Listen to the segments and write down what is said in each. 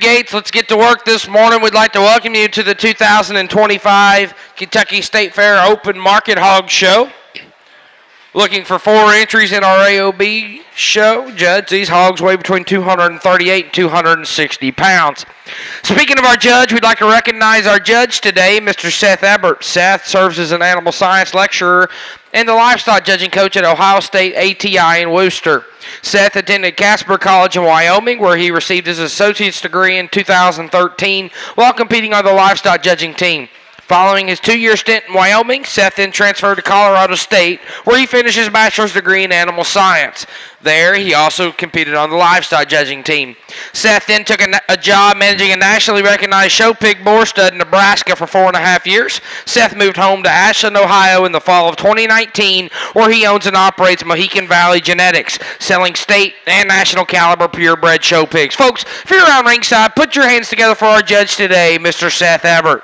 gates. Let's get to work this morning. We'd like to welcome you to the 2025 Kentucky State Fair Open Market Hog Show. Looking for 4 entries in our AOB show. Judge, these hogs weigh between 238 and 260 pounds. Speaking of our judge, we'd like to recognize our judge today, Mr. Seth Ebert. Seth serves as an animal science lecturer and the livestock judging coach at Ohio State ATI in Worcester. Seth attended Casper College in Wyoming, where he received his associate's degree in 2013 while competing on the livestock judging team. Following his 2-year stint in Wyoming, Seth then transferred to Colorado State, where he finished his bachelor's degree in animal science. There, he also competed on the livestock judging team. Seth then took a job managing a nationally recognized show pig boar stud in Nebraska for 4.5 years. Seth moved home to Ashland, Ohio in the fall of 2019, where he owns and operates Mohican Valley Genetics, selling state and national caliber purebred show pigs. Folks, if you're around ringside, put your hands together for our judge today, Mr. Seth Ebert.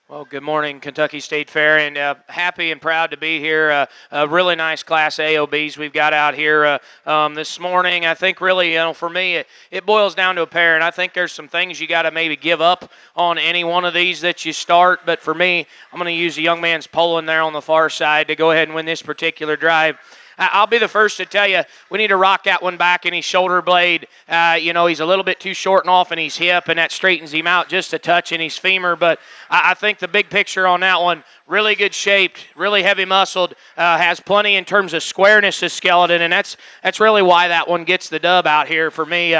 Well, good morning, Kentucky State Fair, and happy and proud to be here. A really nice class AOBs we've got out here this morning. I think really, for me, it boils down to a pair, and I think there's some things you got to maybe give up on any one of these that you start. But for me, I'm going to use the young man's Poland there on the far side to go ahead and win this particular drive. I'll be the first to tell you, we need to rock that one back in his shoulder blade. He's a little bit too short and off in his hip, and that straightens him out just a touch in his femur. But I think the big picture on that one, really good shaped, really heavy muscled, has plenty in terms of squareness of skeleton, and that's really why that one gets the dub out here for me.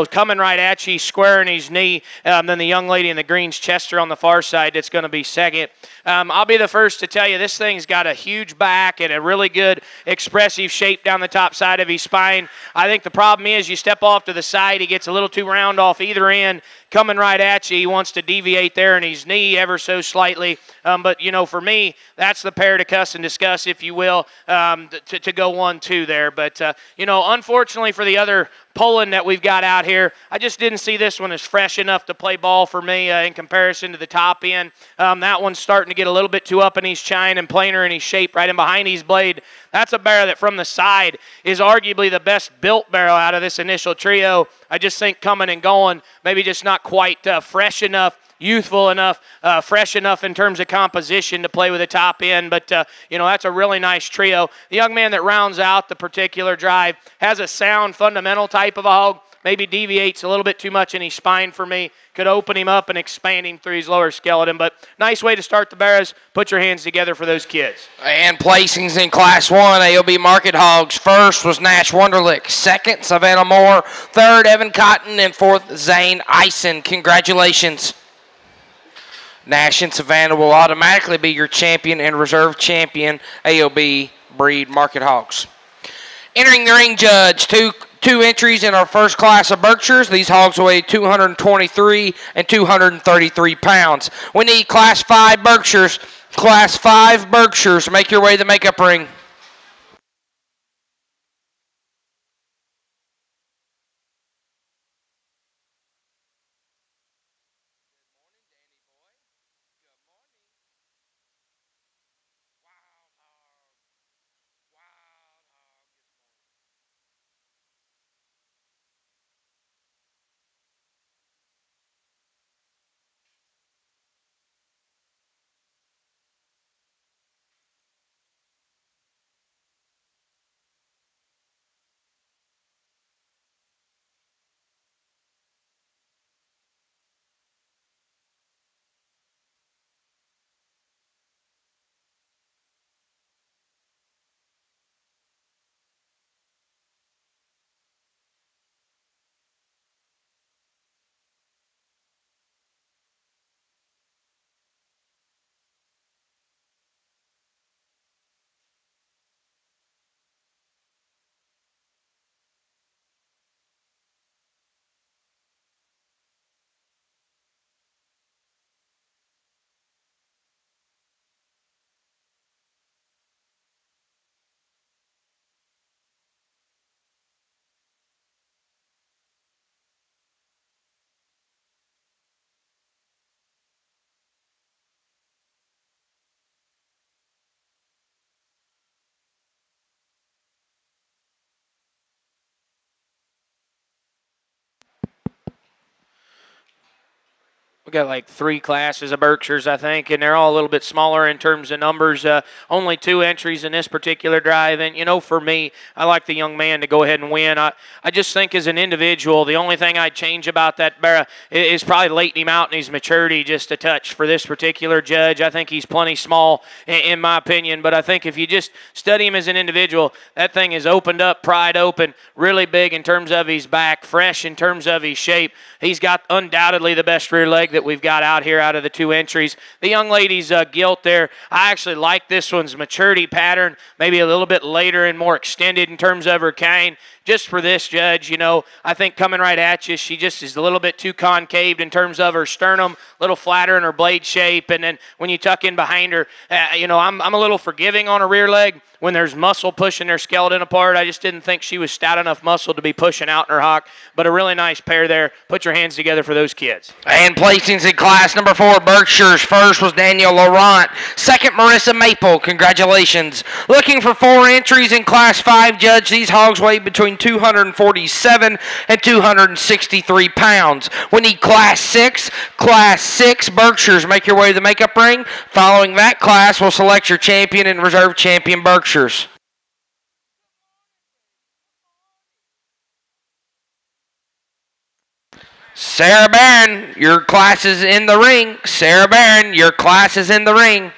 Coming right at you, squaring his knee. Then the young lady in the greens, Chester, on the far side, that's going to be second. I'll be the first to tell you, this thing's got a huge back and a really good expressive shape down the top side of his spine. I think the problem is you step off to the side, he gets a little too round off either end. Coming right at you, he wants to deviate there in his knee ever so slightly. But for me, that's the pair to cuss and discuss, if you will, to go 1-2 there. But, unfortunately for the other Poland that we've got out here, I just didn't see this one as fresh enough to play ball for me in comparison to the top end. That one's starting to get a little bit too up in his chine and plainer in his shape right in behind his blade. That's a barrel that from the side is arguably the best built barrel out of this initial trio. I just think coming and going, maybe just not quite fresh enough youthful enough, fresh enough in terms of composition to play with a top end. But, that's a really nice trio. The young man that rounds out the particular drive has a sound, fundamental type of a hog. Maybe deviates a little bit too much in his spine for me. Could open him up and expand him through his lower skeleton. But nice way to start the barrows. Put your hands together for those kids. And placings in Class 1 AOB Market Hogs. First was Nash Wonderlick. Second, Savannah Moore. Third, Evan Cotton. And fourth, Zane Eisen. Congratulations. Nash and Savannah will automatically be your champion and reserve champion AOB Breed Market Hogs. Entering the ring, judge, two entries in our first class of Berkshires. These hogs weigh 223 and 233 pounds. We need Class 5 Berkshires. Class 5 Berkshires. Make your way to the makeup ring. We got like 3 classes of Berkshires, I think, and they're all a little bit smaller in terms of numbers. Only 2 entries in this particular drive. And, for me, I like the young man to go ahead and win. I just think as an individual, the only thing I'd change about that barra is probably letting him out in his maturity just a touch for this particular judge. I think he's plenty small, in my opinion. But I think if you just study him as an individual, that thing is opened up, pried open, really big in terms of his back, fresh in terms of his shape. He's got undoubtedly the best rear leg that we've got out here out of the 2 entries. The young lady's gilt there. I actually like this one's maturity pattern, maybe a little bit later and more extended in terms of her cane. Just for this judge, I think coming right at you, she just is a little bit too concaved in terms of her sternum, a little flatter in her blade shape, and then when you tuck in behind her, I'm a little forgiving on her rear leg. When there's muscle pushing their skeleton apart, I just didn't think she was stout enough muscle to be pushing out in her hock, but a really nice pair there. Put your hands together for those kids. And placings in class number 4, Berkshires. First was Daniel Laurent. Second, Marissa Maple. Congratulations. Looking for 4 entries in Class 5, judge. These hogs weigh between 247 and 263 pounds. We need Class 6. Class 6 Berkshires. Make your way to the makeup ring. Following that class, we'll select your champion and reserve champion Berkshires. Sarah Barron, your class is in the ring. Sarah Barron, your class is in the ring.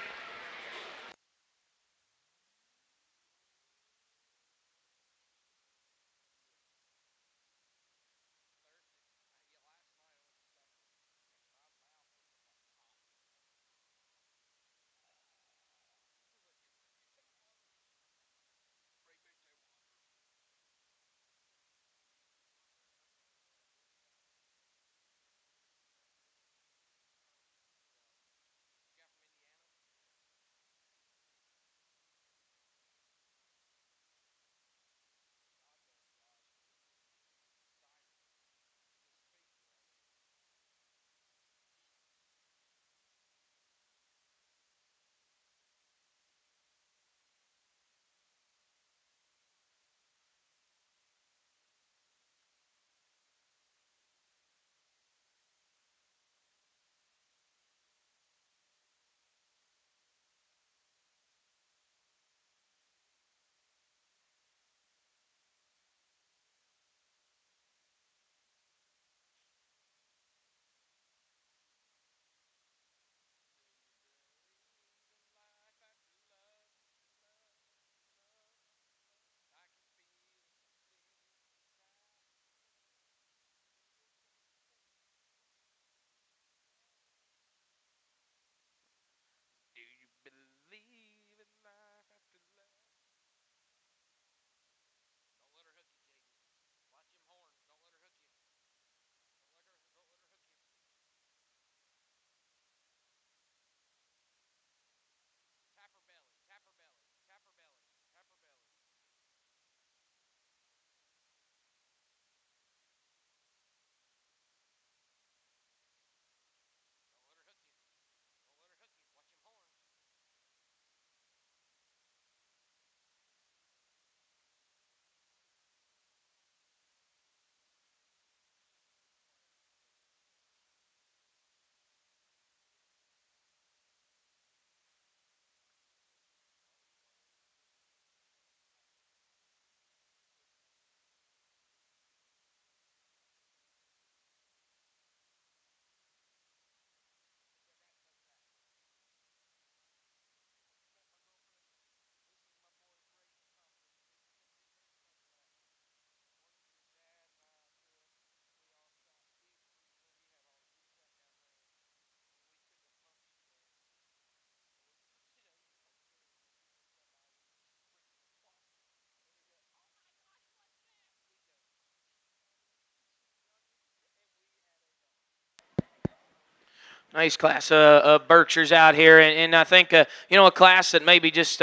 Nice class of Berkshires out here, and I think a class that maybe just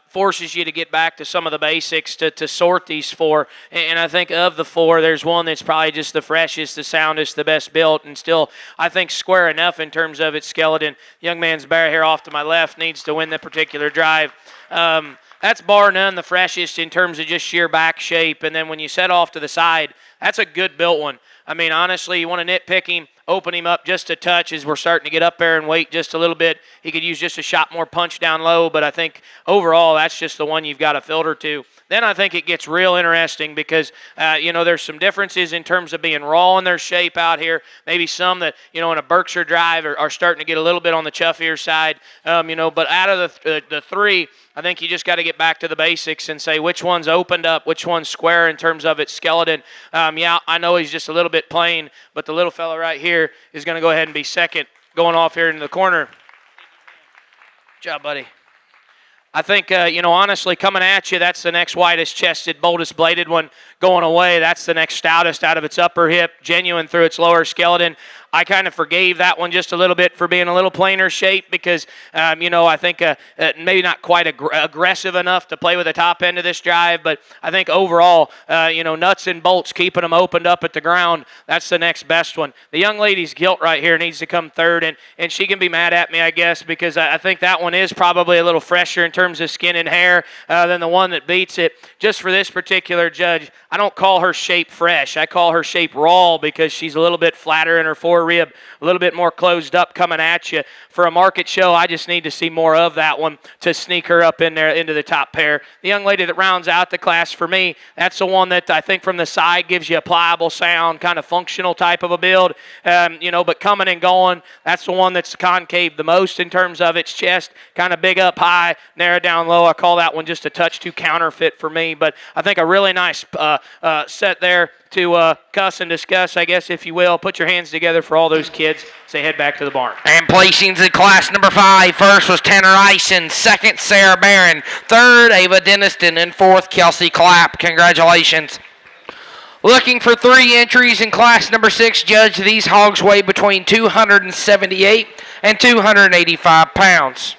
forces you to get back to some of the basics to sort these four. And I think of the four, there's one that's probably just the freshest, the soundest, the best built, and still I think square enough in terms of its skeleton. Young man's bear here off to my left needs to win the particular drive. That's bar none the freshest in terms of just sheer back shape, and then when you set off to the side, that's a good built one. I mean, honestly, you want to nitpick him, open him up just a touch as we're starting to get up there and weight just a little bit. He could use just a shot more punch down low, but I think overall that's just the one you've got to filter to. Then I think it gets real interesting because, there's some differences in terms of being raw in their shape out here. Maybe some that, in a Berkshire drive are starting to get a little bit on the chuffier side, but out of the three, I think you just got to get back to the basics and say which one's opened up, which one's square in terms of its skeleton. I know he's just a little bit plain, but the little fella right here is going to go ahead and be second going off here into the corner. Good job, buddy. I think, honestly, coming at you, that's the next widest chested, boldest bladed one going away. That's the next stoutest out of its upper hip, genuine through its lower skeleton. I kind of forgave that one just a little bit for being a little plainer shape because, I think maybe not quite aggressive enough to play with the top end of this drive, but I think overall, nuts and bolts, keeping them opened up at the ground, that's the next best one. The young lady's gilt right here needs to come third, and she can be mad at me, I guess, because I think that one is probably a little fresher in terms of skin and hair than the one that beats it. Just for this particular judge, I don't call her shape fresh. I call her shape raw because she's a little bit flatter in her fore rib, a little bit more closed up coming at you. For a market show, I just need to see more of that one to sneak her up in there into the top pair. The young lady that rounds out the class for me, that's the one that I think from the side gives you a pliable sound, kind of functional type of a build. But coming and going, that's the one that's concave the most in terms of its chest, kind of big up high, narrow down low. I call that one just a touch too counterfeit for me, but I think a really nice set there to cuss and discuss, I guess, if you will. Put your hands together for all those kids as they head back to the barn. And placings in class number 5. First was Tanner Ison. Second, Sarah Barron. Third, Ava Deniston. And fourth, Kelsey Clapp. Congratulations. Looking for 3 entries in class number 6. Judge, these hogs weigh between 278 and 285 pounds.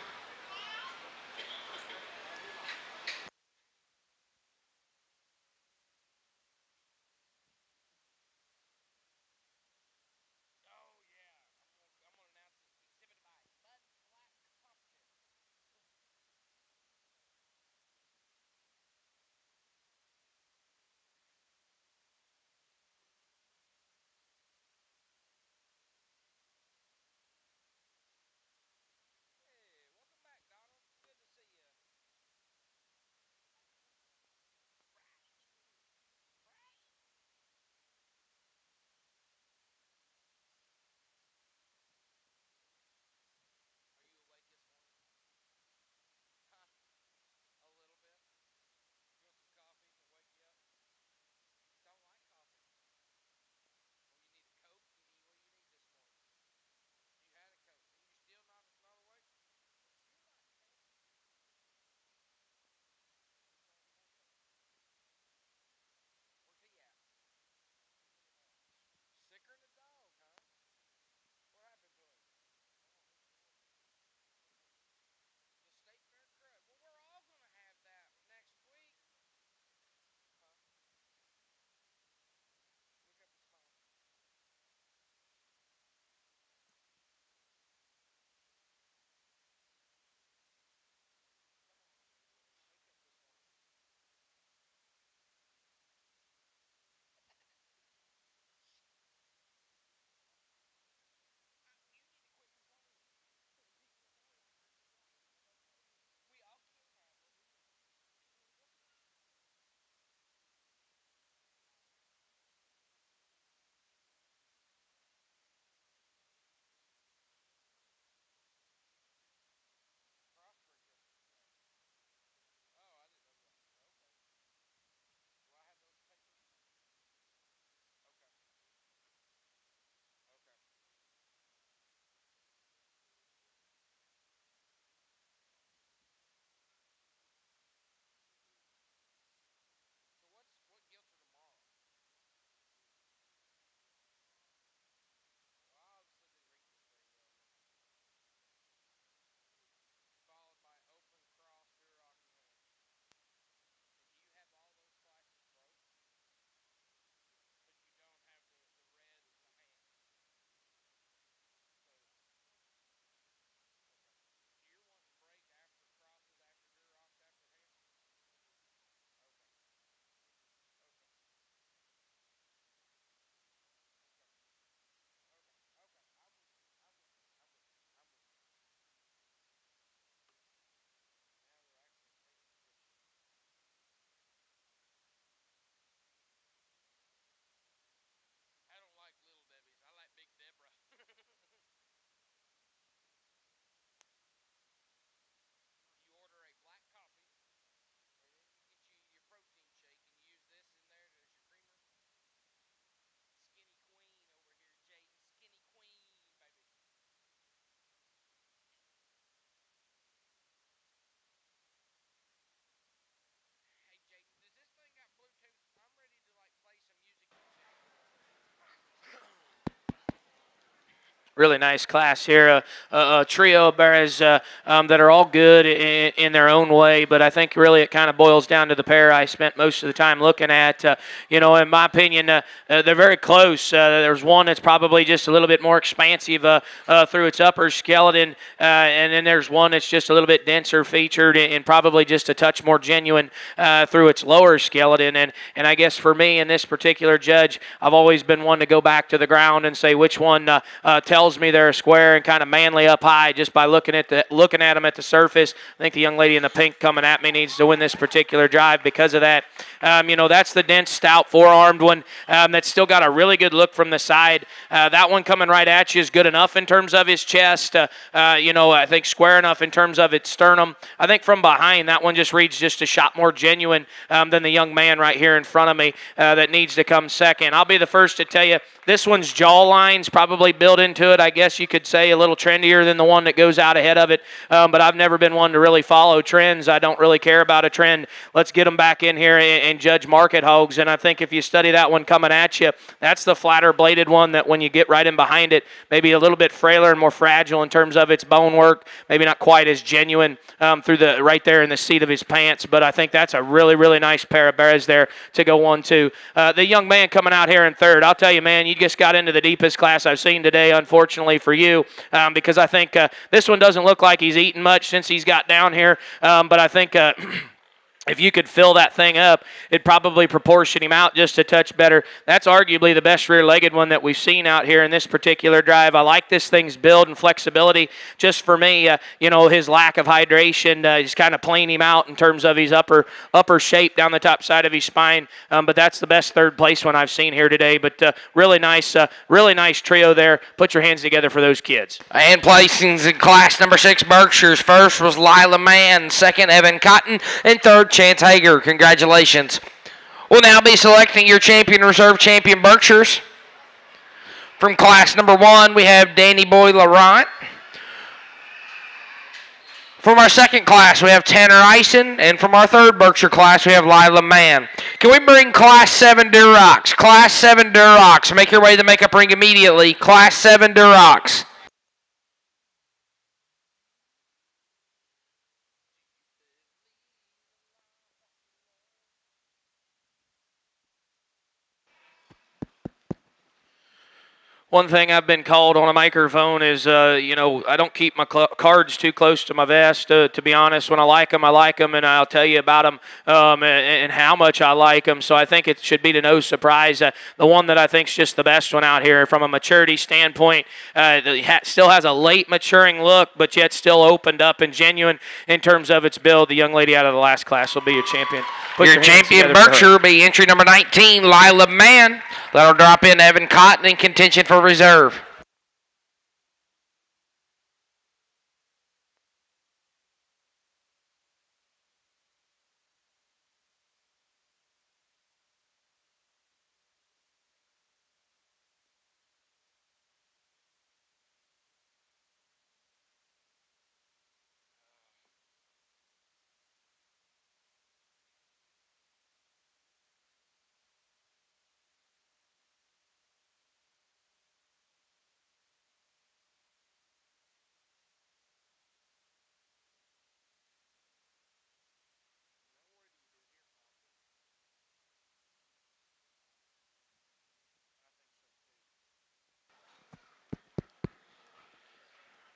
Really nice class here. A trio of bears that are all good in their own way, but I think really it kind of boils down to the pair I spent most of the time looking at. In my opinion, they're very close. There's one that's probably just a little bit more expansive through its upper skeleton, and then there's one that's just a little bit denser featured and probably just a touch more genuine through its lower skeleton. And I guess for me in this particular judge, I've always been one to go back to the ground and say which one tells me they're square and kind of manly up high just by looking at them at the surface. I think the young lady in the pink coming at me needs to win this particular drive because of that. That's the dense, stout, four-armed one that's still got a really good look from the side. That one coming right at you is good enough in terms of his chest. I think square enough in terms of its sternum. I think from behind, that one just reads just a shot more genuine than the young man right here in front of me that needs to come second. I'll be the first to tell you, this one's jaw line's probably built into it. I guess you could say a little trendier than the one that goes out ahead of it. But I've never been one to really follow trends. I don't really care about a trend. Let's get them back in here and judge market hogs. And I think if you study that one coming at you, that's the flatter bladed one that when you get right in behind it, maybe a little bit frailer and more fragile in terms of its bone work. Maybe not quite as genuine through the right there in the seat of his pants. But I think that's a really, really nice pair of bears there to go 1-2. The young man coming out here in third, I'll tell you, man, you just got into the deepest class I've seen today, unfortunately for you, because I think this one doesn't look like he's eaten much since he's got down here, but I think if you could fill that thing up, it'd probably proportion him out just a touch better. That's arguably the best rear-legged one that we've seen out here in this particular drive. I like this thing's build and flexibility. Just for me, his lack of hydration is kind of playing him out in terms of his upper shape down the top side of his spine. But that's the best third place one I've seen here today. But really nice trio there. Put your hands together for those kids. And placings in class number 6 Berkshires. First was Lila Mann, second Evan Cotton, and third Chance Hager. Congratulations. We'll now be selecting your champion reserve champion Berkshires. From class number 1, we have Danny Boy Laurent. From our second class, we have Tanner Eisen. And from our third Berkshire class, we have Lila Mann. Can we bring class 7 Durocs? Class 7 Durocs. Make your way to the makeup ring immediately. Class 7 Durocs. One thing I've been called on a microphone is, I don't keep my cards too close to my vest. To be honest, when I like them, and I'll tell you about them and how much I like them. So I think it should be to no surprise. The one that I think is just the best one out here from a maturity standpoint, still has a late maturing look, but yet still opened up and genuine in terms of its build. The young lady out of the last class will be your champion. Your champion Berkshire will be entry number 19, Lila Mann. That'll drop in Evan Cotton in contention for reserve.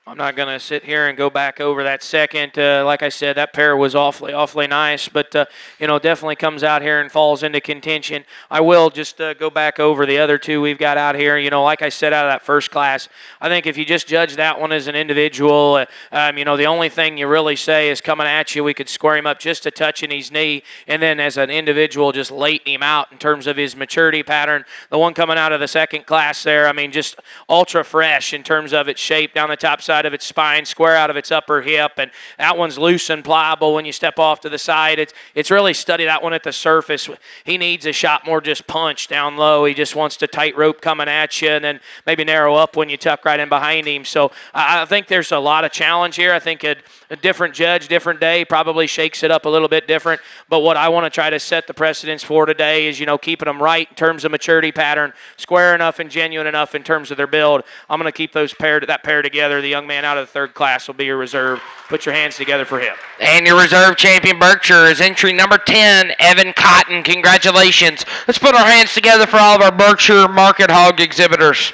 I'm not going to sit here and go back over that second. Like I said, that pair was awfully nice, but, definitely comes out here and falls into contention. I will just go back over the other two we've got out here. Like I said, out of that first class, I think if you just judge that one as an individual, the only thing you really say is coming at you, we could square him up just a touch in his knee, and then as an individual, just laten him out in terms of his maturity pattern. The one coming out of the second class there, just ultra fresh in terms of its shape down the top side side of its spine, square out of its upper hip, and that one's loose and pliable when you step off to the side. It's really studied that one at the surface. He needs a shot more just punch down low. He just wants to tightrope coming at you and then maybe narrow up when you tuck right in behind him. So I think there's a lot of challenge here. I think a different judge, different day probably shakes it up a little bit different. But what I want to try to set the precedence for today is, keeping them right in terms of maturity pattern, square enough and genuine enough in terms of their build. I'm going to keep that pair together. The young man out of the third class will be your reserve. Put your hands together for him. And your reserve champion, Berkshire, is entry number 10, Evan Cotton. Congratulations. Let's put our hands together for all of our Berkshire Market Hog exhibitors.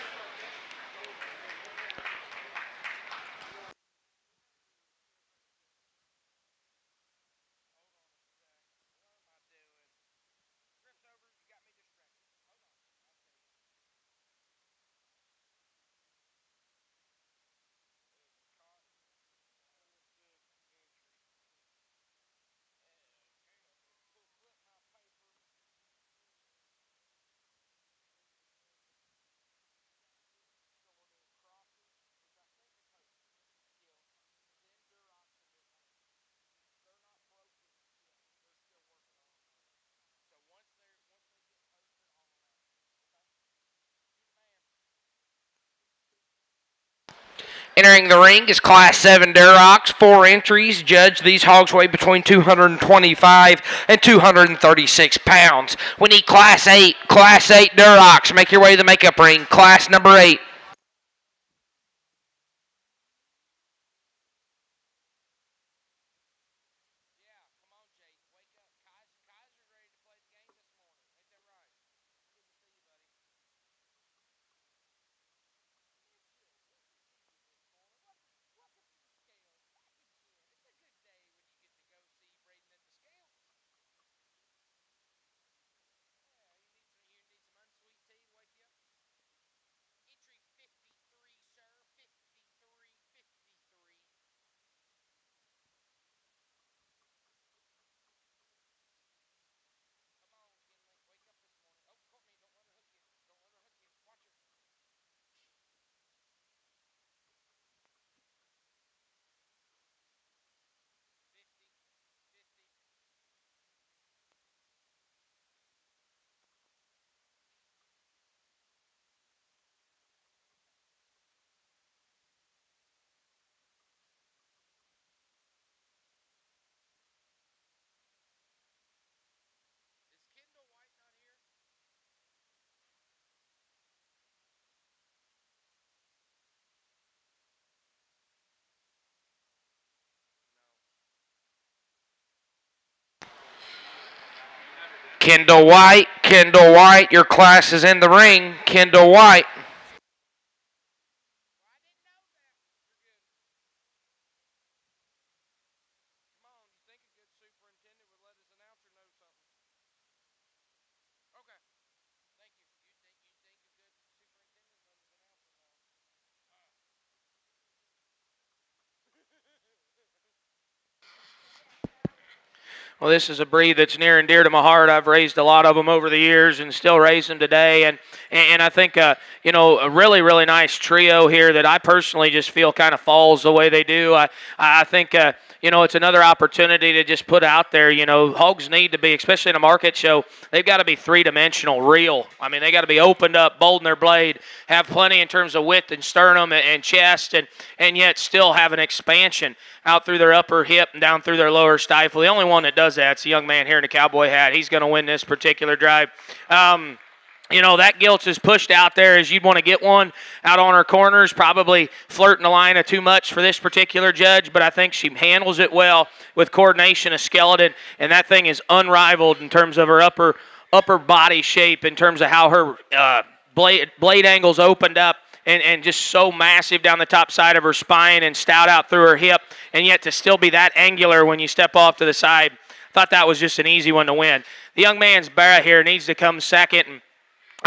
Entering the ring is Class 7 Durocs, 4 entries. Judge, these hogs weigh between 225 and 236 pounds. We need Class 8 Durocs. Make your way to the makeup ring. Class number 8. Kendall White, your class is in the ring. Kendall White. Well, this is a breed that's near and dear to my heart. I've raised a lot of them over the years and still raise them today. And I think, a really, really nice trio here that I personally just feel kind of falls the way they do. I think, it's another opportunity to just put out there, hogs need to be, especially in a market show, they've got to be three-dimensional, real. I mean, they got to be opened up, bold in their blade, have plenty in terms of width and sternum and chest, and yet still have an expansion out through their upper hip and down through their lower stifle. The only one that does that is a young man here in a cowboy hat. He's going to win this particular drive. That gilts is pushed out there as you'd want to get one out on her corners, probably flirting the line of too much for this particular judge, but I think she handles it well with coordination, a skeleton, and that thing is unrivaled in terms of her upper body shape, in terms of how her blade angles opened up. And just so massive down the top side of her spine and stout out through her hip, and yet to still be that angular when you step off to the side. Thought that was just an easy one to win. The young man's Barra here needs to come second, and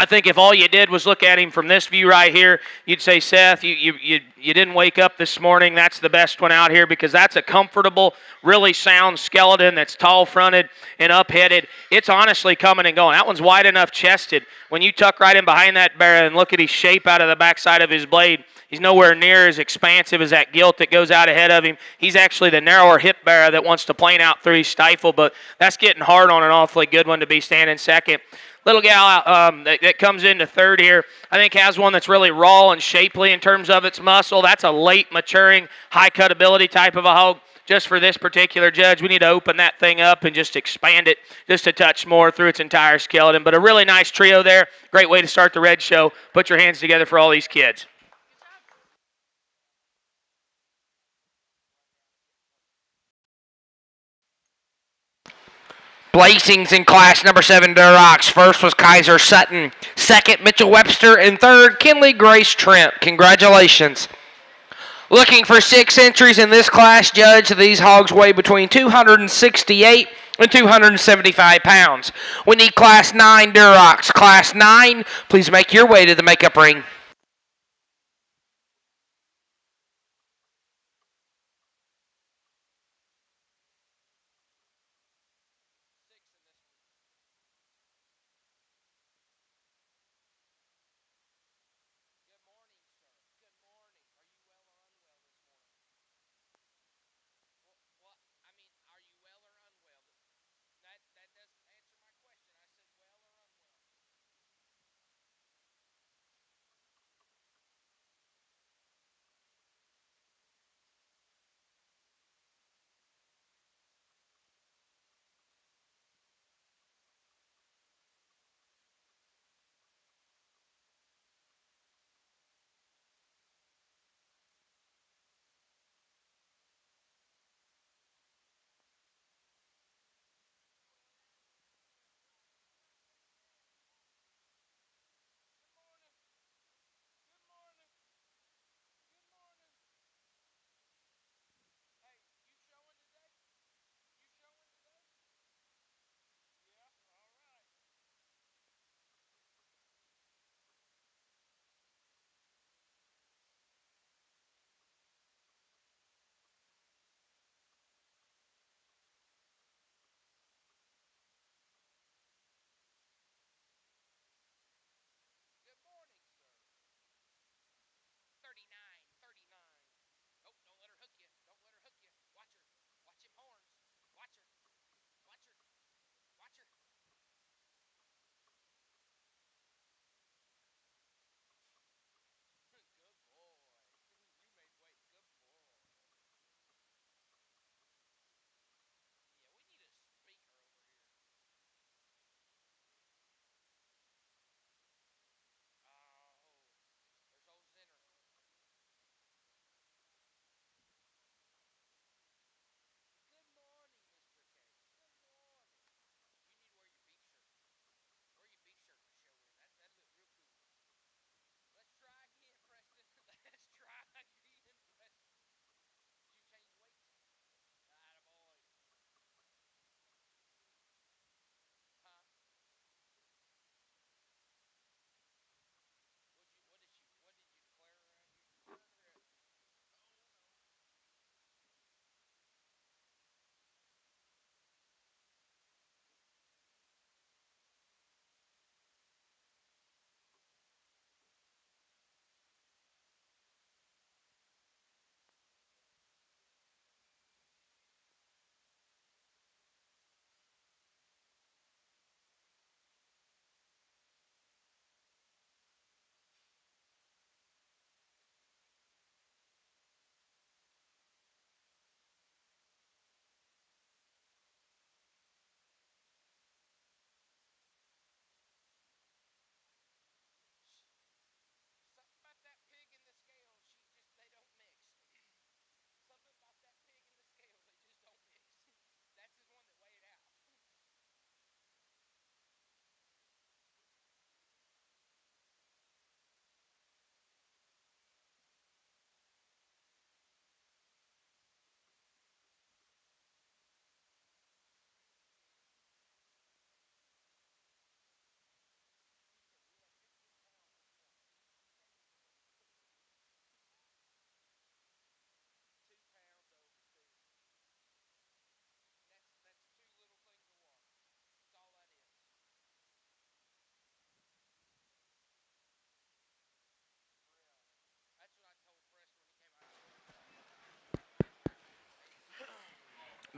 I think if all you did was look at him from this view right here, you'd say, Seth, you didn't wake up this morning. That's the best one out here because that's a comfortable, really sound skeleton that's tall-fronted and up-headed. It's honestly coming and going. That one's wide enough chested. When you tuck right in behind that bear and look at his shape out of the backside of his blade, he's nowhere near as expansive as that gilt that goes out ahead of him. He's actually the narrower hip bearer that wants to plane out through his stifle, but that's getting hard on an awfully good one to be standing second. Little gal that comes into third here, I think has one that's really raw and shapely in terms of its muscle. That's a late maturing, high cutability type of a hog. Just for this particular judge, we need to open that thing up and just expand it just a touch more through its entire skeleton. But a really nice trio there. Great way to start the Red Show. Put your hands together for all these kids. Placings in class number 7 Durocs. First was Kaiser Sutton. Second, Mitchell Webster. And third, Kinley Grace Trent. Congratulations. Looking for 6 entries in this class, Judge. These hogs weigh between 268 and 275 pounds. We need class 9 Durocs. Class 9, please make your way to the makeup ring.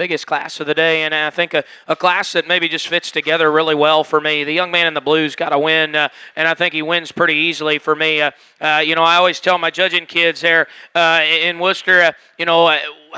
biggest class of the day, and I think a class that maybe just fits together really well for me. The young man in the blues got a win, and I think he wins pretty easily for me. I always tell my judging kids there in Worcester,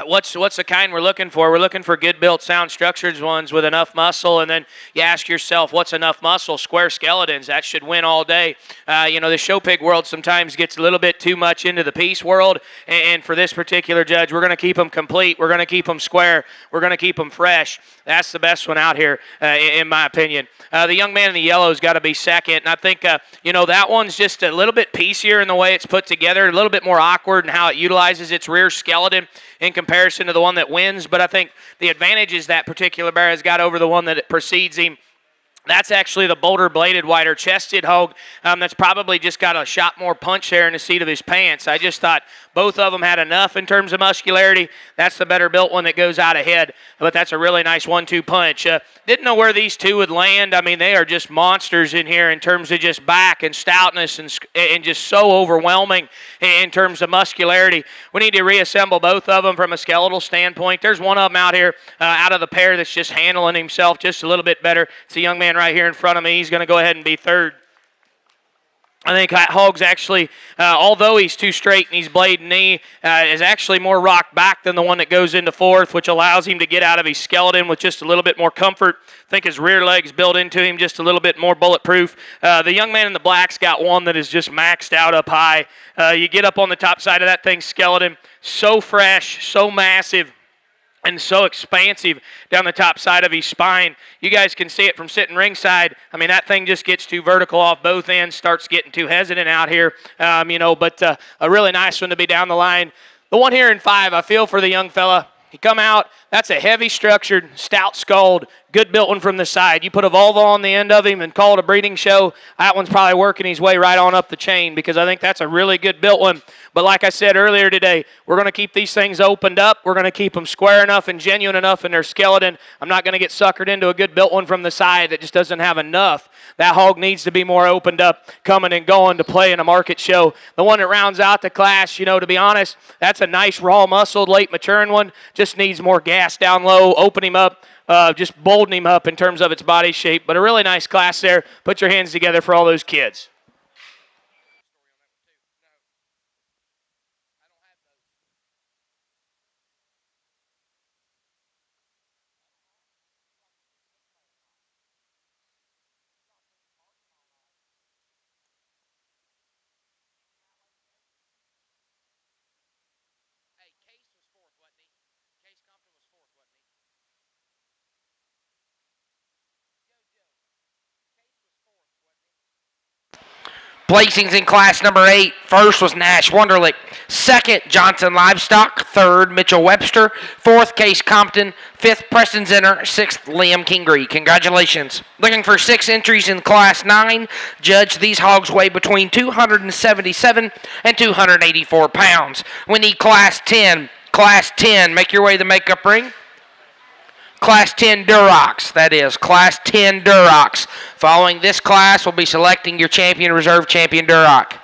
what's the kind we're looking for? We're looking for good built, sound structured ones with enough muscle, and then you ask yourself, what's enough muscle? Square skeletons, that should win all day. The show pig world sometimes gets a little bit too much into the piece world, and for this particular judge, we're going to keep them complete. We're going to keep them square. We're going to keep them fresh. That's the best one out here, in my opinion. The young man in the yellow's got to be second, and I think, that one's just a little bit piecier in the way it's put together, a little bit more awkward in how it utilizes its rear skeleton in comparison to the one that wins, but I think the advantages that particular bear has got over the one that precedes him, that's actually the bolder bladed, wider chested hog that's probably just got a shot more punch there in the seat of his pants. I just thought both of them had enough in terms of muscularity. That's the better built one that goes out ahead, but that's a really nice 1-2 punch. Didn't know where these two would land. I mean, they are just monsters in here in terms of just back and stoutness and just so overwhelming in terms of muscularity. We need to reassemble both of them from a skeletal standpoint. There's one of them out here out of the pair that's just handling himself just a little bit better. It's a young man right here in front of me. He's going to go ahead and be third. I think that hog's actually, although he's too straight and he's blade knee, is actually more rocked back than the one that goes into fourth, which allows him to get out of his skeleton with just a little bit more comfort. I think his rear legs built into him just a little bit more bulletproof. The young man in the black's got one that is just maxed out up high. You get up on the top side of that thing's skeleton, so fresh, so massive, and so expansive down the top side of his spine. You guys can see it from sitting ringside. I mean, that thing just gets too vertical off both ends, starts getting too hesitant out here, but a really nice one to be down the line. The one here in 5, I feel for the young fella. He come out, that's a heavy structured, stout skulled, good built one from the side. You put a vulva on the end of him and call it a breeding show, that one's probably working his way right on up the chain because I think that's a really good built one. But like I said earlier today, we're going to keep these things opened up. We're going to keep them square enough and genuine enough in their skeleton. I'm not going to get suckered into a good built one from the side that just doesn't have enough. That hog needs to be more opened up, coming and going to play in a market show. The one that rounds out the class, to be honest, that's a nice raw muscled, late maturing one. Just needs more gas down low, open him up, just bolden him up in terms of its body shape. But a really nice class there. Put your hands together for all those kids. Placings in class number 8. First was Nash Wunderlich. Second, Johnson Livestock. Third, Mitchell Webster. Fourth, Case Compton. Fifth, Preston Zinner. Sixth, Liam Kingery. Congratulations. Looking for 6 entries in class 9. Judge, these hogs weigh between 277 and 284 pounds. We need class 10. Class 10, make your way to the makeup ring. Class 10 Durocs, that is, Class 10 Durocs. Following this class, we'll be selecting your champion reserve champion Duroc.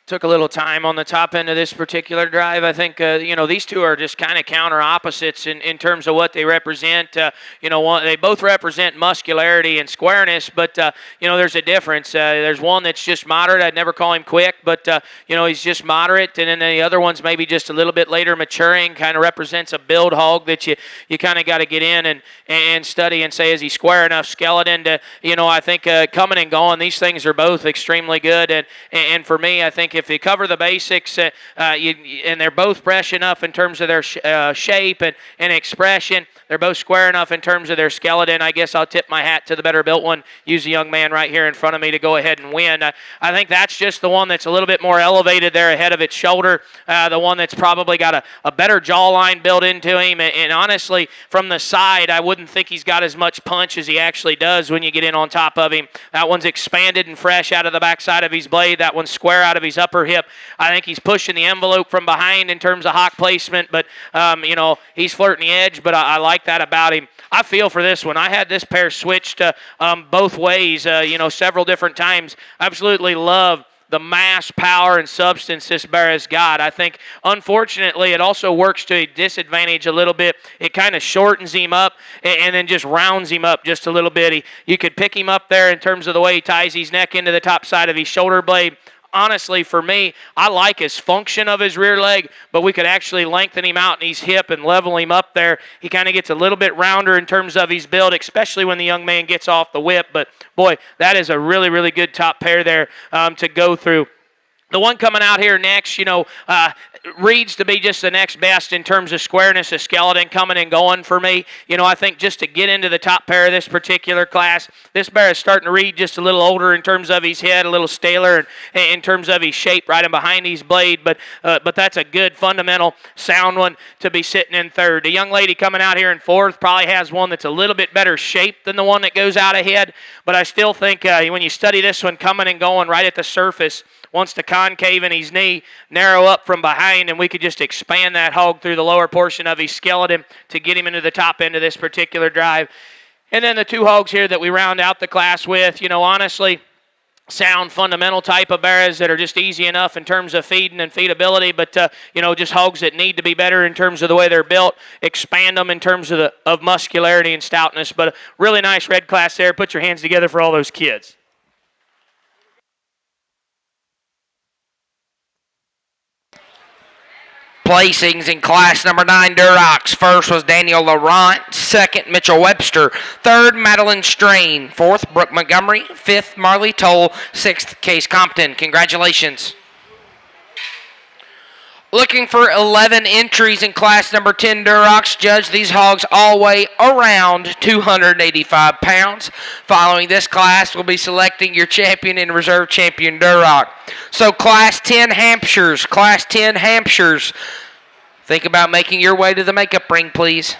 Took a little time on the top end of this particular drive. I think, these two are just kind of counter opposites in terms of what they represent. They both represent muscularity and squareness, but, there's a difference. There's one that's just moderate. I'd never call him quick, but, he's just moderate. And then the other one's maybe just a little bit later maturing, kind of represents a build hog that you kind of got to get in and study and say, is he square enough skeleton to, I think coming and going, these things are both extremely good. And for me, I think if you cover the basics and they're both fresh enough in terms of their shape and expression, they're both square enough in terms of their skeleton, I guess I'll tip my hat to the better built one. Use the young man right here in front of me to go ahead and win. I think that's just the one that's a little bit more elevated there ahead of its shoulder, the one that's probably got a better jawline built into him. And honestly, from the side, I wouldn't think he's got as much punch as he actually does when you get in on top of him. That one's expanded and fresh out of the backside of his blade. That one's square out of his upper hip. I think he's pushing the envelope from behind in terms of hock placement, but, he's flirting the edge, but I like that about him. I feel for this one. I had this pair switched both ways, several different times. Absolutely love the mass, power, and substance this bear has got. I think, unfortunately, it also works to a disadvantage a little bit. It kind of shortens him up and then just rounds him up just a little bit. You could pick him up there in terms of the way he ties his neck into the top side of his shoulder blade. Honestly, for me, I like his function of his rear leg, but we could actually lengthen him out in his hip and level him up there. He kind of gets a little bit rounder in terms of his build, especially when the young man gets off the whip. But, boy, that is a really, really good top pair there to go through. The one coming out here next, reads to be just the next best in terms of squareness of skeleton coming and going for me. I think just to get into the top pair of this particular class, this bear is starting to read just a little older in terms of his head, a little staler in terms of his shape right in behind his blade, but that's a good fundamental sound one to be sitting in third. The young lady coming out here in fourth probably has one that's a little bit better shaped than the one that goes out ahead, but I still think when you study this one coming and going right at the surface, wants to concave in his knee, narrow up from behind, and we could just expand that hog through the lower portion of his skeleton to get him into the top end of this particular drive. And then the two hogs here that we round out the class with, honestly, sound fundamental type of bears that are just easy enough in terms of feeding and feedability, but just hogs that need to be better in terms of the way they're built, expand them in terms of muscularity and stoutness. But a really nice red class there. Put your hands together for all those kids. Placings in class number 9 Durocs. First was Daniel Laurent. Second, Mitchell Webster. Third, Madeline Strain. Fourth, Brooke Montgomery. Fifth, Marley Toll. Sixth, Case Compton. Congratulations. Looking for 11 entries in class number 10 Durocs. Judge, these hogs all weigh around 285 pounds. Following this class, we'll be selecting your champion and reserve champion Duroc. So class 10 Hampshires. Class 10 Hampshires. Think about making your way to the makeup ring, please.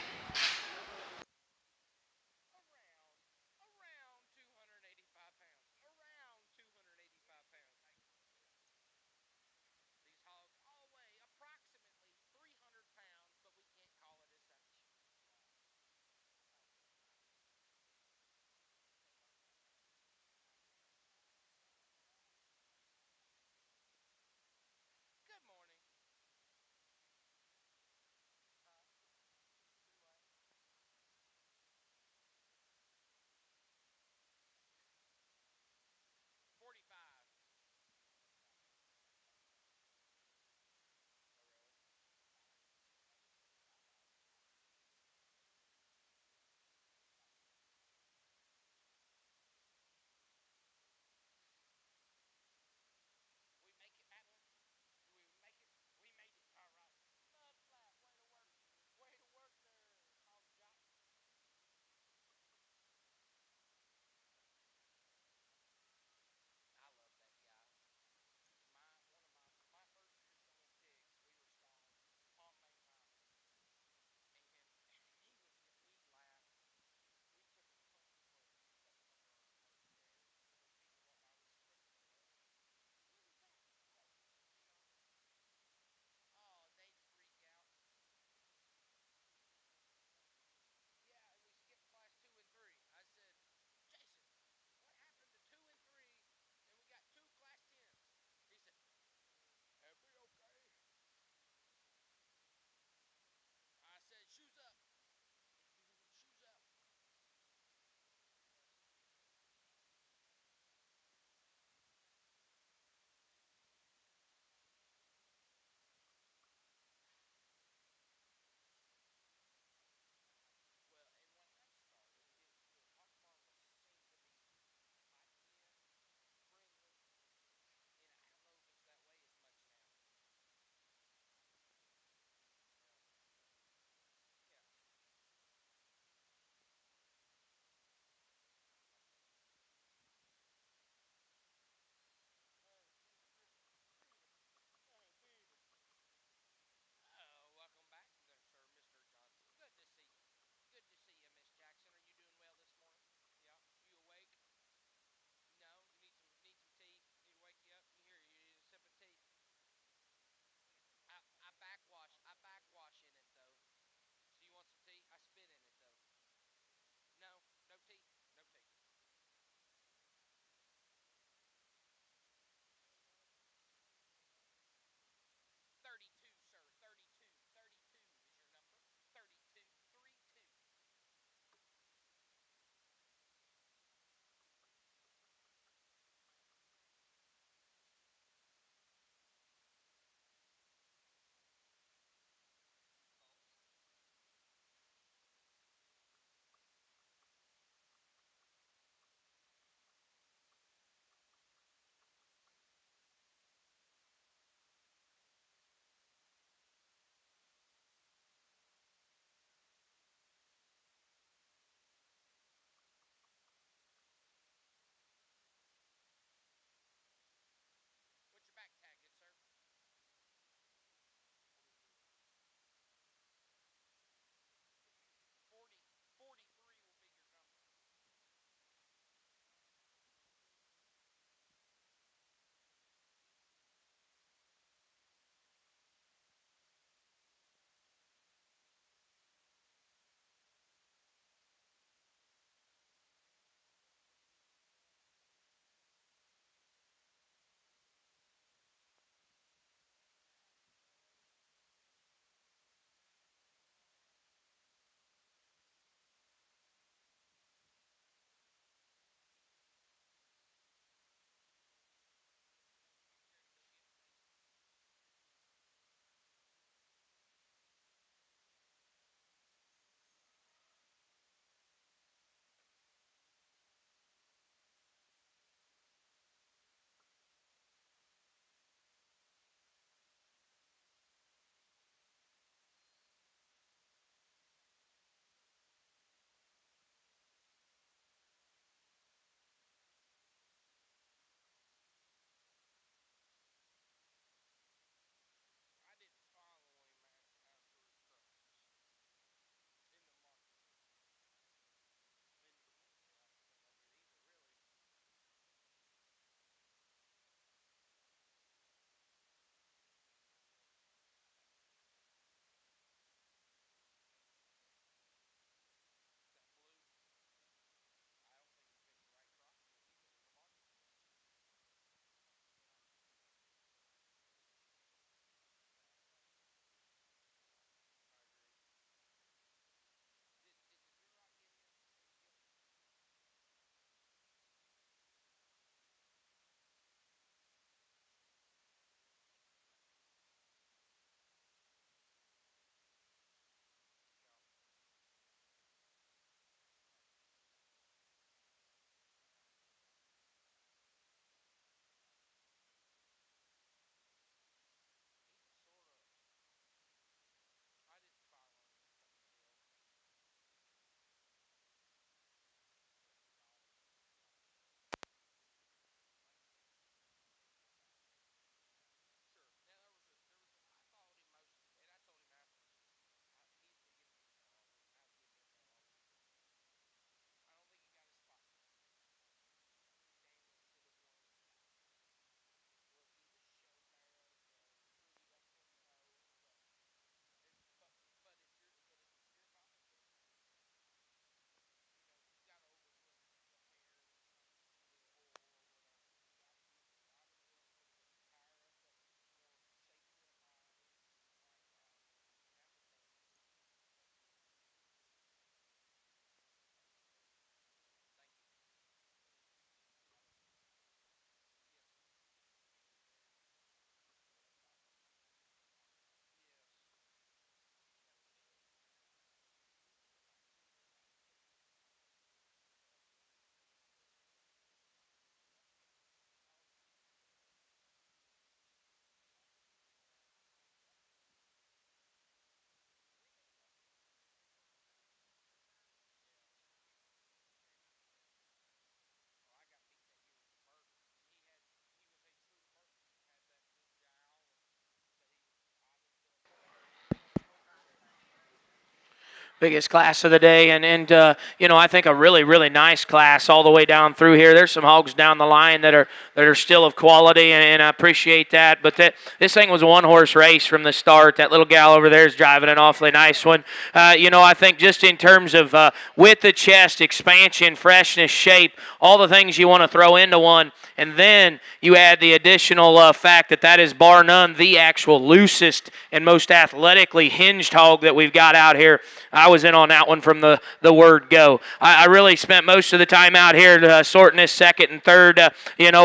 biggest class of the day, and I think a really, really nice class all the way down through here. There's some hogs down the line that are still of quality, and I appreciate that. But this thing was a one-horse race from the start. That little gal over there is driving an awfully nice one. I think just in terms of width of chest, expansion, freshness, shape, all the things you want to throw into one, and then you add the additional fact that is bar none the actual loosest and most athletically hinged hog that we've got out here. I was in on that one from the word go. I really spent most of the time out here sorting this second and third.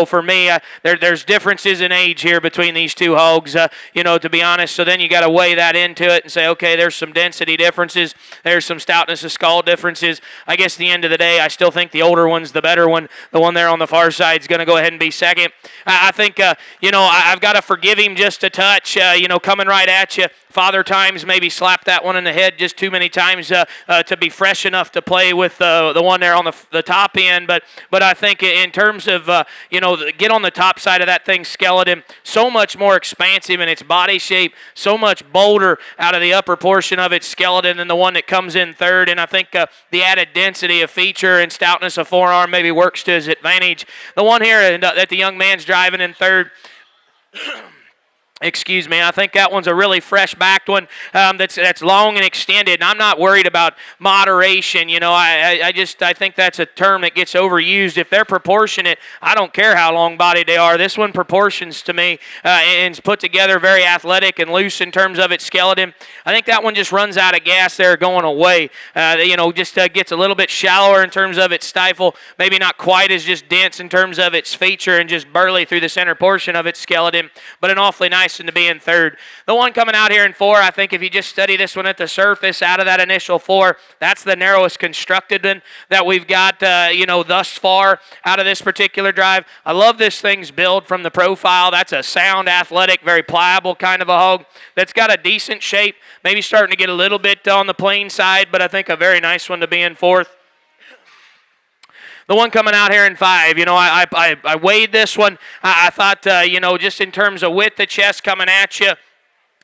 For me, there's differences in age here between these two hogs, to be honest. So then you got to weigh that into it and say, okay, there's some density differences. There's some stoutness of skull differences. I guess at the end of the day, I still think the older one's the better one. The one there on the far side is going to go ahead and be second. I think, I've got to forgive him just a touch, coming right at you. Father Times maybe slapped that one in the head just too many times to be fresh enough to play with the one there on the top end. But I think in terms of, get on the top side of that thing, skeleton, so much more expansive in its body shape, so much bolder out of the upper portion of its skeleton than the one that comes in third. And I think the added density of feature and stoutness of forearm maybe works to his advantage. The one here that the young man's driving in third, excuse me, I think that one's a really fresh-backed one that's long and extended, and I'm not worried about moderation. I think that's a term that gets overused. If they're proportionate, I don't care how long-bodied they are. This one proportions to me and is put together very athletic and loose in terms of its skeleton. I think that one just runs out of gas there going away. Gets a little bit shallower in terms of its stifle, maybe not quite as just dense in terms of its feature and just burly through the center portion of its skeleton, but an awfully nice one to be in third. The one coming out here in four, I think if you just study this one at the surface out of that initial four, that's the narrowest constructed one that we've got, thus far out of this particular drive. I love this thing's build from the profile. That's a sound, athletic, very pliable kind of a hog that's got a decent shape, maybe starting to get a little bit on the plain side, but I think a very nice one to be in fourth. The one coming out here in five, I weighed this one. I thought, just in terms of width of chest coming at you,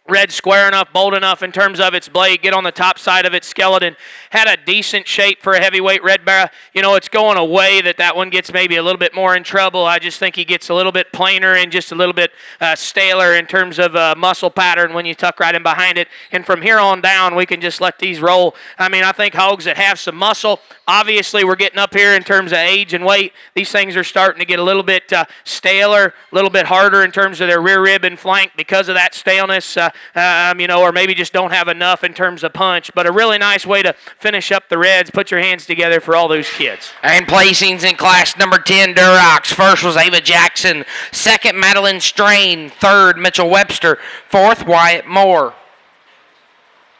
red square enough, bold enough in terms of its blade, get on the top side of its skeleton, had a decent shape for a heavyweight red barra. It's going away that one gets maybe a little bit more in trouble. I just think he gets a little bit plainer and just a little bit staler in terms of muscle pattern when you tuck right in behind it. And from here on down, we can just let these roll. I think hogs that have some muscle, obviously we're getting up here in terms of age and weight. These things are starting to get a little bit staler, a little bit harder in terms of their rear rib and flank because of that staleness. Or maybe just don't have enough in terms of punch. But a really nice way to finish up the Reds. Put your hands together for all those kids. And placings in class number 10, Durocs. First was Ava Jackson. Second, Madeline Strain. Third, Mitchell Webster. Fourth, Wyatt Moore.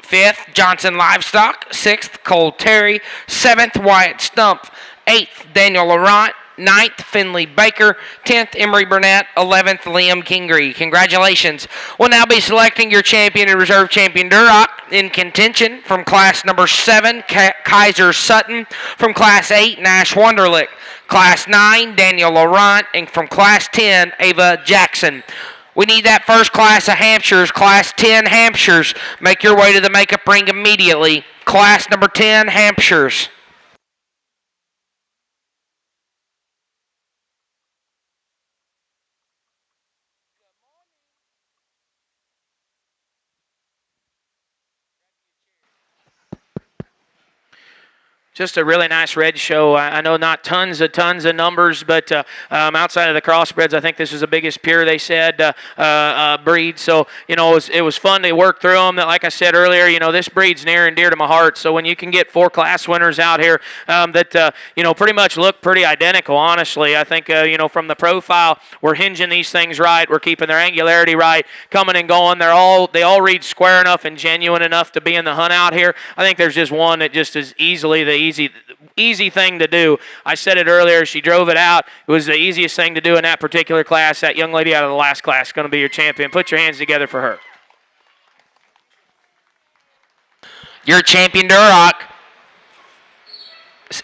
Fifth, Johnson Livestock. Sixth, Cole Terry. Seventh, Wyatt Stump. Eighth, Daniel Laurent. 9th, Finley Baker. 10th, Emery Burnett. 11th, Liam Kingery. Congratulations. We'll now be selecting your champion and reserve champion Duroc. In contention from class number 7, Kaiser Sutton. From class 8, Nash Wunderlich. Class 9, Daniel Laurent. And from class 10, Ava Jackson. We need that first class of Hampshires, class 10 Hampshires. Make your way to the makeup ring immediately. Class number 10 Hampshires. Just a really nice red show. I know not tons of numbers, but outside of the crossbreds, I think this is the biggest pure, they said, breed. So, it was fun to work through them. Like I said earlier, this breed's near and dear to my heart. So when you can get 4 class winners out here that, pretty much look pretty identical, honestly. I think, from the profile, we're hinging these things right. We're keeping their angularity right, coming and going. They all read square enough and genuine enough to be in the hunt out here. I think there's just one that just is easily the easy thing to do. I said it earlier. She drove it out. It was the easiest thing to do in that particular class. That young lady out of the last class is going to be your champion. Put your hands together for her. Your champion Duroc.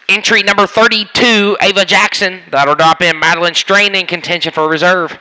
Entry number 32, Ava Jackson. That'll drop in Madeline Strain in contention for reserve.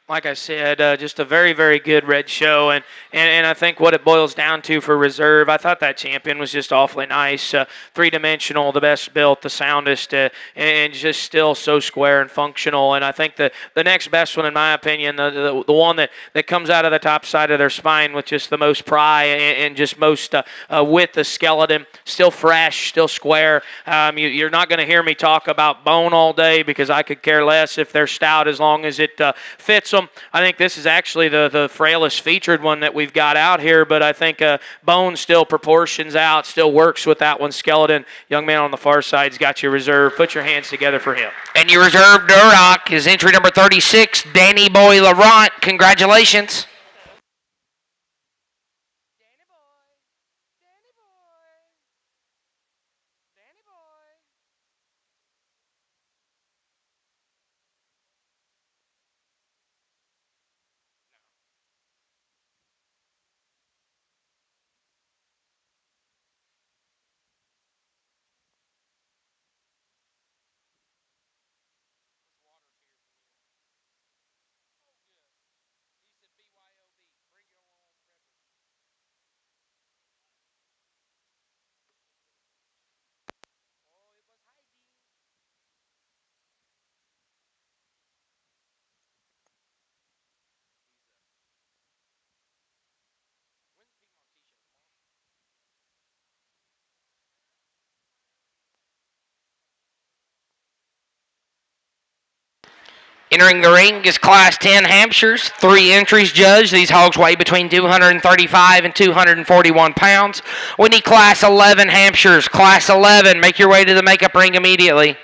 like I said, just a very, very good red show. And I think what it boils down to for reserve, I thought that champion was just awfully nice. Three-dimensional, the best built, the soundest, and just still so square and functional. And I think the next best one, in my opinion, the one that comes out of the top side of their spine with just the most pry and just most width the skeleton, still fresh, still square. You're not going to hear me talk about bone all day because I could care less if they're stout as long as it fits them. I think this is actually the frailest featured one that we've got out here, but I think bone still proportions out, still works with that one. Skeleton, young man on the far side's got your reserve. Put your hands together for him. And your reserve Duroc is entry number 36, Danny Boy Laurent. Congratulations. Entering the ring is Class 10 Hampshires. 3 entries judged. These hogs weigh between 235 and 241 pounds. We need Class 11 Hampshires. Class 11, make your way to the makeup ring immediately.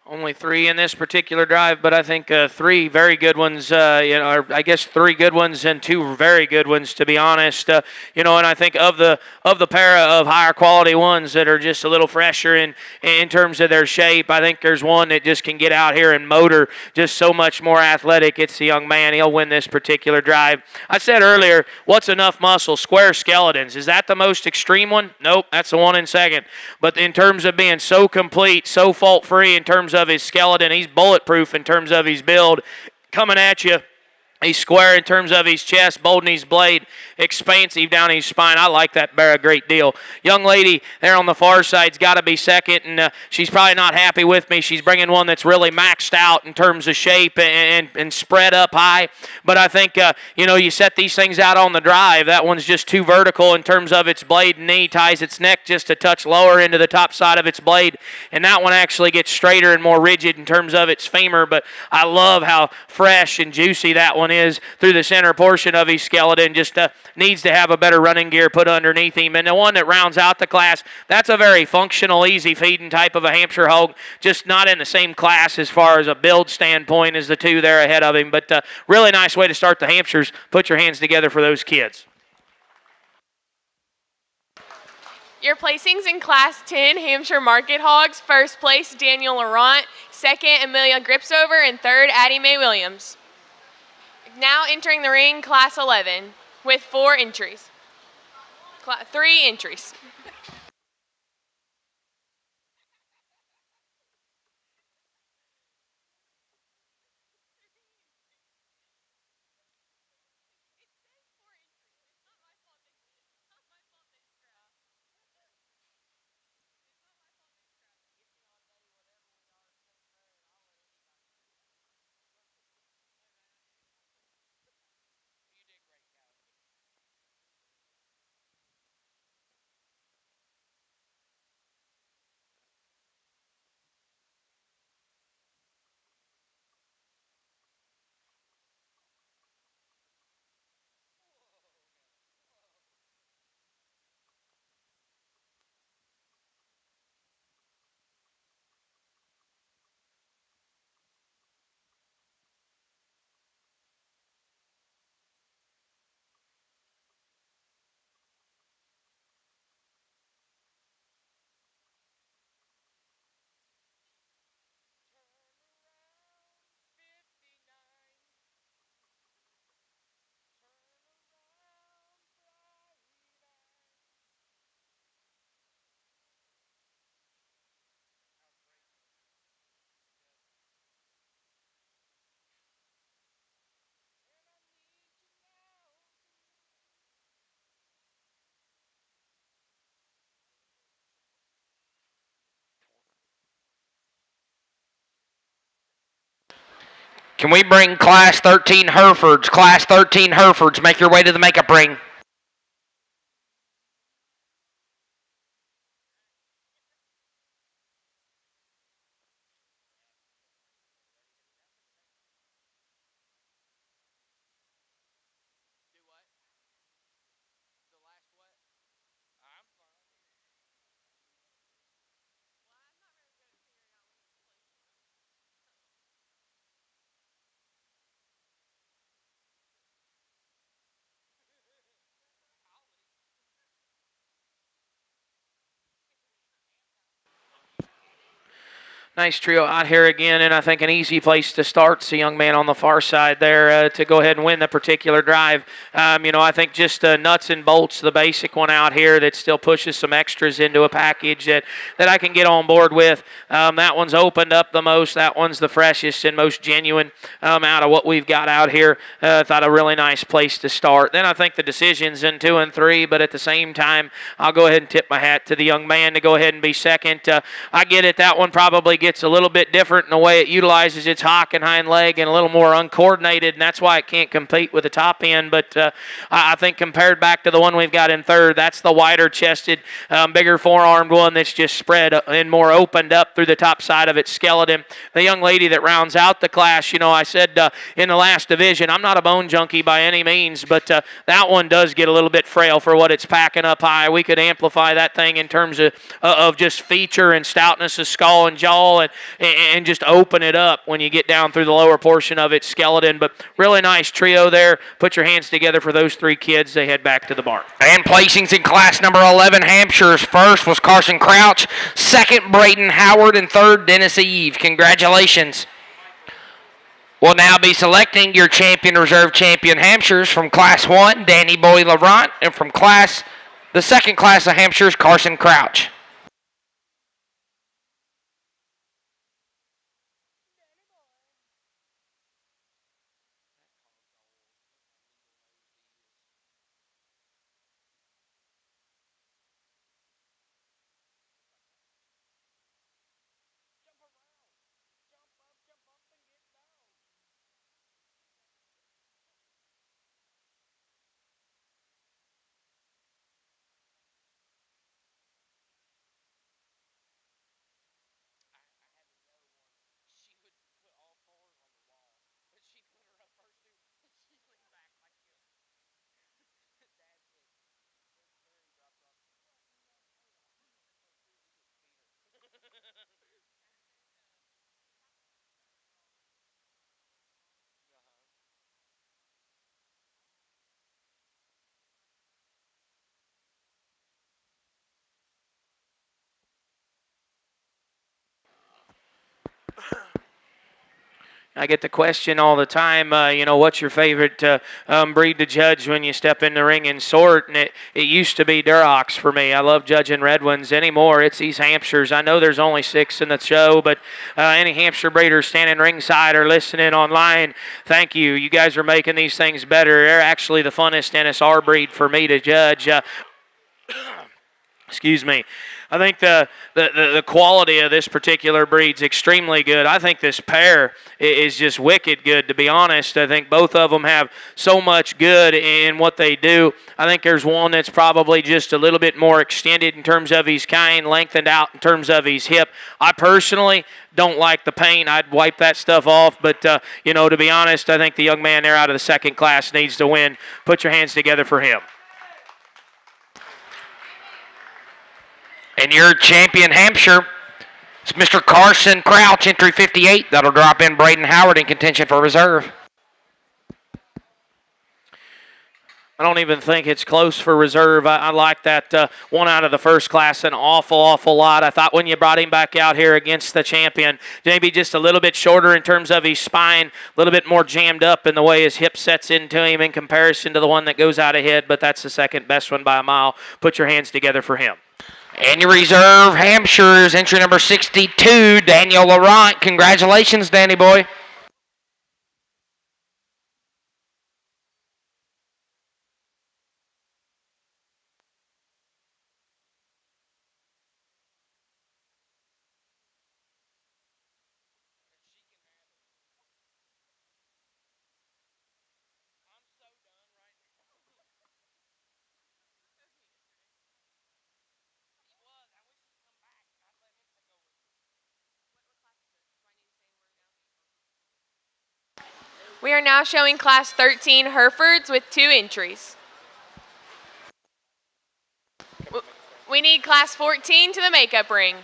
Only 3 in this particular drive, but I think 3 very good ones, or I guess 3 good ones and 2 very good ones, to be honest. And I think of the pair of higher quality ones that are just a little fresher in terms of their shape, I think there's one that just can get out here and motor just so much more athletic. It's the young man. He'll win this particular drive. I said earlier, what's enough muscle? Square skeletons. Is that the most extreme one? Nope, that's the one in second. But in terms of being so complete, so fault-free in terms of his skeleton, he's bulletproof in terms of his build. Coming at you, he's square in terms of his chest, bold in his blade, expansive down his spine. I like that bear a great deal. Young lady there on the far side's got to be second, and she's probably not happy with me. She's bringing one that's really maxed out in terms of shape and spread up high. But I think, you set these things out on the drive. That one's just too vertical in terms of its blade and knee, ties its neck just a touch lower into the top side of its blade. And that one actually gets straighter and more rigid in terms of its femur. But I love how fresh and juicy that one is through the center portion of his skeleton. Just needs to have a better running gear put underneath him. And the one that rounds out the class, that's a very functional, easy feeding type of a Hampshire hog, just not in the same class as far as a build standpoint as the 2 there ahead of him. But really nice way to start the Hampshires. Put your hands together for those kids. Your placings in Class 10 Hampshire Market Hogs: first place, Daniel Laurent; second, Amelia Gripsover; and third, Addie Mae Williams. Now entering the ring, Class 11, with 4 entries. 3 entries. Can we bring Class 13 Herefords? Class 13 Herefords, make your way to the makeup ring. Nice trio out here again, and I think an easy place to start. It's a young man on the far side there to go ahead and win the particular drive. I think just nuts and bolts, the basic one out here that still pushes some extras into a package that I can get on board with. That one's opened up the most. That one's the freshest and most genuine out of what we've got out here. Thought a really nice place to start. Then I think the decision's in 2 and 3, but at the same time, I'll go ahead and tip my hat to the young man to go ahead and be second. I get it. That one probably gets a little bit different in the way it utilizes its hock and hind leg and a little more uncoordinated, and that's why it can't compete with the top end. But I think compared back to the one we've got in third, that's the wider-chested, bigger forearmed one that's just spread and more opened up through the top side of its skeleton. The young lady that rounds out the class, I said in the last division, I'm not a bone junkie by any means, but that one does get a little bit frail for what it's packing up high. We could amplify that thing in terms of just feature and stoutness of skull and jaw wall and just open it up when you get down through the lower portion of its skeleton. But really nice trio there. Put your hands together for those three kids. They head back to the barn. And placings in class number 11, Hampshire's first was Carson Crouch, second Braden Howard, and third Dennis Eve. Congratulations. We'll now be selecting your champion reserve champion Hampshires from Class 1, Danny Boy Laurent, and from the second class of Hampshires, Carson Crouch. I get the question all the time, what's your favorite breed to judge when you step in the ring and sort? And it used to be Durocs for me. I love judging red ones anymore. It's these Hampshires. I know there's only 6 in the show, but any Hampshire breeders standing ringside or listening online, thank you. You guys are making these things better. They're actually the funnest NSR breed for me to judge. Excuse me. I think the quality of this particular breed's extremely good. I think this pair is just wicked good, to be honest. I think both of them have so much good in what they do. I think there's one that's probably just a little bit more extended in terms of his kind, lengthened out in terms of his hip. I personally don't like the paint. I'd wipe that stuff off. But, to be honest, I think the young man there out of the second class needs to win. Put your hands together for him. And your champion Hampshire is Mr. Carson Crouch, entry 58. That'll drop in Braden Howard in contention for reserve. I don't even think it's close for reserve. I like that one out of the first class an awful lot. I thought when you brought him back out here against the champion, maybe just a little bit shorter in terms of his spine, a little bit more jammed up in the way his hip sets into him in comparison to the one that goes out ahead, but that's the second best one by a mile. Put your hands together for him. And your reserve Hampshire's entry number 62, Daniel Laurent. Congratulations, Danny boy. We are now showing Class 13 Herefords with 2 entries. We need Class 14 to the makeup ring.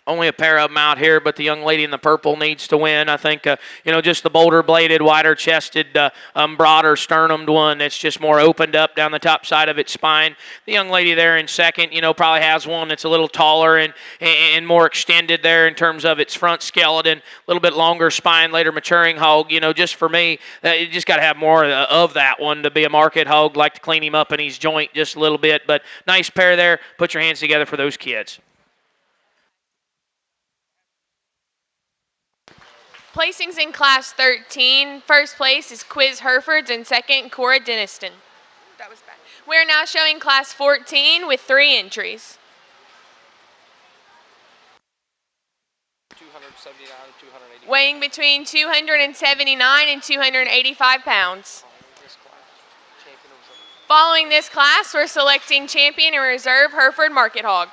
only a pair of them out here, but the young lady in the purple needs to win. I think, just the bolder-bladed, wider-chested, broader sternumed one that's just more opened up down the top side of its spine. The young lady there in second, probably has one that's a little taller and more extended there in terms of its front skeleton, a little bit longer spine, later maturing hog. Just for me, you just got to have more of that one to be a market hog. Like to clean him up in his joint just a little bit, but nice pair there. Put your hands together for those kids. Placings in Class 13. First place is Quiz Herefords and second, Cora Denniston. That was bad. We're now showing Class 14 with 3 entries. 279 and 280. Weighing between 279 and 285 pounds. Following this class, we're selecting Champion and Reserve Hereford Market Hog.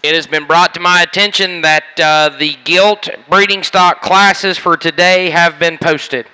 It has been brought to my attention that the gilt breeding stock classes for today have been posted.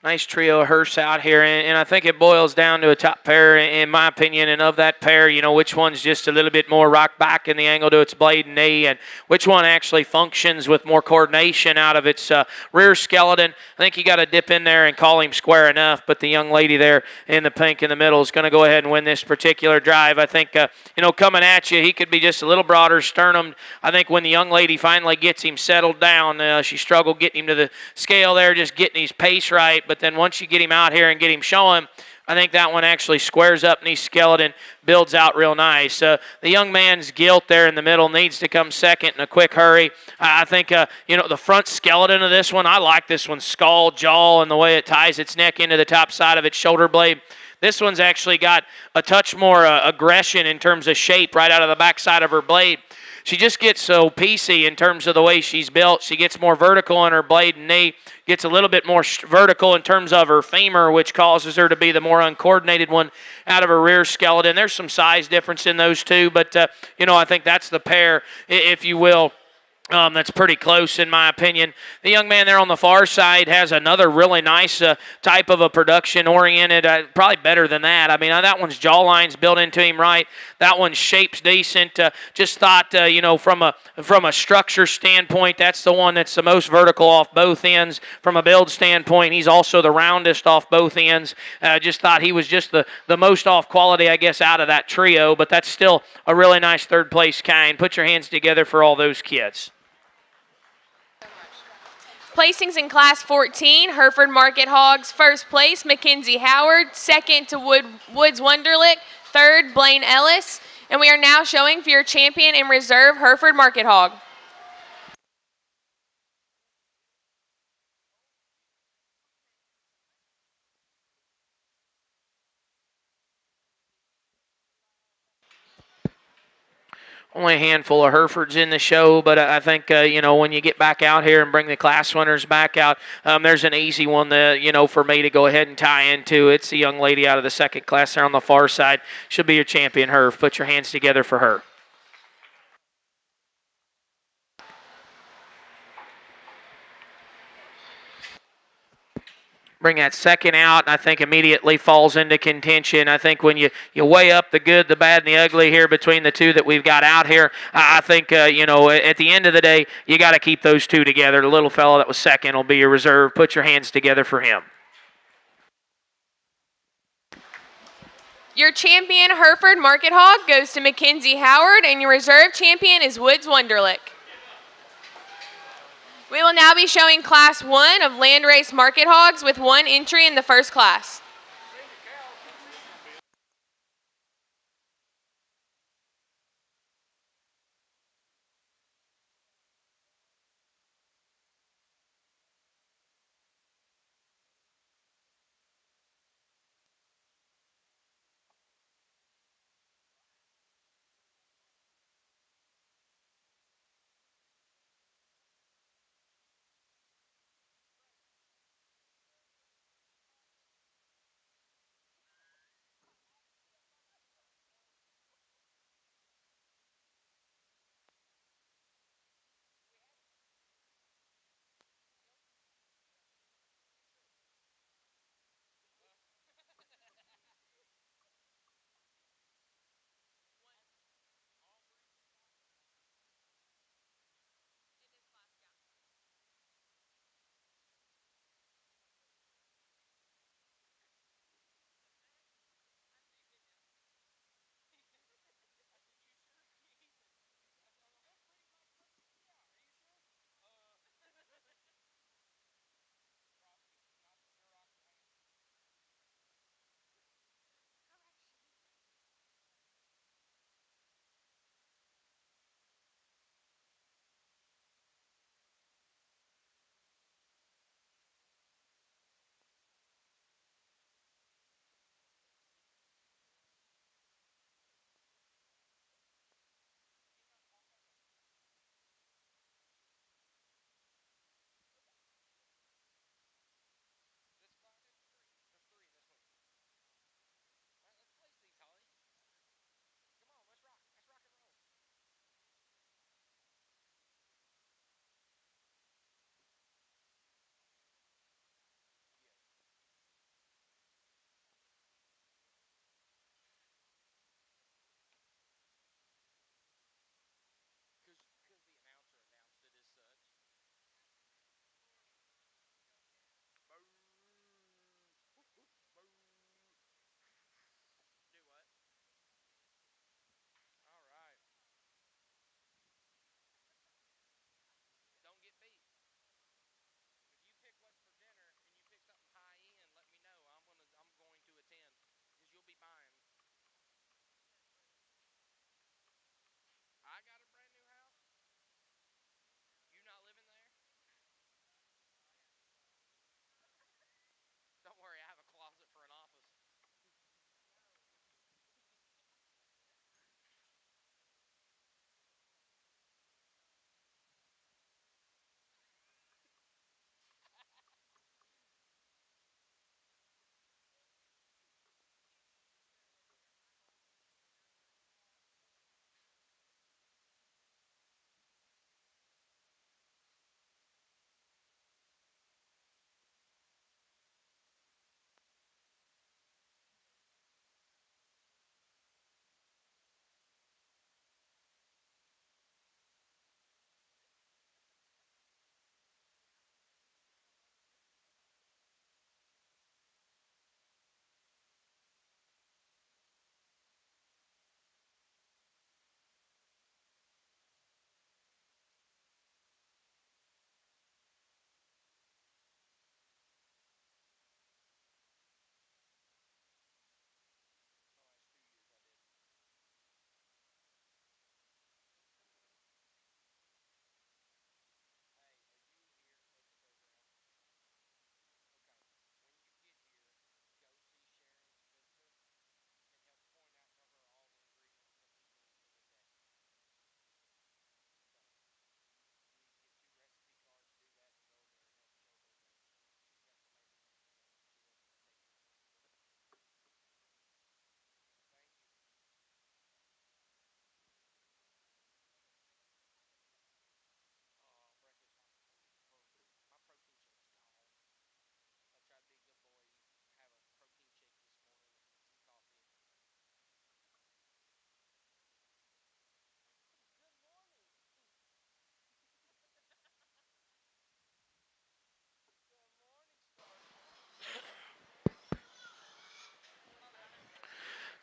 Nice trio of hearse out here, and I think it boils down to a top pair, in my opinion. And of that pair, which one's just a little bit more rock back in the angle to its blade and knee, and which one actually functions with more coordination out of its rear skeleton. I think you got to dip in there and call him square enough, but the young lady there in the pink in the middle is going to go ahead and win this particular drive. I think, coming at you, he could be just a little broader sternum. I think when the young lady finally gets him settled down, she struggled getting him to the scale there, just getting his pace right. But then once you get him out here and get him showing, I think that one actually squares up and his skeleton builds out real nice. The young man's gilt there in the middle needs to come second in a quick hurry. I think, the front skeleton of this one, I like this one, skull, jaw, and the way it ties its neck into the top side of its shoulder blade. This one's actually got a touch more aggression in terms of shape right out of the backside of her blade. She just gets so piecey in terms of the way she's built. She gets more vertical on her blade and knee, gets a little bit more vertical in terms of her femur, which causes her to be the more uncoordinated one out of her rear skeleton. There's some size difference in those two, but, I think that's the pair, if you will. That's pretty close in my opinion. The young man there on the far side has another really nice type of a production-oriented, probably better than that. I mean, that one's jawline's built into him right. That one's shape's decent. Just thought, from a structure standpoint, that's the one that's the most vertical off both ends. From a build standpoint, he's also the roundest off both ends. Just thought he was just the most off quality, I guess, out of that trio, but that's still a really nice third-place kind. Put your hands together for all those kids. Placings in Class 14, Hereford Market Hogs, first place, Mackenzie Howard, second to Woods Wunderlich, third, Blaine Ellis, and we are now showing for your champion in reserve, Hereford Market Hog. Only a handful of Herefords in the show, but I think, when you get back out here and bring the class winners back out, there's an easy one that, for me to go ahead and tie into. It's the young lady out of the second class there on the far side. She'll be your champion, Herf. Put your hands together for her. Bring that second out, and I think immediately falls into contention. I think when you weigh up the good, the bad, and the ugly here between the two that we've got out here, I think, at the end of the day, you got to keep those two together. The little fellow that was second will be your reserve. Put your hands together for him. Your champion, Hereford Market Hog, goes to Mackenzie Howard, and your reserve champion is Woods Wunderlich. We will now be showing Class 1 of Landrace Market Hogs with one entry in the first class.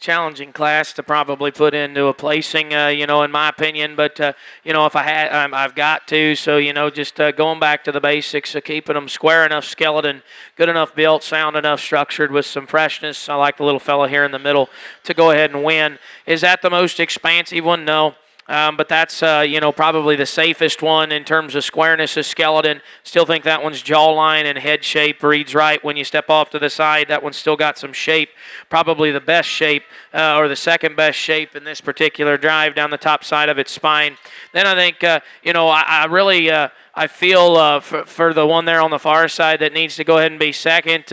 challenging class to probably put into a placing, in my opinion. But, if I had, I've got to. So, just going back to the basics of keeping them square enough skeleton, good enough built, sound enough structured with some freshness. I like the little fella here in the middle to go ahead and win. Is that the most expansive one? No. But that's, probably the safest one in terms of squareness of skeleton. Still think that one's jawline and head shape reads right when you step off to the side. That one's still got some shape. Probably the best shape or the second best shape in this particular drive down the top side of its spine. Then I think, I really... I feel for the one there on the far side that needs to go ahead and be second.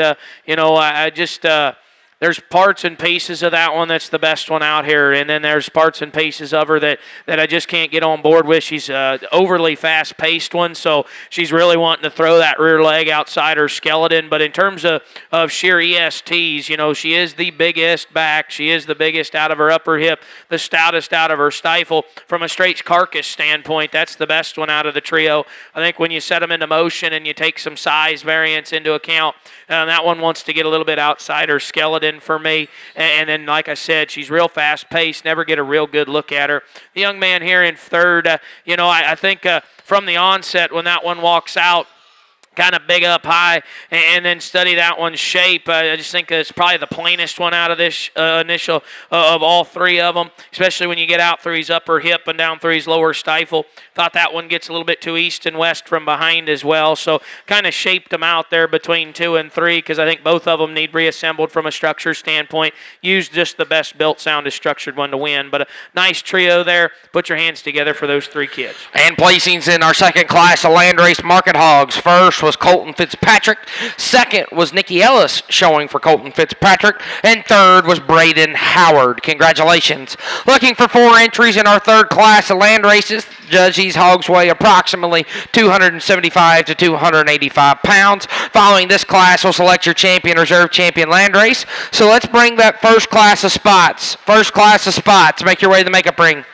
There's parts and pieces of that one that's the best one out here, and then there's parts and pieces of her that I just can't get on board with. She's overly fast-paced one, so she's really wanting to throw that rear leg outside her skeleton. But in terms of sheer ESTs, she is the biggest back. She is the biggest out of her upper hip, the stoutest out of her stifle. From a straight carcass standpoint, that's the best one out of the trio. I think when you set them into motion and you take some size variance into account, that one wants to get a little bit outside her skeleton for me. And then, like I said, she's real fast-paced, never get a real good look at her. The young man here in third, I think from the onset when that one walks out, kind of big up high, and then study that one's shape. I just think it's probably the plainest one out of this initial of all three of them, especially when you get out through his upper hip and down through his lower stifle. Thought that one gets a little bit too east and west from behind as well, so kind of shaped them out there between 2 and 3 because I think both of them need reassembled from a structure standpoint. Use just the best built, soundest structured one to win, but a nice trio there. Put your hands together for those 3 kids. And placings in our second class of Landrace Market Hogs. First was Colton Fitzpatrick. Second was Nikki Ellis showing for Colton Fitzpatrick. And third was Braden Howard. Congratulations. Looking for 4 entries in our third class of land races. Judge, these hogs weigh approximately 275 to 285 pounds. Following this class, we'll select your champion, reserve champion land race. So let's bring that first class of spots. First class of spots. Make your way to the makeup ring.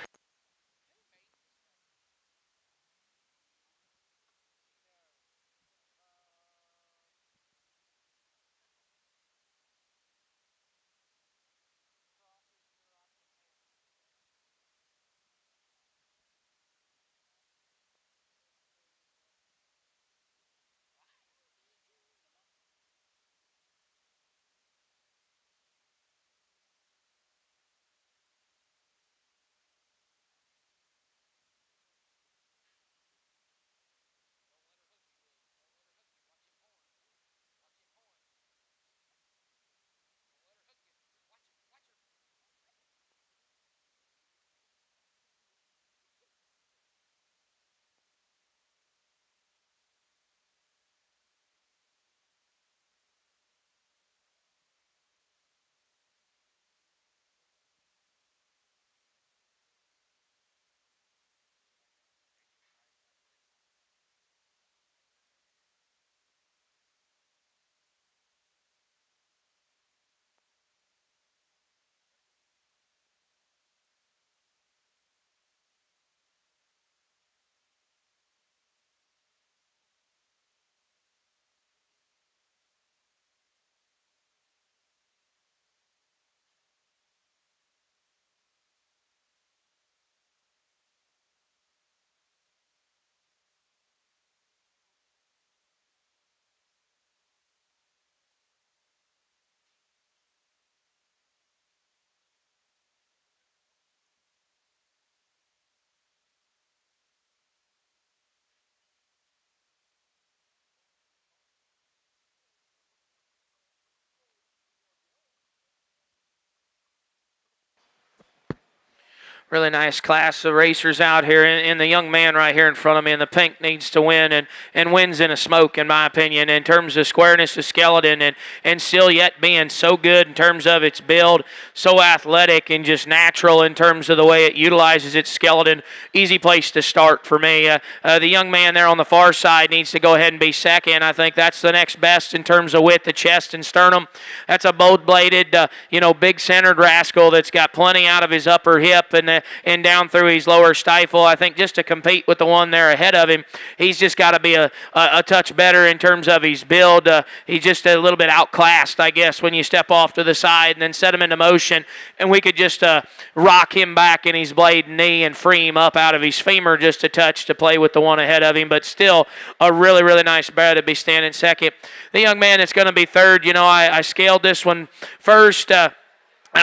Really nice class of racers out here, and the young man right here in front of me in the pink needs to win, and wins in a smoke, in my opinion, in terms of squareness of skeleton, and still yet being so good in terms of its build, so athletic and just natural in terms of the way it utilizes its skeleton. Easy place to start for me. The young man there on the far side needs to go ahead and be second. I think that's the next best in terms of width of chest and sternum. That's a bold-bladed, big-centered rascal that's got plenty out of his upper hip, and and down through his lower stifle. I think just to compete with the one there ahead of him, he's just got to be a touch better in terms of his build. He's just a little bit outclassed, I guess, when you step off to the side and then set him into motion, and we could just rock him back in his blade knee and free him up out of his femur just a touch to play with the one ahead of him. But still a really, really nice bear to be standing second. The young man that's going to be third, I scaled this one first. That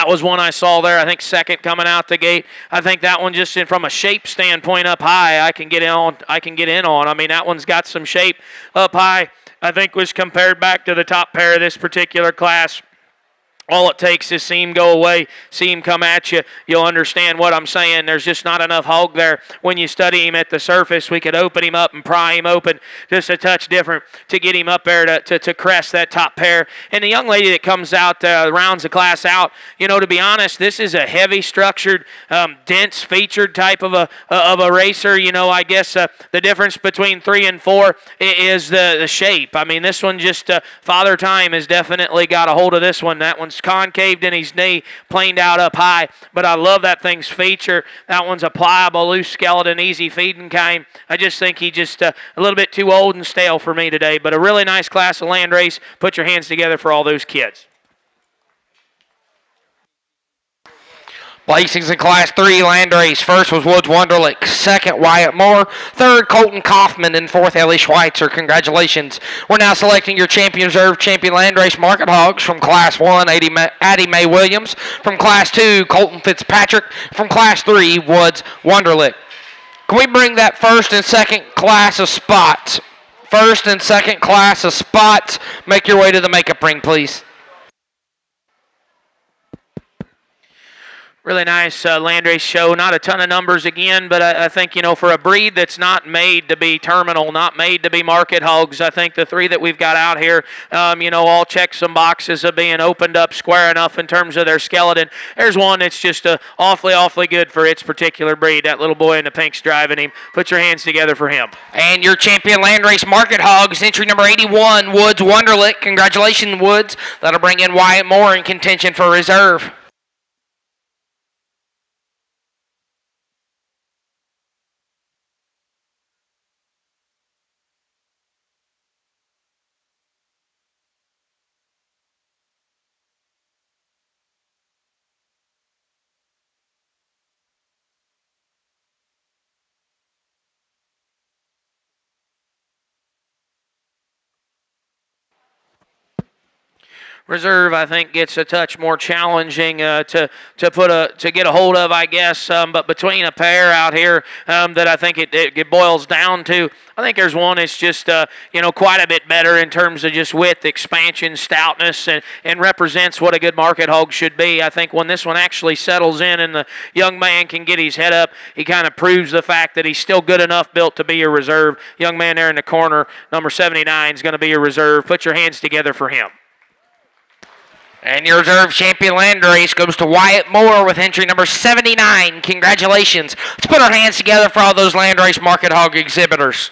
was one I saw there, I think second coming out the gate. I think that one just from a shape standpoint up high, I can get in on. I mean, that one's got some shape up high. I think was compared back to the top pair of this particular class. All it takes is see him go away, see him come at you. You'll understand what I'm saying. There's just not enough hog there. When you study him at the surface, we could open him up and pry him open just a touch different to get him up there to crest that top pair. And the young lady that comes out, rounds the class out, to be honest, this is a heavy structured, dense featured type of a racer. I guess the difference between 3 and 4 is the shape. I mean, this one just, Father Time has definitely got a hold of this one. That one's concaved in his knee, planed out up high, but I love that thing's feature. That one's a pliable, loose skeleton, easy feeding kind. I just think he's just a little bit too old and stale for me today, but a really nice class of Landrace. Put your hands together for all those kids. Placings in Class 3, Landrace. First was Woods Wonderlick. Second, Wyatt Moore. Third, Colton Kaufman. And fourth, Ellie Schweitzer. Congratulations. We're now selecting your champion reserve champion Landrace Market Hogs. From Class 1, Addie Mae Williams. From Class 2, Colton Fitzpatrick. From Class 3, Woods Wonderlick. Can we bring that first and second class of spots? First and second class of spots. Make your way to the makeup ring, please. Really nice Landrace show. Not a ton of numbers again, but I think, for a breed that's not made to be terminal, not made to be market hogs, I think the 3 that we've got out here, all check some boxes of being opened up square enough in terms of their skeleton. There's one that's just awfully, awfully good for its particular breed. That little boy in the pink's driving him. Put your hands together for him. And your champion Landrace Market Hogs, entry number 81, Woods Wonderlick. Congratulations, Woods. That'll bring in Wyatt Moore in contention for reserve. Reserve, I think, gets a touch more challenging to get a hold of, I guess. But between a pair out here that I think it boils down to, I think there's one that's just quite a bit better in terms of just width, expansion, stoutness, and represents what a good market hog should be. I think when this one actually settles in and the young man can get his head up, he kind of proves the fact that he's still good enough built to be a reserve. Young man there in the corner, number 79, is going to be a reserve. Put your hands together for him. And your reserve champion Landrace goes to Wyatt Moore with entry number 79. Congratulations. Let's put our hands together for all those Landrace Market Hog exhibitors.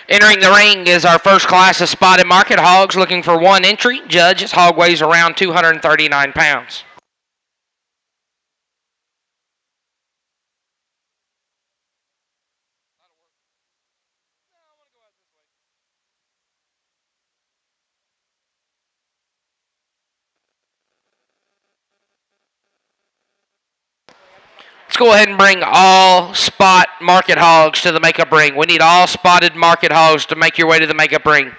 Entering the ring is our first class of spotted market hogs looking for one entry. Judge, his hog weighs around 239 pounds. Let's go ahead and bring all spot market hogs to the makeup ring. We need all spotted market hogs to make your way to the makeup ring.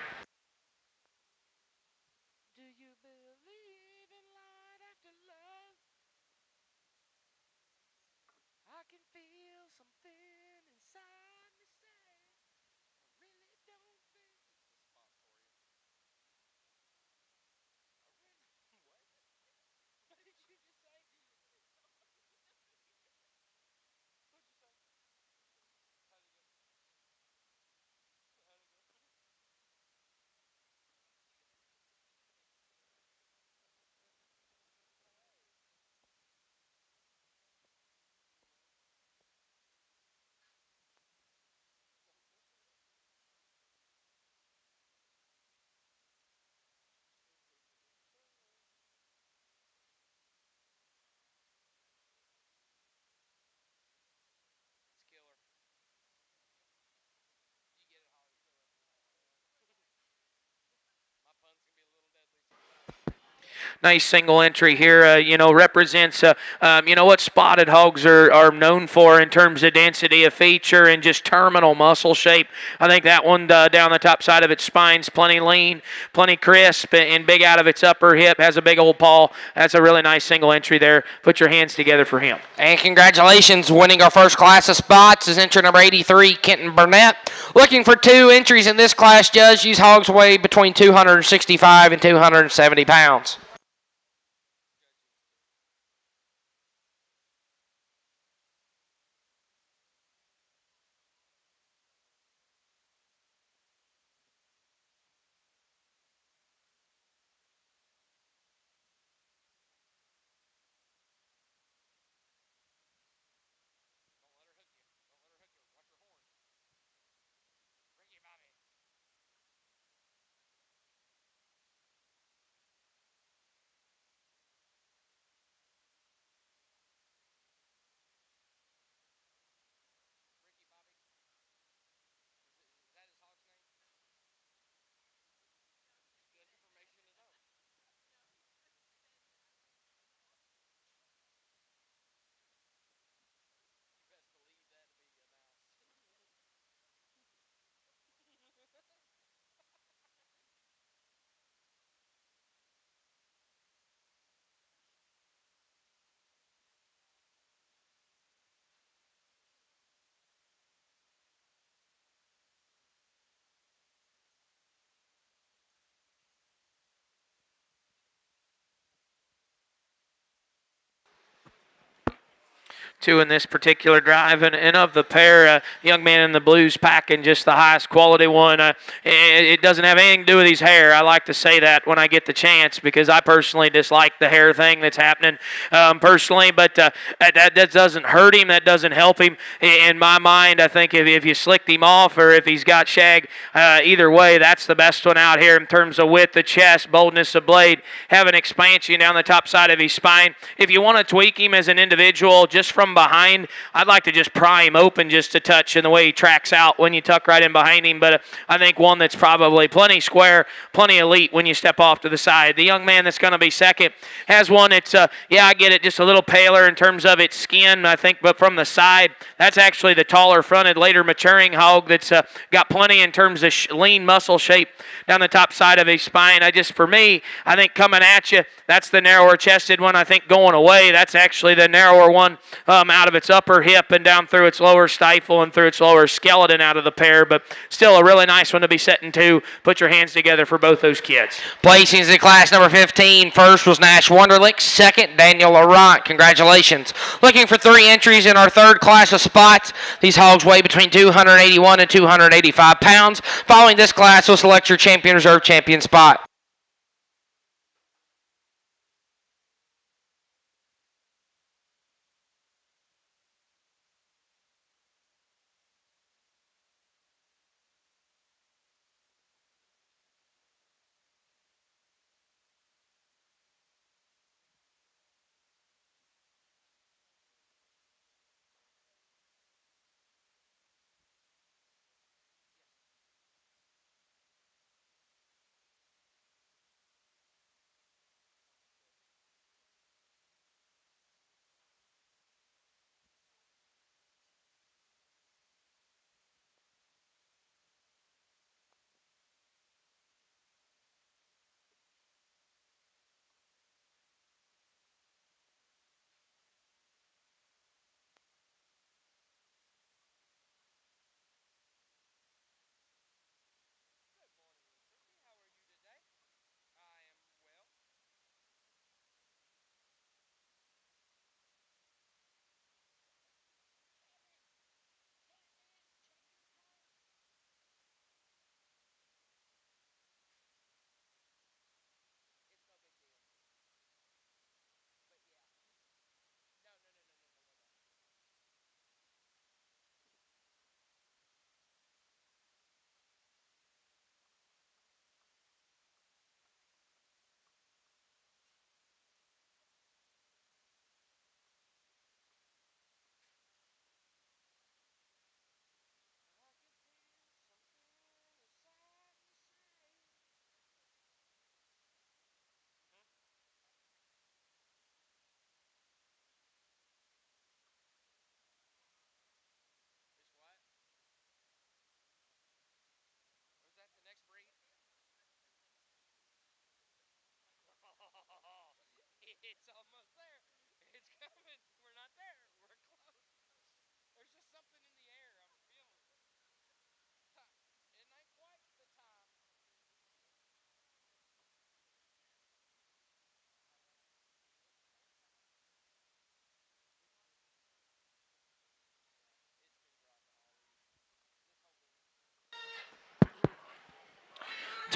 nice single entry here. Represents what spotted hogs are known for in terms of density of feature and just terminal muscle shape. I think that one down the top side of its spine's plenty lean, plenty crisp, and big out of its upper hip. Has a big old paw. That's a really nice single entry there. Put your hands together for him. And congratulations, winning our first class of spots is entry number 83, Kenton Burnett. Looking for 2 entries in this class, Judge. These hogs weigh between 265 and 270 pounds. Two in this particular drive, and of the pair, young man in the blues packing just the highest quality one. It doesn't have anything to do with his hair. I like to say that when I get the chance because I personally dislike the hair thing that's happening personally, but that doesn't hurt him. That doesn't help him. In my mind, I think if you slicked him off or if he's got shag, either way, that's the best one out here in terms of width of chest, boldness of blade, have an expansion down the top side of his spine. If you want to tweak him as an individual just from behind, I'd like to just pry him open just a touch in the way he tracks out when you tuck right in behind him. But I think one that's probably plenty square, plenty elite when you step off to the side. The young man that's going to be second has one that's, I get it, just a little paler in terms of its skin, I think, but from the side, that's actually the taller fronted, later maturing hog that's got plenty in terms of lean muscle shape down the top side of his spine. For me, I think coming at you, that's the narrower chested one. I think going away, that's actually the narrower one out of its upper hip and down through its lower stifle and through its lower skeleton out of the pair, but still a really nice one to be setting to. Put your hands together for both those kids. Placings in class number 15. First was Nash Wonderlick. Second, Daniel Laurent. Congratulations. Looking for 3 entries in our third class of spots. These hogs weigh between 281 and 285 pounds. Following this class, we'll select your champion reserve champion spot.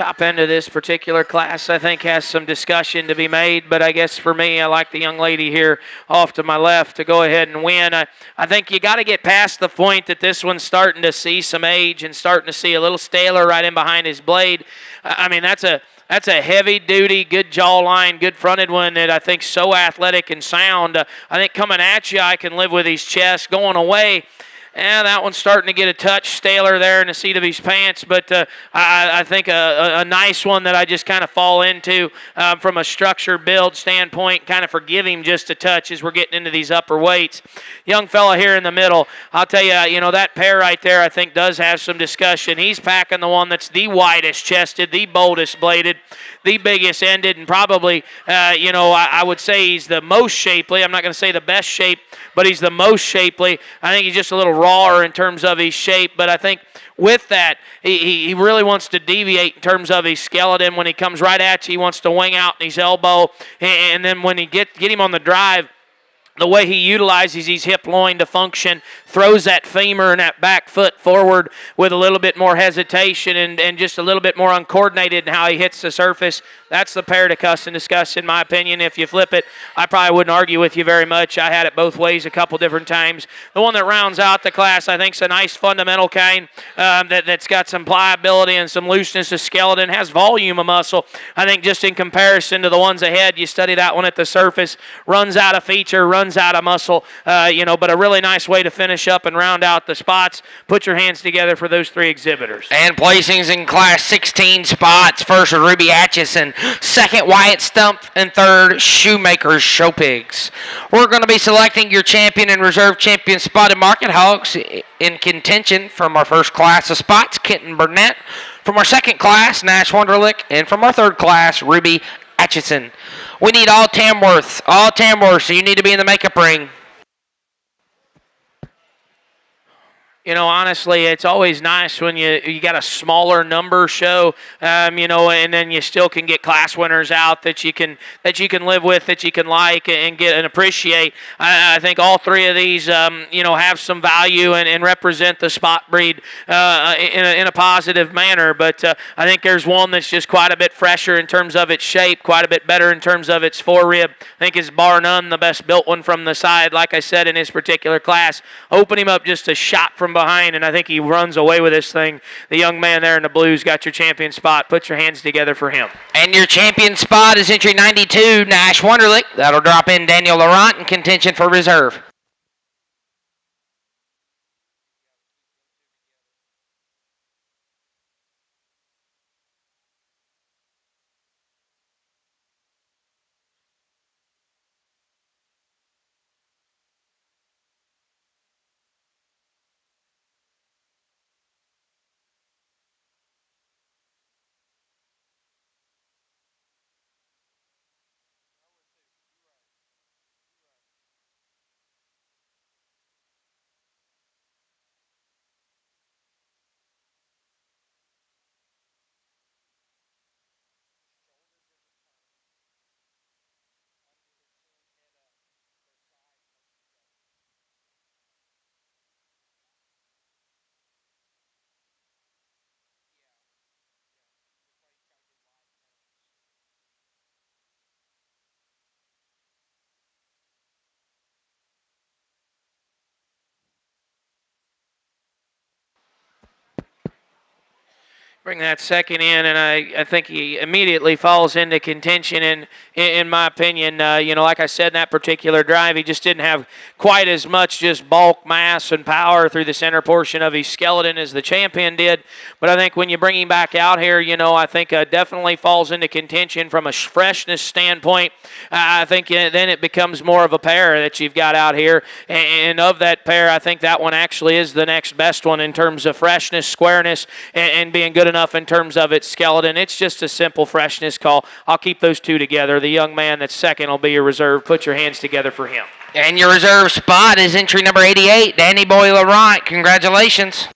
top end of this particular class, I think, has some discussion to be made. But I guess for me, I like the young lady here off to my left to go ahead and win. I think you got to get past the point that this one's starting to see some age and starting to see a little staler right in behind his blade. I mean, that's a heavy-duty, good jawline, good fronted one that I think so athletic and sound. I think coming at you, I can live with his chest. Going away, and that one's starting to get a touch staler there in the seat of his pants, but I think a nice one that I just kind of fall into from a structure build standpoint, kind of forgive him just a touch as we're getting into these upper weights. Young fella here in the middle, I'll tell you, that pair right there I think does have some discussion. He's packing the one that's the widest chested, the boldest bladed, the biggest ended, and probably, I would say he's the most shapely. I'm not going to say the best shape, but he's the most shapely. I think he's just a little rawer in terms of his shape, but I think with that, he really wants to deviate in terms of his skeleton. When he comes right at you, he wants to wing out in his elbow, and then when he get him on the drive, the way he utilizes his hip loin to function, throws that femur and that back foot forward with a little bit more hesitation and just a little bit more uncoordinated in how he hits the surface. That's the pair to cuss and discuss, in my opinion. If you flip it, I probably wouldn't argue with you very much. I had it both ways a couple different times. The one that rounds out the class, I think, is a nice fundamental kind that's got some pliability and some looseness of skeleton, has volume of muscle. I think just in comparison to the ones ahead, you study that one at the surface, runs out of feature, runs out of muscle, but a really nice way to finish up and round out the spots. Put your hands together for those three exhibitors. And placings in Class 16 spots. First, Ruby Atchison. Second, Wyatt Stump. And third, Shoemaker's Show Pigs. We're going to be selecting your champion and reserve champion spotted market hogs in contention from our first class of spots, Kenton Burnett. From our second class, Nash Wonderlick. And from our third class, Ruby Atchison. We need all Tamworth, so you need to be in the makeup ring. Honestly, it's always nice when you got a smaller number show, and then you still can get class winners out that you can live with, that you can like and get and appreciate. I think all three of these, have some value and represent the spot breed in a positive manner. But I think there's one that's just quite a bit fresher in terms of its shape, quite a bit better in terms of its forerib. I think it's bar none the best built one from the side, like I said, in his particular class. Open him up just a shot from behind, and I think he runs away with this thing. The young man there in the blue's got your champion spot. Put your hands together for him. And your champion spot is entry 92, Nash Wonderlick. That'll drop in Daniel Laurent in contention for reserve. Bring that second in, and I think he immediately falls into contention. And in my opinion, like I said, in that particular drive, he just didn't have quite as much just bulk, mass, and power through the center portion of his skeleton as the champion did. But I think when you bring him back out here, I think definitely falls into contention from a freshness standpoint. I think then it becomes more of a pair that you've got out here. And of that pair, I think that one actually is the next best one in terms of freshness, squareness, and being good enough in terms of its skeleton. It's just a simple freshness call. I'll keep those two together. The young man that's second will be your reserve. Put your hands together for him. And your reserve spot is entry number 88, Danny Boy Laurent. Congratulations.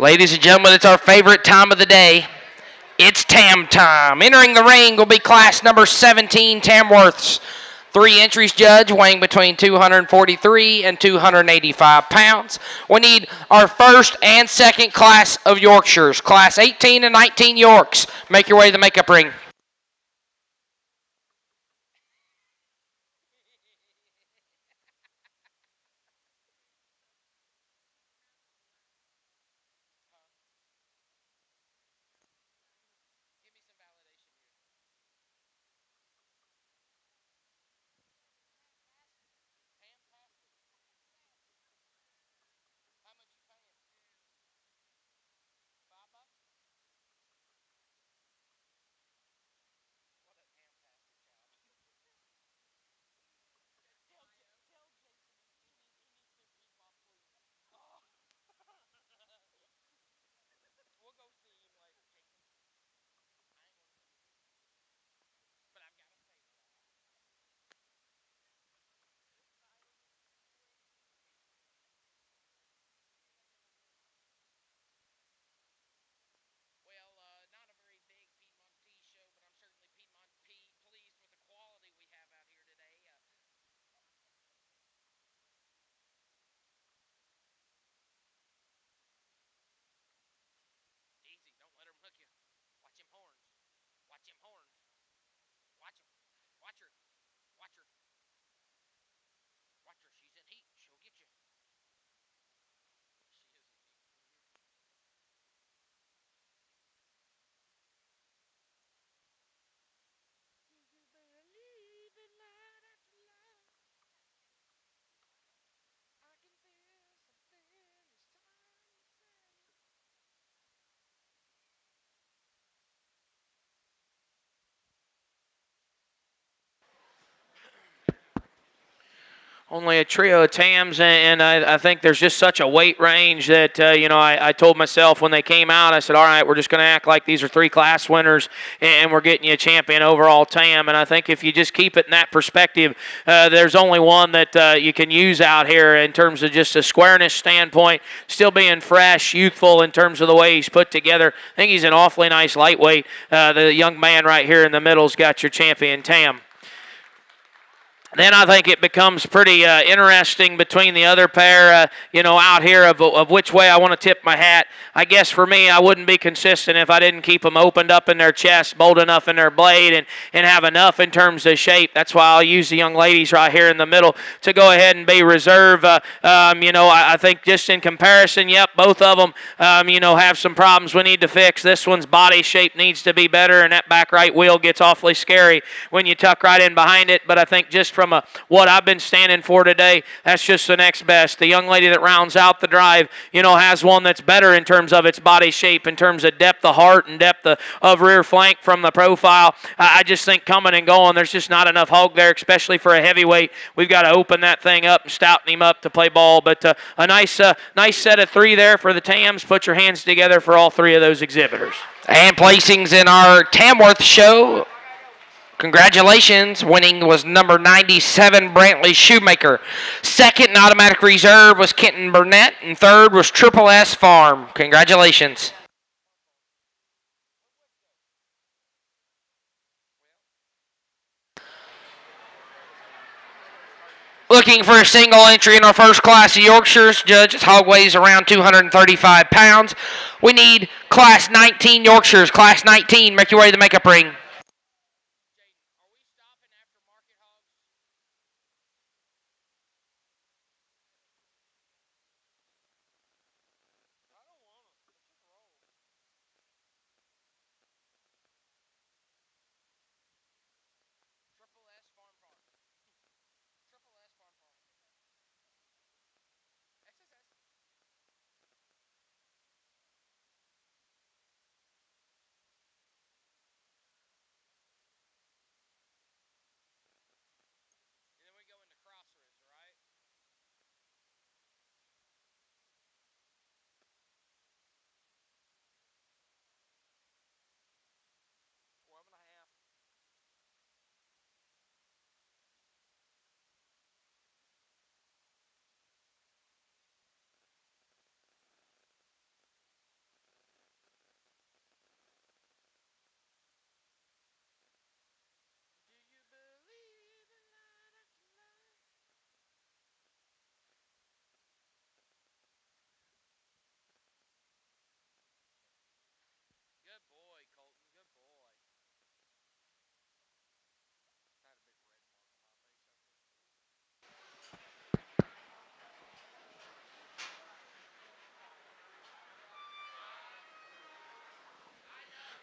Ladies and gentlemen, it's our favorite time of the day. It's Tam time. Entering the ring will be class number 17, Tamworth's. 3 entries judge weighing between 243 and 285 pounds. We need our first and second class of Yorkshires, class 18 and 19 Yorks. Make your way to the makeup ring. Only a trio of Tams, and I think there's just such a weight range that, I told myself when they came out, I said, all right, we're just going to act like these are 3 class winners, and we're getting you a champion overall Tam. And I think if you just keep it in that perspective, there's only one that you can use out here in terms of just a squareness standpoint, still being fresh, youthful in terms of the way he's put together. I think he's an awfully nice lightweight. The young man right here in the middle's got your champion Tam. Then I think it becomes pretty interesting between the other pair, out here of which way I want to tip my hat. I guess for me, I wouldn't be consistent if I didn't keep them opened up in their chest, bold enough in their blade, and have enough in terms of shape. That's why I'll use the young ladies right here in the middle to go ahead and be reserve. I think just in comparison, yep, both of them, have some problems we need to fix. This one's body shape needs to be better, and that back right wheel gets awfully scary when you tuck right in behind it. But I think just from what I've been standing for today, that's just the next best. The young lady that rounds out the drive, has one that's better in terms of its body shape, in terms of depth of heart and depth of rear flank from the profile. I just think coming and going, there's just not enough hog there, especially for a heavyweight. We've got to open that thing up and stouten him up to play ball. But a nice set of 3 there for the Tams. Put your hands together for all 3 of those exhibitors. And placings in our Tamworth show. Congratulations. Winning was number 97, Brantley Shoemaker. Second in automatic reserve was Kenton Burnett. And third was Triple S Farm. Congratulations. Looking for a single entry in our first class of Yorkshires. Judge's hog weighs around 235 pounds. We need class 19 Yorkshires. Class 19, make your way to the makeup ring.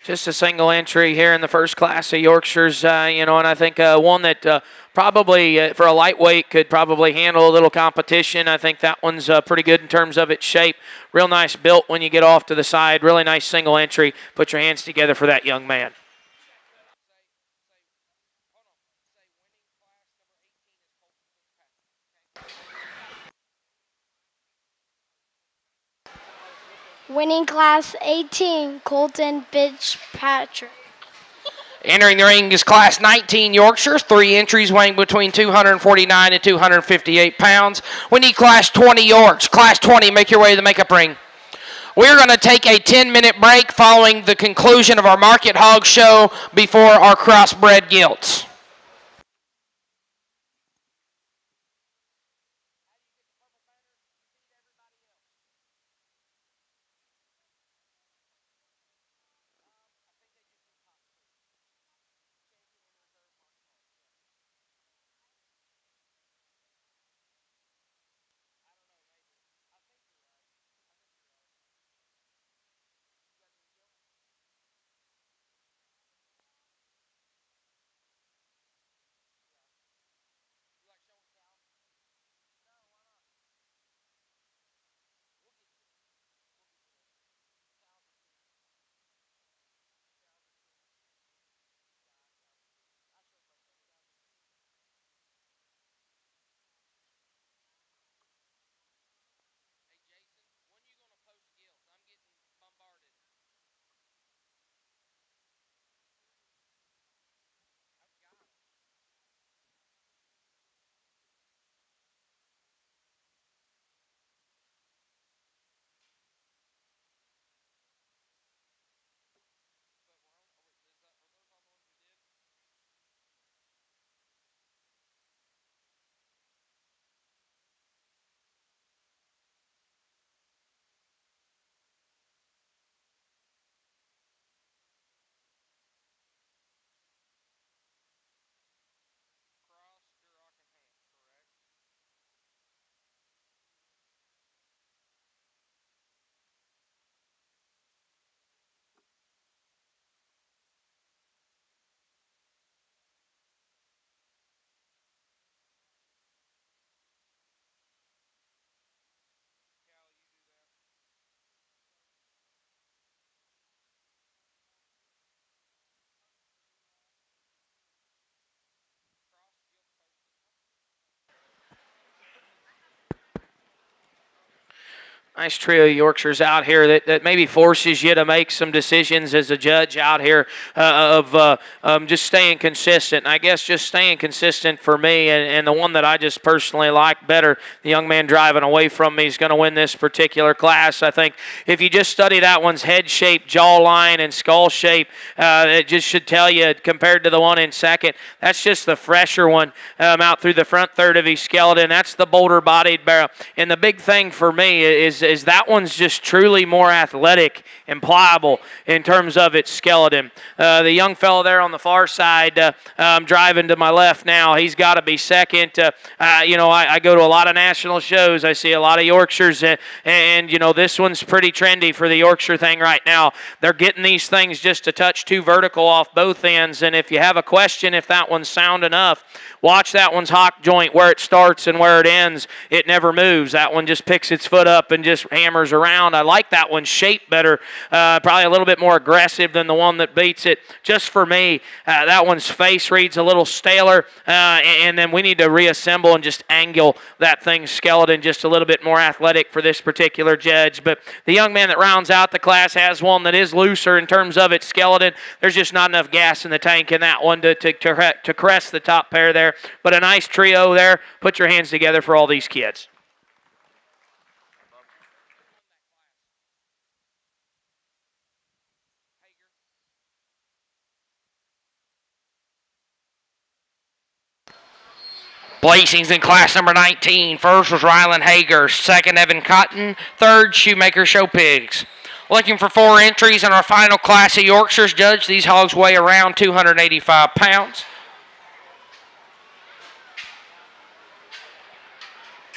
Just a single entry here in the first class of Yorkshires, and I think one that probably for a lightweight could probably handle a little competition. I think that one's pretty good in terms of its shape. Real nice built when you get off to the side. Really nice single entry. Put your hands together for that young man. Winning class 18, Colton Fitzpatrick. Entering the ring is class 19 Yorkshire, 3 entries weighing between 249 and 258 pounds. We need class 20 Yorks. Class 20, make your way to the makeup ring. We're going to take a 10-minute break following the conclusion of our Market Hog Show before our Crossbred Gilts. Nice trio of Yorkshires out here that maybe forces you to make some decisions as a judge out here of just staying consistent. And I guess just staying consistent for me, and the one that I just personally like better, the young man driving away from me, is going to win this particular class. I think if you just study that one's head shape, jawline, and skull shape, it just should tell you, compared to the one in second, that's just the fresher one out through the front third of his skeleton. That's the bolder-bodied barrel. And the big thing for me is that one's just truly more athletic and pliable in terms of its skeleton. The young fellow there on the far side, driving to my left now, he's got to be second. I go to a lot of national shows. I see a lot of Yorkshires, and this one's pretty trendy for the Yorkshire thing right now. They're getting these things just a touch too vertical off both ends, and if you have a question if that one's sound enough, watch that one's hock joint, where it starts and where it ends. It never moves. That one just picks its foot up and just hammers around. I like that one's shape better, probably a little bit more aggressive than the one that beats it. Just for me, that one's face reads a little staler, and then we need to reassemble and just angle that thing's skeleton just a little bit more athletic for this particular judge. But the young man that rounds out the class has one that is looser in terms of its skeleton. There's just not enough gas in the tank in that one to crest the top pair there. But a nice trio there. Put your hands together for all these kids. Placings in class number 19. First was Ryland Hager. Second, Evan Cotton. Third, Shoemaker Show Pigs. Looking for 4 entries in our final class of Yorkshires. Judge, these hogs weigh around 285 pounds.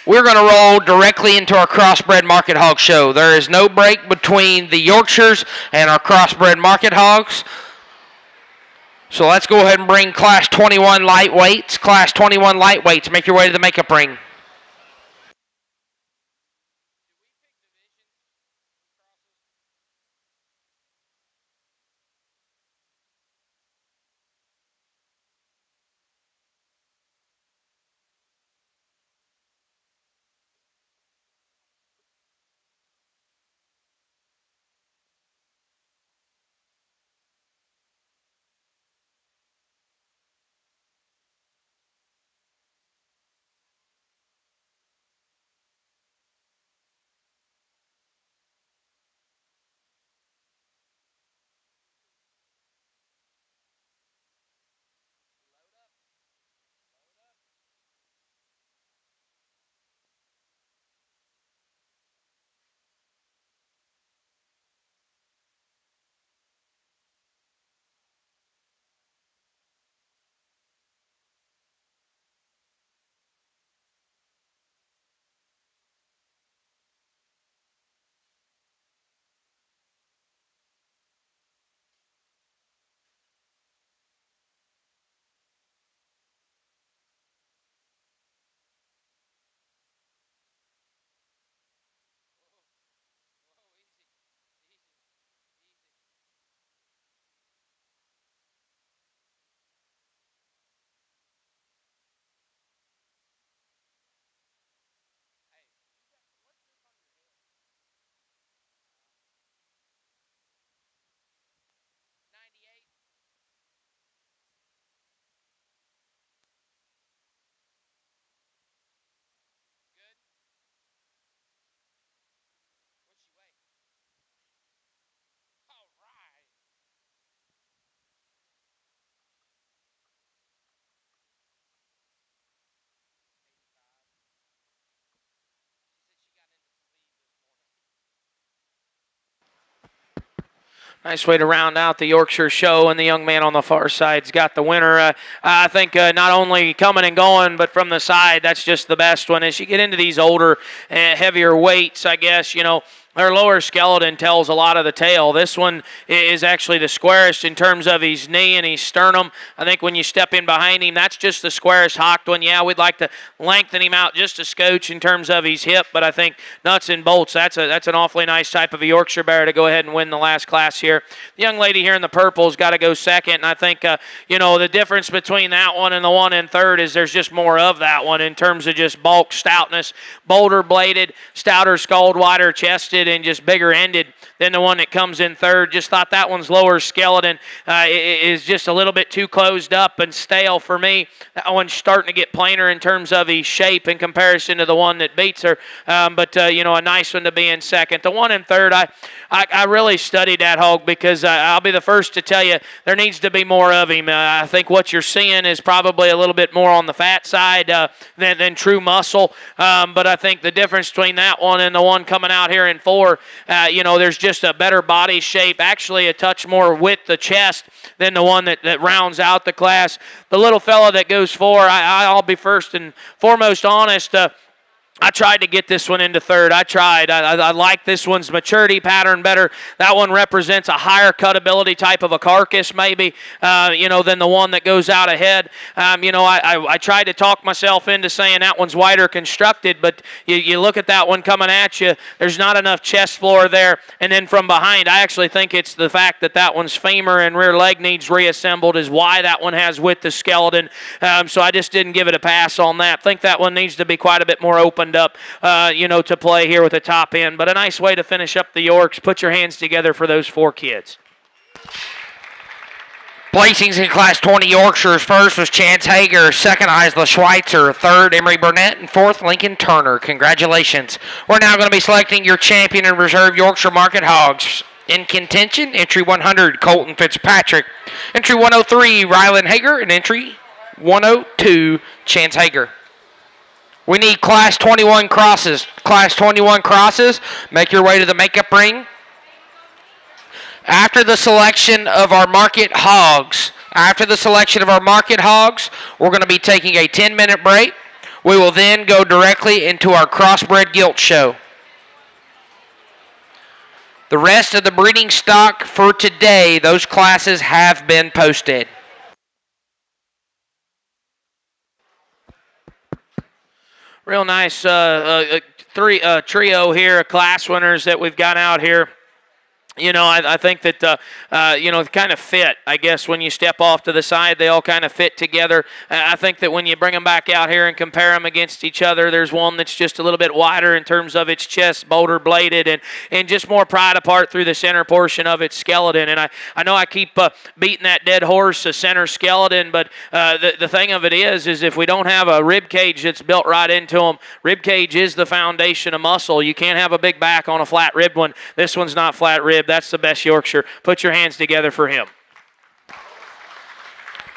We're going to roll directly into our Crossbred Market Hog Show. There is no break between between the Yorkshires and our Crossbred market hogs. So let's go ahead and bring Class 21 lightweights. Class 21 lightweights, make your way to the makeup ring. Nice way to round out the Yorkshire show, and the young man on the far side's got the winner. I think not only coming and going, but from the side, that's just the best one. As you get into these older, heavier weights, I guess, you know, their lower skeleton tells a lot of the tale. This one is actually the squarest in terms of his knee and his sternum. I think when you step in behind him, that's just the squarest hocked one. Yeah, we'd like to lengthen him out just a scotch in terms of his hip, but I think nuts and bolts, that's an awfully nice type of a Yorkshire bear to go ahead and win the last class here. The young lady here in the purple's got to go second, and I think, you know, the difference between that one and the one in third is there's just more of that one in terms of just bulk, stoutness, bolder bladed, stouter skulled, wider chested, and just bigger ended than the one that comes in third. Just thought that one's lower skeleton is just a little bit too closed up and stale for me. That one's starting to get plainer in terms of his shape in comparison to the one that beats her. But you know, a nice one to be in second. The one in third, I really studied that hog because I'll be the first to tell you there needs to be more of him. I think what you're seeing is probably a little bit more on the fat side than true muscle. But I think the difference between that one and the one coming out here in four, you know, there's just a better body shape, actually a touch more width the chest than the one that rounds out the class. The little fella that goes four, I'll be first and foremost honest, I tried to get this one into third. I tried. I like this one's maturity pattern better. That one represents a higher cutability type of a carcass maybe, you know, than the one that goes out ahead. You know, I tried to talk myself into saying that one's wider constructed, but you look at that one coming at you, there's not enough chest floor there. And then from behind, I actually think it's the fact that that one's femur and rear leg needs reassembled is why that one has width of skeleton. So I just didn't give it a pass on that. Think that one needs to be quite a bit more opened up, you know, to play here with the top end. But a nice way to finish up the Yorks. Put your hands together for those four kids. Placings in Class 20 Yorkshires. First was Chance Hager, second Isla Schweitzer, third Emery Burnett, and fourth Lincoln Turner. Congratulations. We're now going to be selecting your champion and reserve Yorkshire Market Hogs. In contention, entry 100, Colton Fitzpatrick. Entry 103, Rylan Hager, and entry 102, Chance Hager. We need Class 21 crosses. Class 21 crosses, make your way to the makeup ring. After the selection of our market hogs, we're going to be taking a 10-minute break. We will then go directly into our Crossbred Gilt Show. The rest of the breeding stock for today, those classes have been posted. Real nice trio here of class winners that we've got out here. You know, I think that, you know, kind of fit. I guess when you step off to the side, they all kind of fit together. I think that when you bring them back out here and compare them against each other, there's one that's just a little bit wider in terms of its chest, bolder bladed, and just more pried apart through the center portion of its skeleton. And I know I keep beating that dead horse, a center skeleton, but the thing of it is if we don't have a rib cage that's built right into them, rib cage is the foundation of muscle. You can't have a big back on a flat ribbed one. This one's not flat ribbed. That's the best Yorkshire. Put your hands together for him.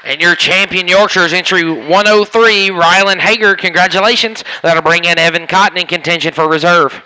And your champion Yorkshire is entry 103, Rylan Hager. Congratulations. That'll bring in Evan Cotton in contention for reserve.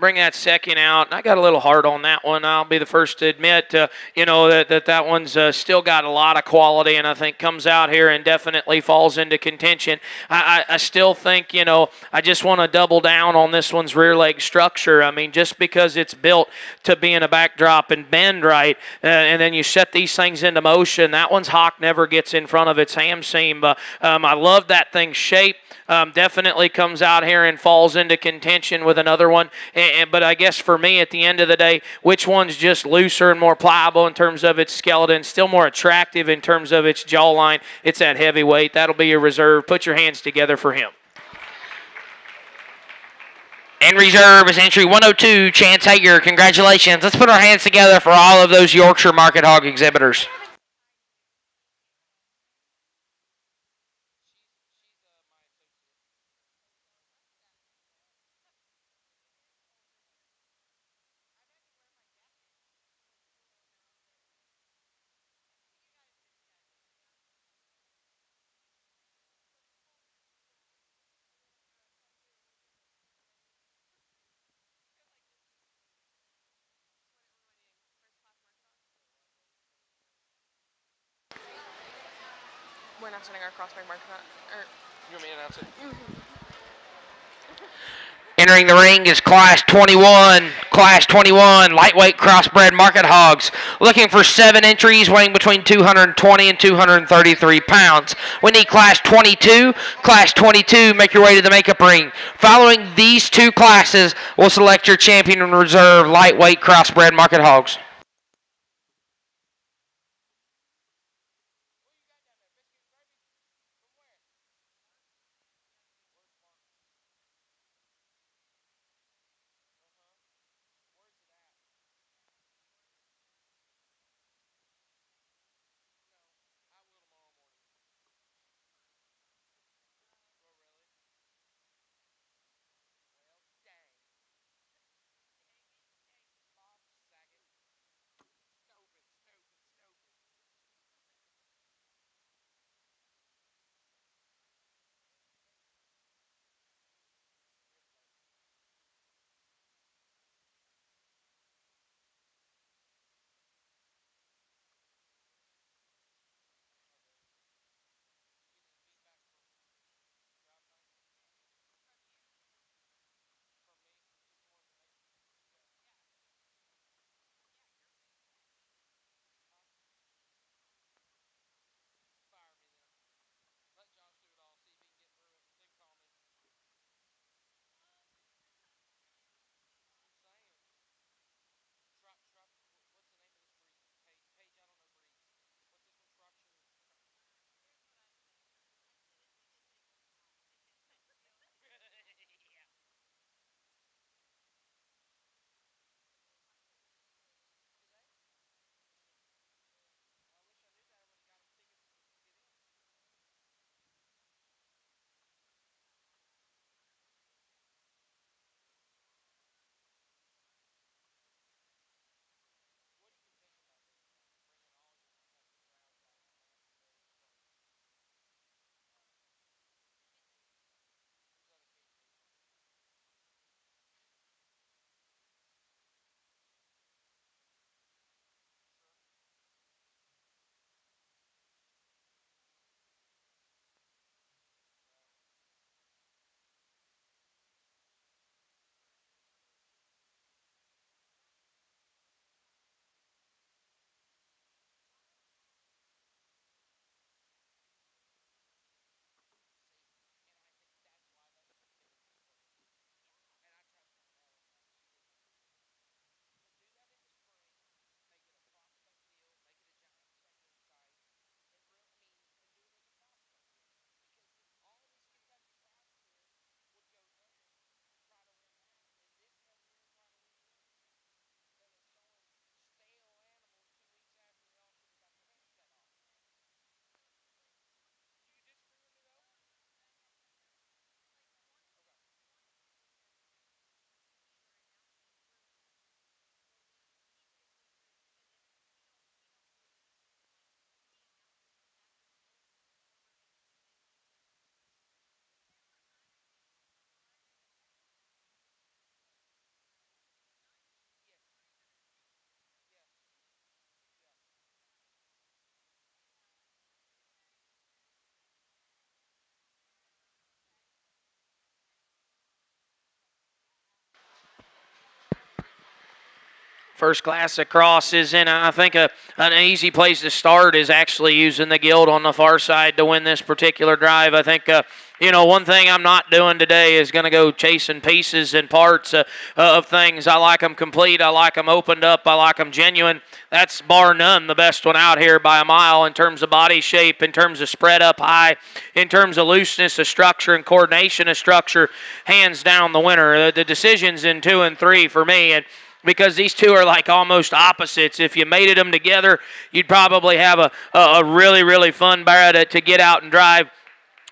Bring that second out. And I got a little hard on that one. I'll be the first to admit, you know, that one's still got a lot of quality, and I think comes out here and definitely falls into contention. I still think, you know, I just want to double down on this one's rear leg structure. I mean, just because it's built to be in a backdrop and bend right, and then you set these things into motion, that one's hock never gets in front of its ham seam. I love that thing's shape. Definitely comes out here and falls into contention with another one. But I guess for me, at the end of the day, which one's just looser and more pliable in terms of its skeleton, still more attractive in terms of its jawline? It's that heavyweight. That'll be your reserve. Put your hands together for him. In reserve is entry 102, Chance Hager. Congratulations. Let's put our hands together for all of those Yorkshire Market Hog exhibitors. We're not setting our Crossbred market. You want me to announce it? Mm-hmm. Entering the ring is Class 21, lightweight crossbred market hogs. Looking for 7 entries weighing between 220 and 233 pounds. We need Class 22. Class 22, make your way to the makeup ring. Following these 2 classes, we'll select your champion and reserve lightweight crossbred market hogs. First class of crosses, and I think an easy place to start is actually using the gilt on the far side to win this particular drive. I think, one thing I'm not doing today is going to go chasing pieces and parts of things. I like them complete. I like them opened up. I like them genuine. That's bar none the best one out here by a mile in terms of body shape, in terms of spread up high, in terms of looseness of structure and coordination of structure. Hands down the winner. The decision's in 2 and 3 for me, and because these two are like almost opposites. If you mated them together, you'd probably have a really, really fun bear to get out and drive,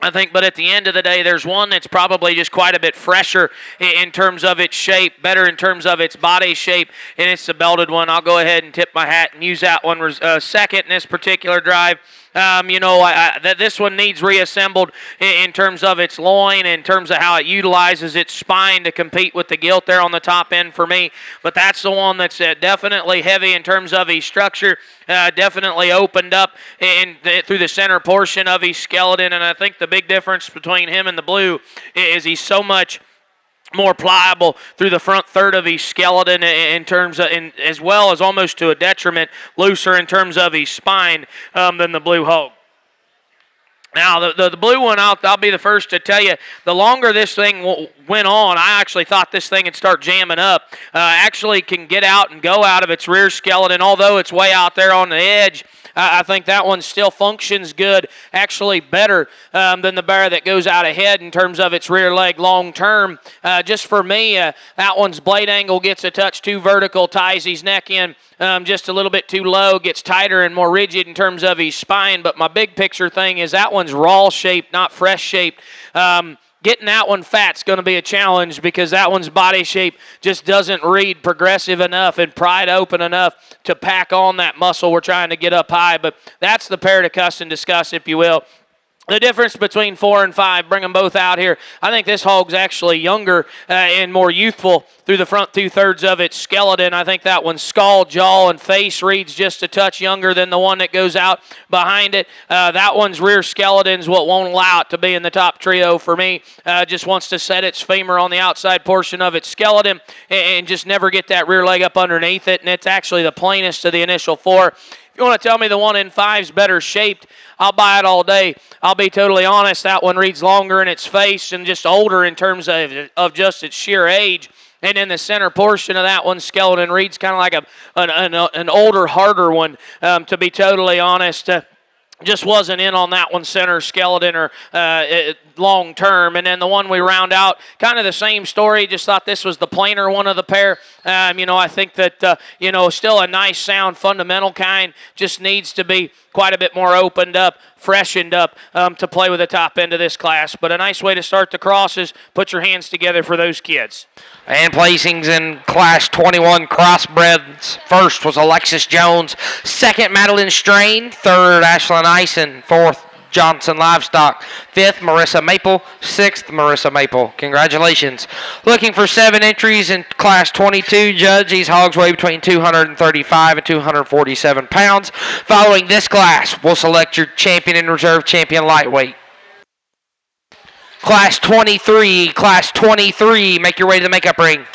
I think. But at the end of the day, there's one that's probably just quite a bit fresher in terms of its shape, better in terms of its body shape, and it's the belted one. I'll go ahead and tip my hat and use that one second in this particular drive. This one needs reassembled in terms of its loin, in terms of how it utilizes its spine to compete with the gilt there on the top end for me. But that's the one that's definitely heavy in terms of his structure, definitely opened up through the center portion of his skeleton. And I think the big difference between him and the blue is he's so much more pliable through the front third of his skeleton in terms of, as well as almost to a detriment, looser in terms of his spine than the blue hog. Now, the blue one, I'll be the first to tell you, the longer this thing went on, I actually thought this thing would start jamming up. Actually can get out and go out of its rear skeleton, although it's way out there on the edge. I think that one still functions good, actually better than the bear that goes out ahead in terms of its rear leg long term. Just for me, that one's blade angle gets a touch too vertical, ties his neck in just a little bit too low, gets tighter and more rigid in terms of his spine. But my big picture thing is that one's raw shaped, not fresh shaped. Getting that one fat's going to be a challenge because that one's body shape just doesn't read progressive enough and pried open enough to pack on that muscle we're trying to get up high. But that's the pair to cuss and discuss, if you will. The difference between 4 and 5, bring them both out here. I think this hog's actually younger and more youthful through the front 2/3 of its skeleton. I think that one's skull, jaw, and face reads just a touch younger than the one that goes out behind it. That one's rear skeleton's what won't allow it to be in the top trio for me. Just wants to set its femur on the outside portion of its skeleton and just never get that rear leg up underneath it, and it's actually the plainest of the initial 4. If you want to tell me the 1 in 5's better shaped, I'll buy it all day. I'll be totally honest, that one reads longer in its face and just older in terms of just its sheer age. And in the center portion of that one, skeleton reads kind of like an older, harder one, to be totally honest. Just wasn't in on that one center skeleton or long term. And then the one we round out, kind of the same story, just thought this was the plainer one of the pair. I think that, still a nice sound fundamental kind, just needs to be quite a bit more opened up, freshened up to play with the top end of this class. But a nice way to start the crosses, put your hands together for those kids. And placings in Class 21 Crossbreds. First was Alexis Jones. Second, Madeline Strain. Third, Ashlyn Ison. Fourth, Johnson Livestock. Fifth, Marissa Maple. Sixth, Marissa Maple. Congratulations. Looking for 7 entries in Class 22. Judge, these hogs weigh between 235 and 247 pounds. Following this class, we'll select your champion and reserve champion lightweight. Class 23, make your way to the makeup ring.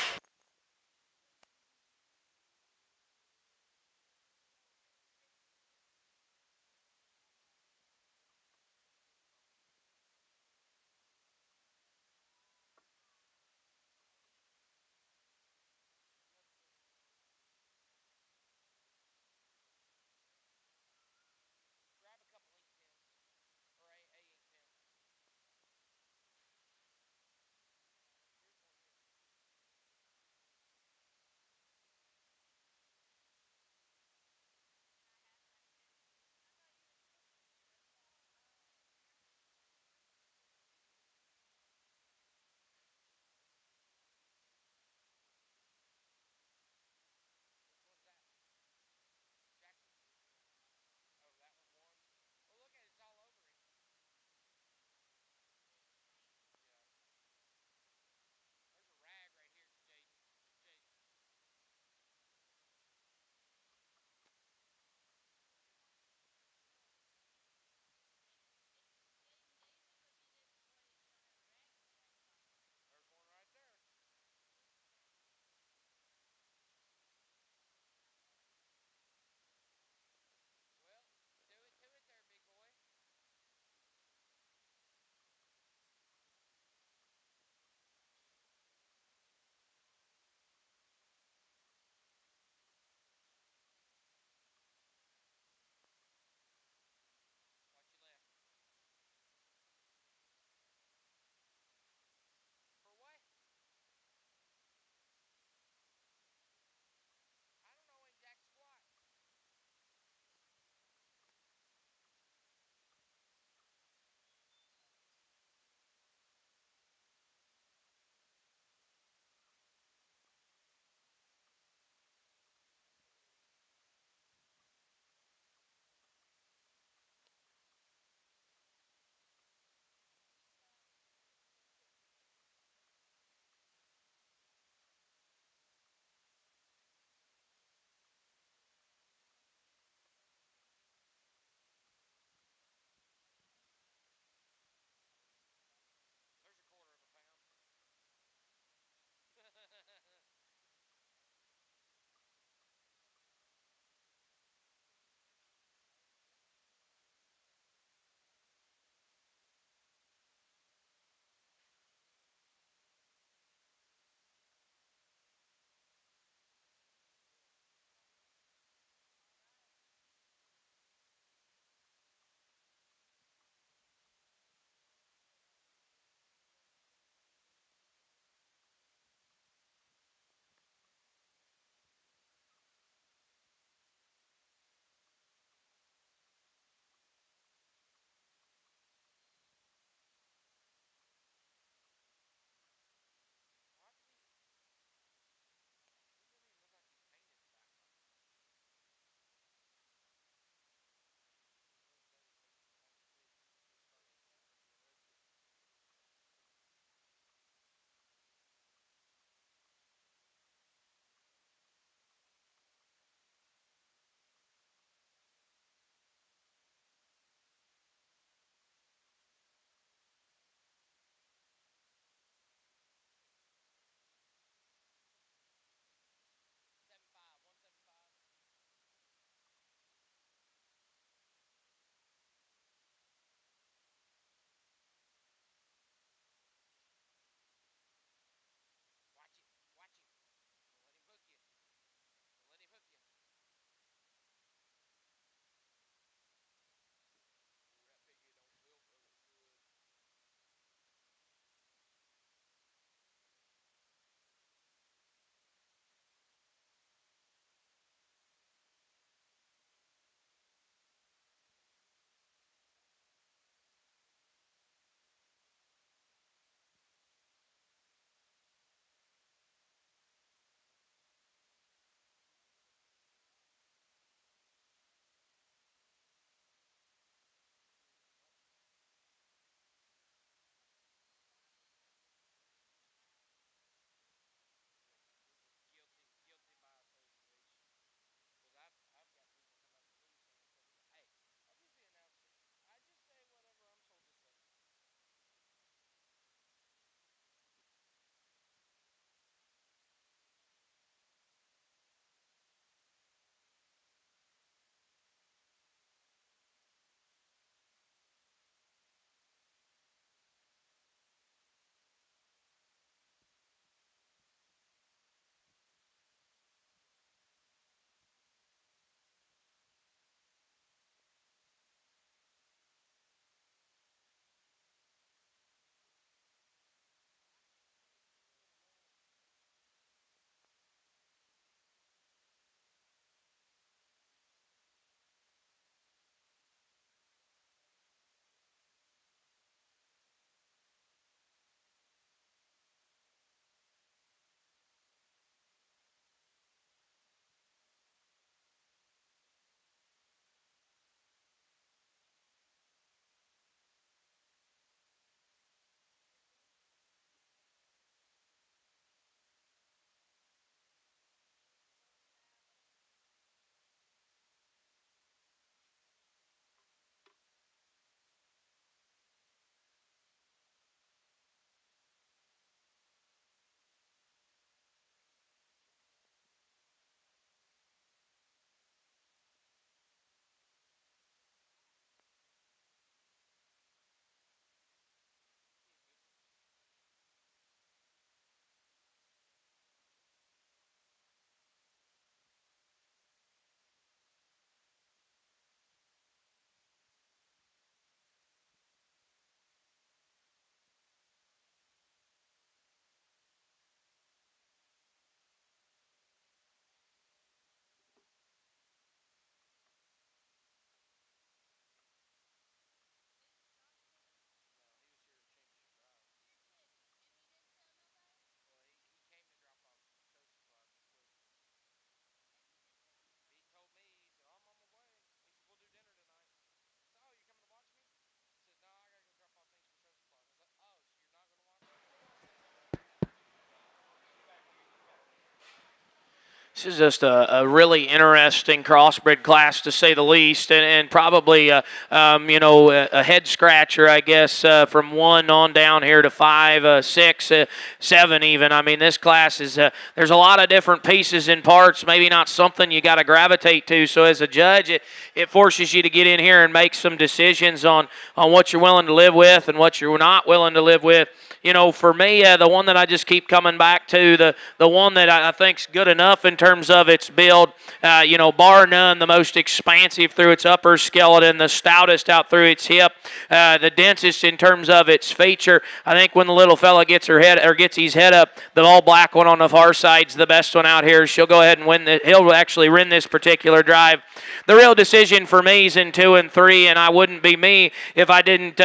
This is just a really interesting crossbred class, to say the least, and probably a head scratcher, I guess, from 1 on down here to 5, 6, 7 even. I mean, this class is there's a lot of different pieces and parts. Maybe not something you got to gravitate to. So as a judge, it forces you to get in here and make some decisions on what you're willing to live with and what you're not willing to live with. You know, for me, the one that I just keep coming back to, the one that I think's good enough in terms of its build, bar none, the most expansive through its upper skeleton, the stoutest out through its hip, the densest in terms of its feature. I think when the little fella gets his head up, the all black one on the far side's the best one out here. She'll go ahead and win. He'll actually win this particular drive. The real decision for me is in 2 and 3, and I wouldn't be me if I didn't,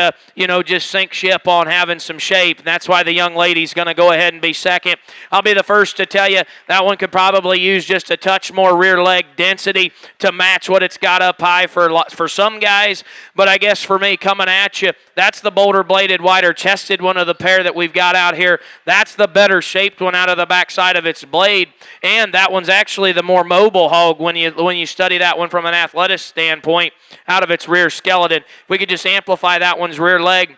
just sink ship on having some shape. And that's why the young lady's going to go ahead and be second. I'll be the first to tell you that one could probably use just a touch more rear leg density to match what it's got up high for some guys. But I guess for me, coming at you, that's the bolder bladed, wider chested one of the pair that we've got out here. That's the better shaped one out of the backside of its blade, and that one's actually the more mobile hog when you study that one from an athletic standpoint out of its rear skeleton. We could just amplify that one's rear leg.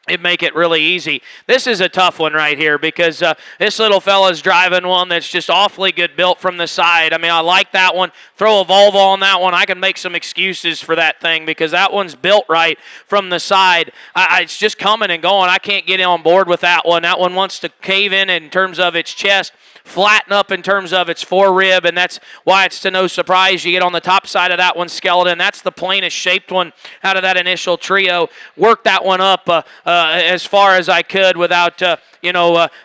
It'd make it really easy. This is a tough one right here because this little fella's driving one that's just awfully good built from the side. I mean, I like that one. Throw a Volvo on that one. I can make some excuses for that thing because that one's built right from the side. It's just coming and going. I can't get on board with that one. That one wants to cave in terms of its chest, flatten up in terms of its forerib, and that's why it's to no surprise you get on the top side of that one's skeleton. That's the plainest shaped one out of that initial trio. Work that one up as far as I could without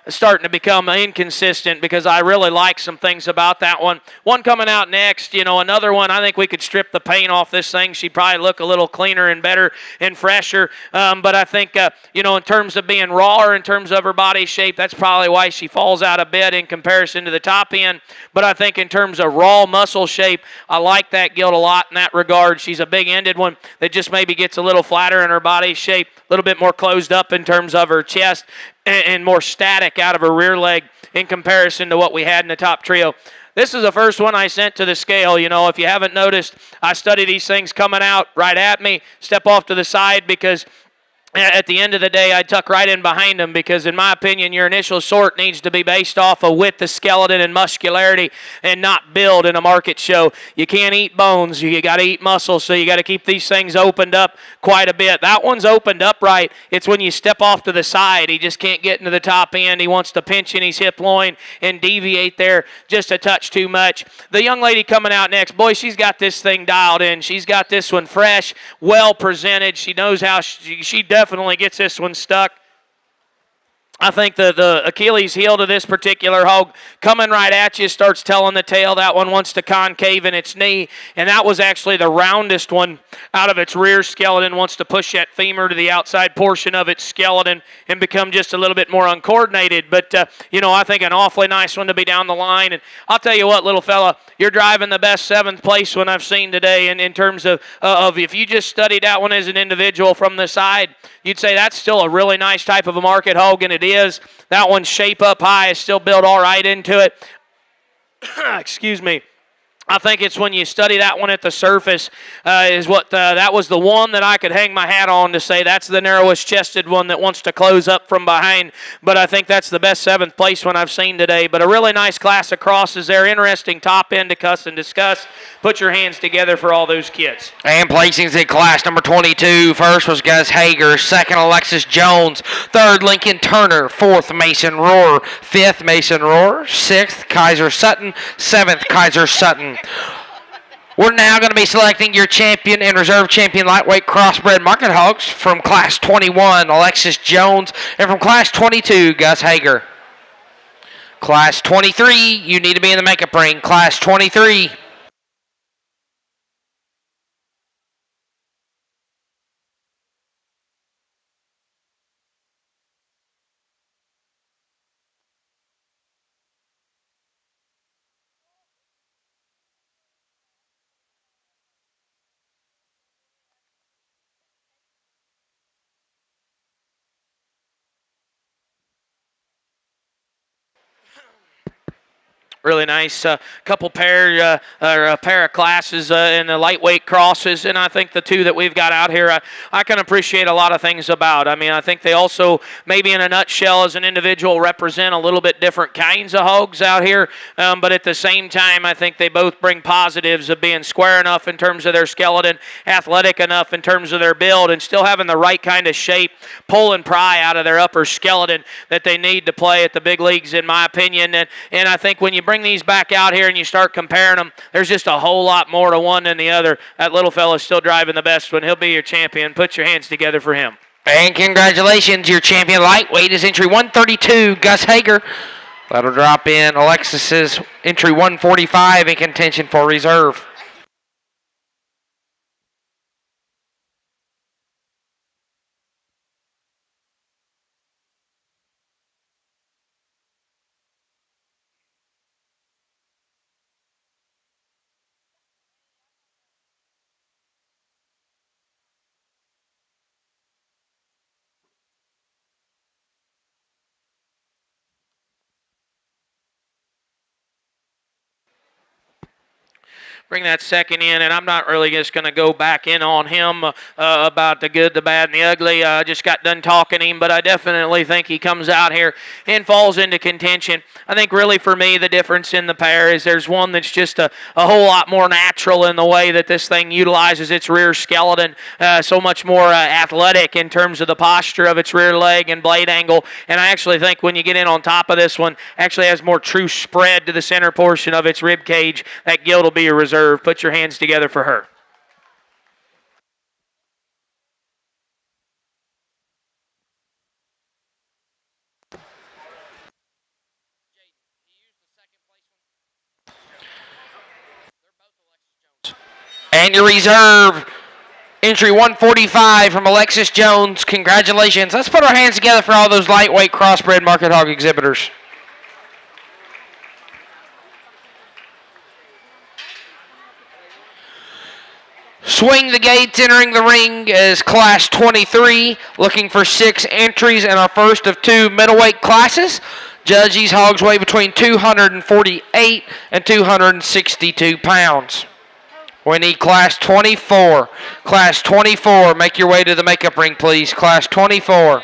starting to become inconsistent because I really like some things about that one. One coming out next, another one, I think we could strip the paint off this thing. She'd probably look a little cleaner and better and fresher. But I think, in terms of being raw or in terms of her body shape, that's probably why she falls out a bit in comparison to the top end. But I think in terms of raw muscle shape, I like that gilt a lot in that regard. She's a big-ended one that just maybe gets a little flatter in her body shape, a little bit more closed up in terms of her chest, and more static out of her rear leg in comparison to what we had in the top trio. This is the first one I sent to the scale. If you haven't noticed, I study these things coming out right at me, step off to the side because at the end of the day, I tuck right in behind them because, in my opinion, your initial sort needs to be based off of width of skeleton and muscularity and not build in a market show. You can't eat bones. You got to eat muscle, so you got to keep these things opened up quite a bit. That one's opened up right. It's when you step off to the side. He just can't get into the top end. He wants to pinch in his hip loin and deviate there just a touch too much. The young lady coming out next, boy, she's got this thing dialed in. She's got this one fresh, well presented. She knows how she definitely gets this one stuck. I think the Achilles heel to this particular hog coming right at you starts telling the tale. That one wants to concave in its knee, and that was actually the roundest one out of its rear skeleton, wants to push that femur to the outside portion of its skeleton and become just a little bit more uncoordinated. But, I think an awfully nice one to be down the line. And I'll tell you what, little fella, you're driving the best 7th place one I've seen today. And in terms of if you just studied that one as an individual from the side, you'd say that's still a really nice type of a market hog, and it is. That one's shape up high is still built all right into it. Excuse me. I think it's when you study that one at the surface that was the one that I could hang my hat on to say that's the narrowest chested one that wants to close up from behind. But I think that's the best 7th place one I've seen today. But a really nice class of crosses there. Interesting top end to cuss and discuss. Put your hands together for all those kids. And placings in class number 22. First was Gus Hager. Second, Alexis Jones. Third, Lincoln Turner. Fourth, Mason Rohr. Fifth, Mason Rohr. Sixth, Kaiser Sutton. Seventh, Kaiser Sutton. We're now going to be selecting your champion and reserve champion lightweight crossbred market hogs from class 21, Alexis Jones, and from class 22, Gus Hager. Class 23, you need to be in the makeup ring. Class 23. Really nice couple pair or a pair of classes in the lightweight crosses, and I think the two that we've got out here, I can appreciate a lot of things about. I mean, I think they also, maybe in a nutshell, as an individual, represent a little bit different kinds of hogs out here, but at the same time, I think they both bring positives of being square enough in terms of their skeleton, athletic enough in terms of their build, and still having the right kind of shape, pull and pry out of their upper skeleton that they need to play at the big leagues, in my opinion. And I think when you bring these back out here and you start comparing them, there's just a whole lot more to one than the other. That little fella's still driving the best one. He'll be your champion. Put your hands together for him. And congratulations, your champion lightweight is entry 132, Gus Hager. That'll drop in Alexis's entry 145 in contention for reserve. Bring that second in, and I'm not really just going to go back in on him about the good, the bad, and the ugly. I just got done talking to him, but I definitely think he comes out here and falls into contention. I think really for me the difference in the pair is there's one that's just a whole lot more natural in the way that this thing utilizes its rear skeleton, so much more athletic in terms of the posture of its rear leg and blade angle. And I actually think when you get in on top of this one, actually has more true spread to the center portion of its rib cage. That gilt will be a reserve. Put your hands together for her. And your reserve, entry 145 from Alexis Jones. Congratulations. Let's put our hands together for all those lightweight crossbred market hog exhibitors. Swing the gates, entering the ring is Class 23, looking for 6 entries in our first of 2 middleweight classes. Judge, these hogs weigh between 248 and 262 pounds. We need Class 24. Class 24, make your way to the makeup ring, please. Class 24.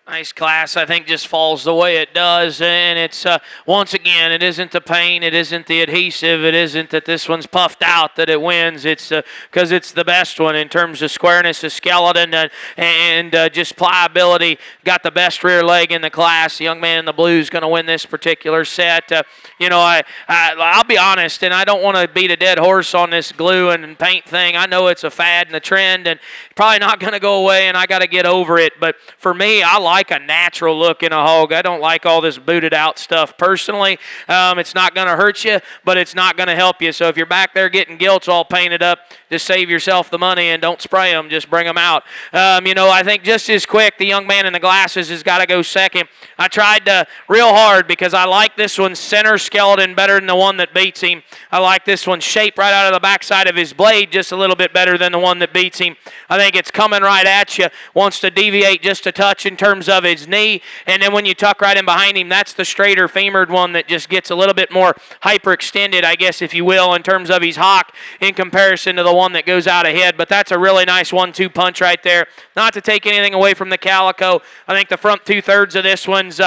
Nice class, I think, just falls the way it does. And it's, once again, it isn't the paint, it isn't the adhesive, it isn't that this one's puffed out that it wins. It's because it's the best one in terms of squareness of skeleton and just pliability. Got the best rear leg in the class. The young man in the blue is going to win this particular set. I'll be honest, and I don't want to beat a dead horse on this glue and paint thing. I know it's a fad and a trend and probably not going to go away, and I got to get over it. But for me, I like a natural look in a hog. I don't like all this booted out stuff personally. It's not going to hurt you, but it's not going to help you. So if you're back there getting gilts all painted up, just save yourself the money and don't spray them. Just bring them out. I think just as quick, the young man in the glasses has got to go second. I tried real hard because I like this one's center skeleton better than the one that beats him. I like this one's shape right out of the backside of his blade just a little bit better than the one that beats him. I think it's coming right at you, wants to deviate just a touch in terms of his knee, and then when you tuck right in behind him, that's the straighter femored one that just gets a little bit more hyperextended, I guess, if you will, in terms of his hock in comparison to the one that goes out ahead. But that's a really nice 1-2 punch right there. Not to take anything away from the Calico. I think the front 2/3 of this one's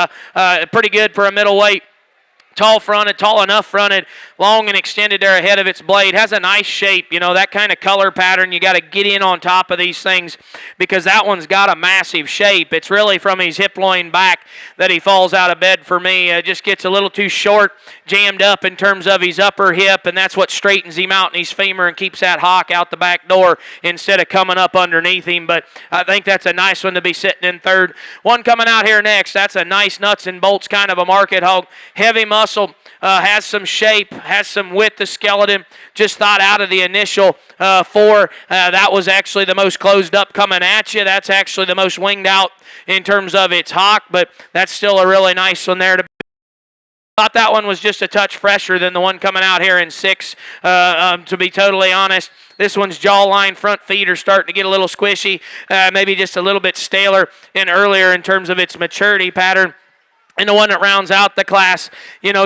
pretty good for a middleweight. Tall fronted, tall enough fronted, long and extended there ahead of its blade. Has a nice shape, that kind of color pattern. You got to get in on top of these things because that one's got a massive shape. It's really from his hip loin back that he falls out of bed for me. Just gets a little too short, jammed up in terms of his upper hip, and that's what straightens him out in his femur and keeps that hock out the back door instead of coming up underneath him. But I think that's a nice one to be sitting in third. One coming out here next, that's a nice nuts and bolts kind of a market hog. Heavy muscle. Has some shape, has some width of skeleton. Just thought out of the initial four, that was actually the most closed up coming at you. That's actually the most winged out in terms of its hock, but that's still a really nice one there. Thought that one was just a touch fresher than the one coming out here in six, to be totally honest. This one's jawline, front feet are starting to get a little squishy, maybe just a little bit staler and earlier in terms of its maturity pattern. And the one that rounds out the class,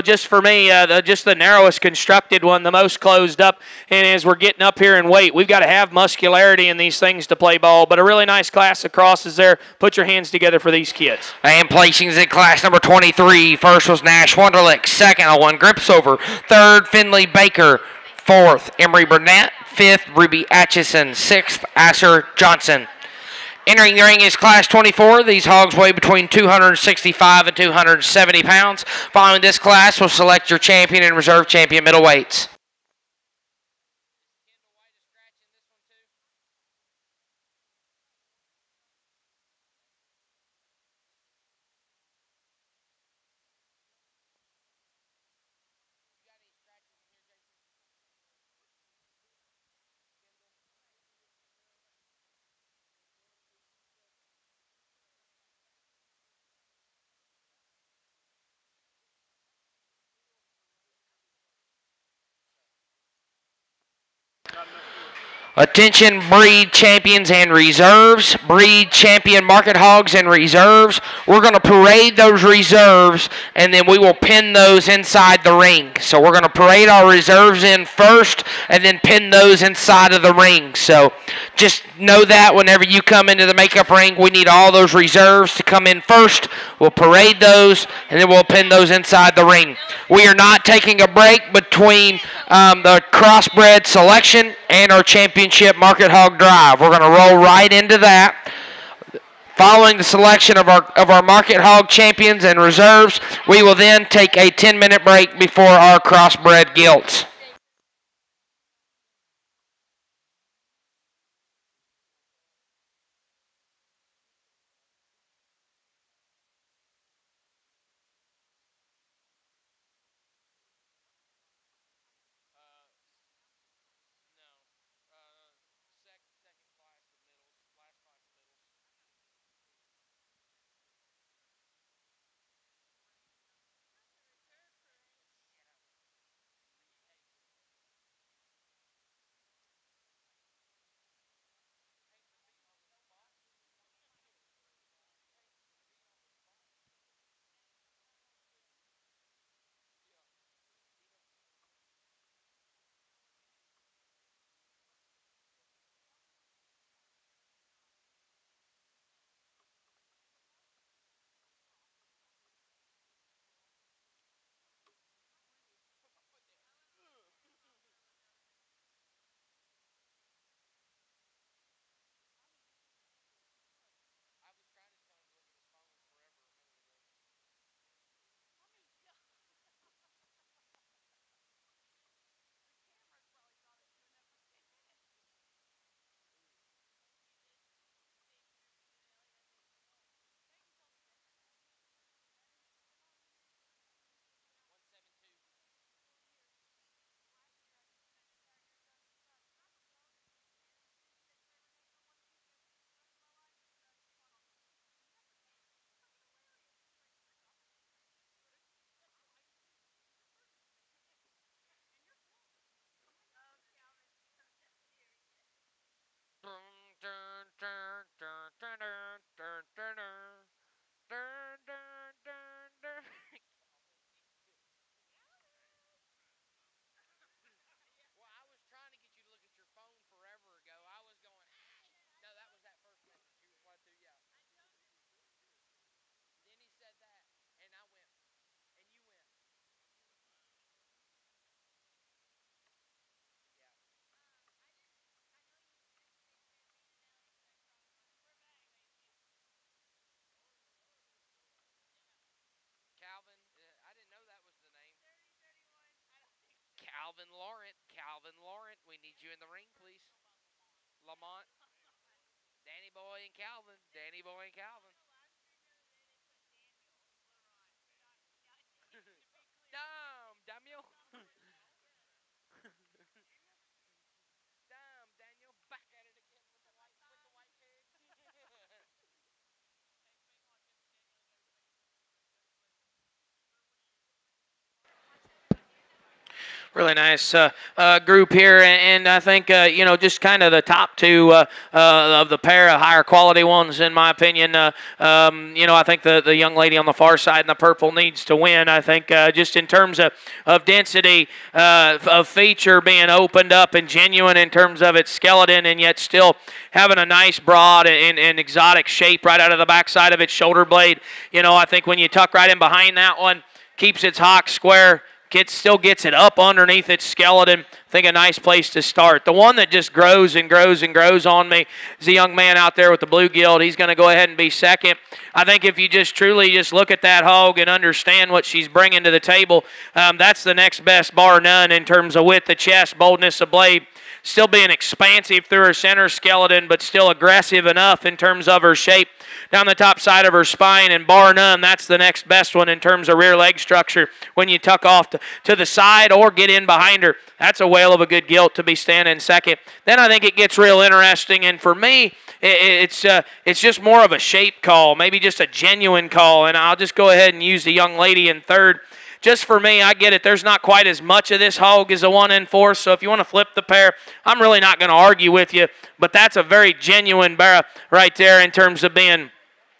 just for me, just the narrowest constructed one, the most closed up. And as we're getting up here in weight, we've got to have muscularity in these things to play ball. But a really nice class of crosses there. Put your hands together for these kids. And placings in class number 23. First was Nash Wonderlick. Second, Owen Gripsover. Third, Finley Baker. Fourth, Emery Burnett. Fifth, Ruby Atchison. Sixth, Asher Johnson. Entering the ring is Class 24. These hogs weigh between 265 and 270 pounds. Following this class, we'll select your champion and reserve champion middleweights. Attention, breed champions and reserves. Breed champion market hogs and reserves. We're going to parade those reserves, and then we will pin those inside the ring. So we're going to parade our reserves in first, and then pin those inside of the ring. So just know that whenever you come into the makeup ring, we need all those reserves to come in first. We'll parade those, and then we'll pin those inside the ring. We are not taking a break between the Crossbred selection and our championship market hog drive. We're going to roll right into that. Following the selection of our market hog champions and reserves, we will then take a 10-minute break before our Crossbred gilts. Calvin Laurent, we need you in the ring, please. Lamont, Danny Boy, and Calvin. Danny Boy and Calvin. Daniel. Daniel, back at it again with the white pig. Really nice group here, and I think just kind of the top two of the pair of higher quality ones, in my opinion. I think the young lady on the far side in the purple needs to win. I think just in terms of density of feature being opened up and genuine in terms of its skeleton, and yet still having a nice broad and exotic shape right out of the backside of its shoulder blade. I think when you tuck right in behind that one, keeps its hock square. Still gets it up underneath its skeleton. I think a nice place to start. The one that just grows and grows and grows on me is the young man out there with the blue gilt. He's going to go ahead and be second. I think if you just truly just look at that hog and understand what she's bringing to the table, that's the next best bar none in terms of width of chest, boldness of blade. Still being expansive through her center skeleton, but still aggressive enough in terms of her shape down the top side of her spine, and bar none, that's the next best one in terms of rear leg structure when you tuck off to the side or get in behind her. That's a whale of a good gilt to be standing second. Then I think it gets real interesting, and for me, it's just more of a shape call, maybe just a genuine call, and I'll just go ahead and use the young lady in third. Just for me, I get it. There's not quite as much of this hog as a 1 in 4, so if you want to flip the pair, I'm really not going to argue with you, but that's a very genuine barra right there in terms of being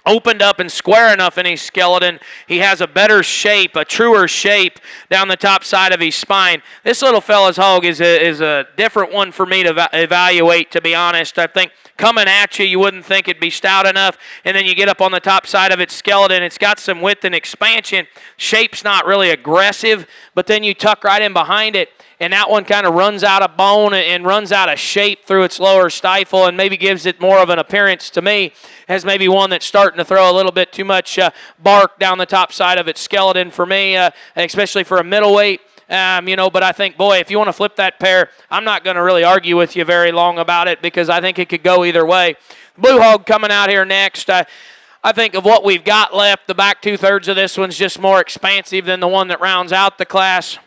opened up and square enough in his skeleton. He has a better shape, a truer shape down the top side of his spine. This little fella's hog is a different one for me to evaluate, to be honest. I think coming at you, you wouldn't think it'd be stout enough, and then you get up on the top side of its skeleton. It's got some width and expansion. Shape's not really aggressive, but then you tuck right in behind it, and that one kind of runs out of bone and runs out of shape through its lower stifle and maybe gives it more of an appearance to me as maybe one that's starting to throw a little bit too much bark down the top side of its skeleton for me, especially for a middleweight. But I think, boy, if you want to flip that pair, I'm not going to really argue with you very long about it because I think it could go either way. Blue Hog coming out here next. I think of what we've got left, the back two-thirds of this one's just more expansive than the one that rounds out the class.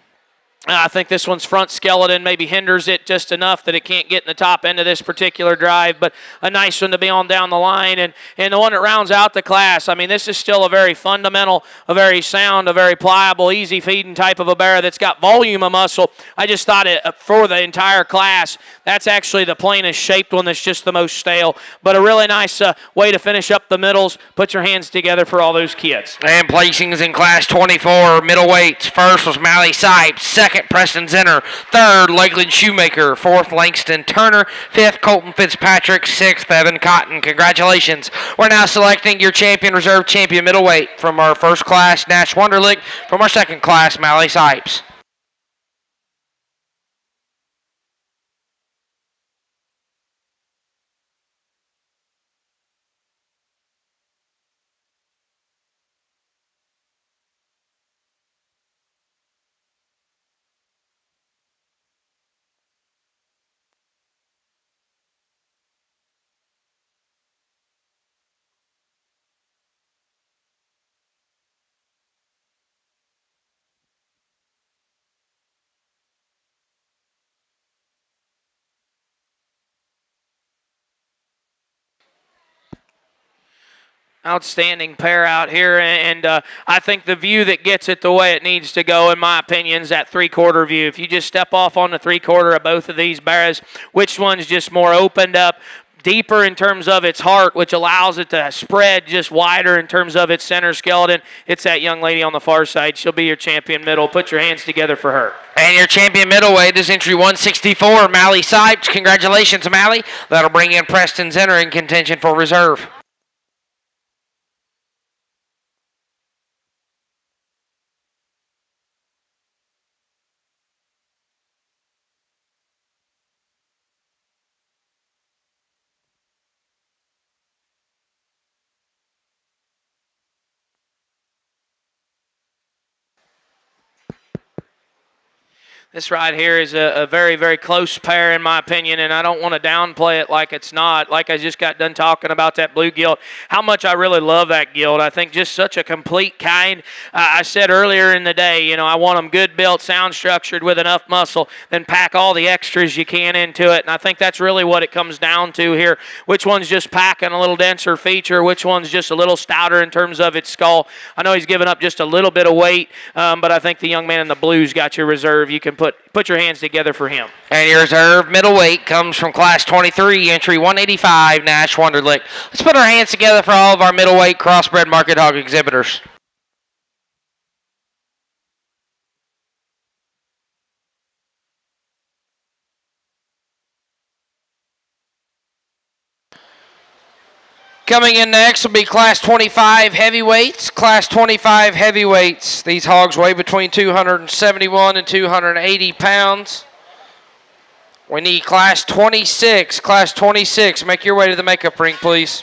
I think this one's front skeleton maybe hinders it just enough that it can't get in the top end of this particular drive, but a nice one to be on down the line. And the one that rounds out the class, I mean, this is still a very fundamental, a very sound, a very pliable, easy feeding type of a barra that's got volume of muscle. I just thought for the entire class, that's actually the plainest shaped one that's just the most stale. But a really nice way to finish up the middles. Put your hands together for all those kids. And placings in class 24, middleweights. First was Mally Sipes. Second, Preston Zinner. Third, Lakeland Shoemaker. Fourth, Langston Turner. Fifth, Colton Fitzpatrick. Sixth, Evan Cotton. Congratulations. We're now selecting your champion, reserve champion middleweight from our first class, Nash Wonderlick. From our second class, Mally Sipes. Outstanding pair out here, and I think the view that gets it the way it needs to go, in my opinion, is that three-quarter view. If you just step off on the three-quarter of both of these barras, which one's just more opened up, deeper in terms of its heart, which allows it to spread just wider in terms of its center skeleton. It's that young lady on the far side. She'll be your champion middle. Put your hands together for her. And your champion middleweight is entry 164, Mally Sipes. Congratulations, Mally. That'll bring in Preston Zinner in contention for reserve. This right here is a very, very close pair in my opinion, and I don't want to downplay it like it's not. Like I just got done talking about that blue gilt, how much I really love that gilt. I think just such a complete kind. I said earlier in the day, you know, I want them good built, sound structured with enough muscle, then pack all the extras you can into it. And I think that's really what it comes down to here. Which one's just packing a little denser feature, which one's just a little stouter in terms of its skull. I know he's given up just a little bit of weight, but I think the young man in the blue's got your reserve. You can put your hands together for him. And your reserve middleweight comes from Class 23, entry 185, Nash Wonderlick. Let's put our hands together for all of our middleweight crossbred market hog exhibitors. Coming in next will be Class 25 heavyweights. Class 25 heavyweights. These hogs weigh between 271 and 280 pounds. We need Class 26. Class 26, make your way to the makeup ring, please.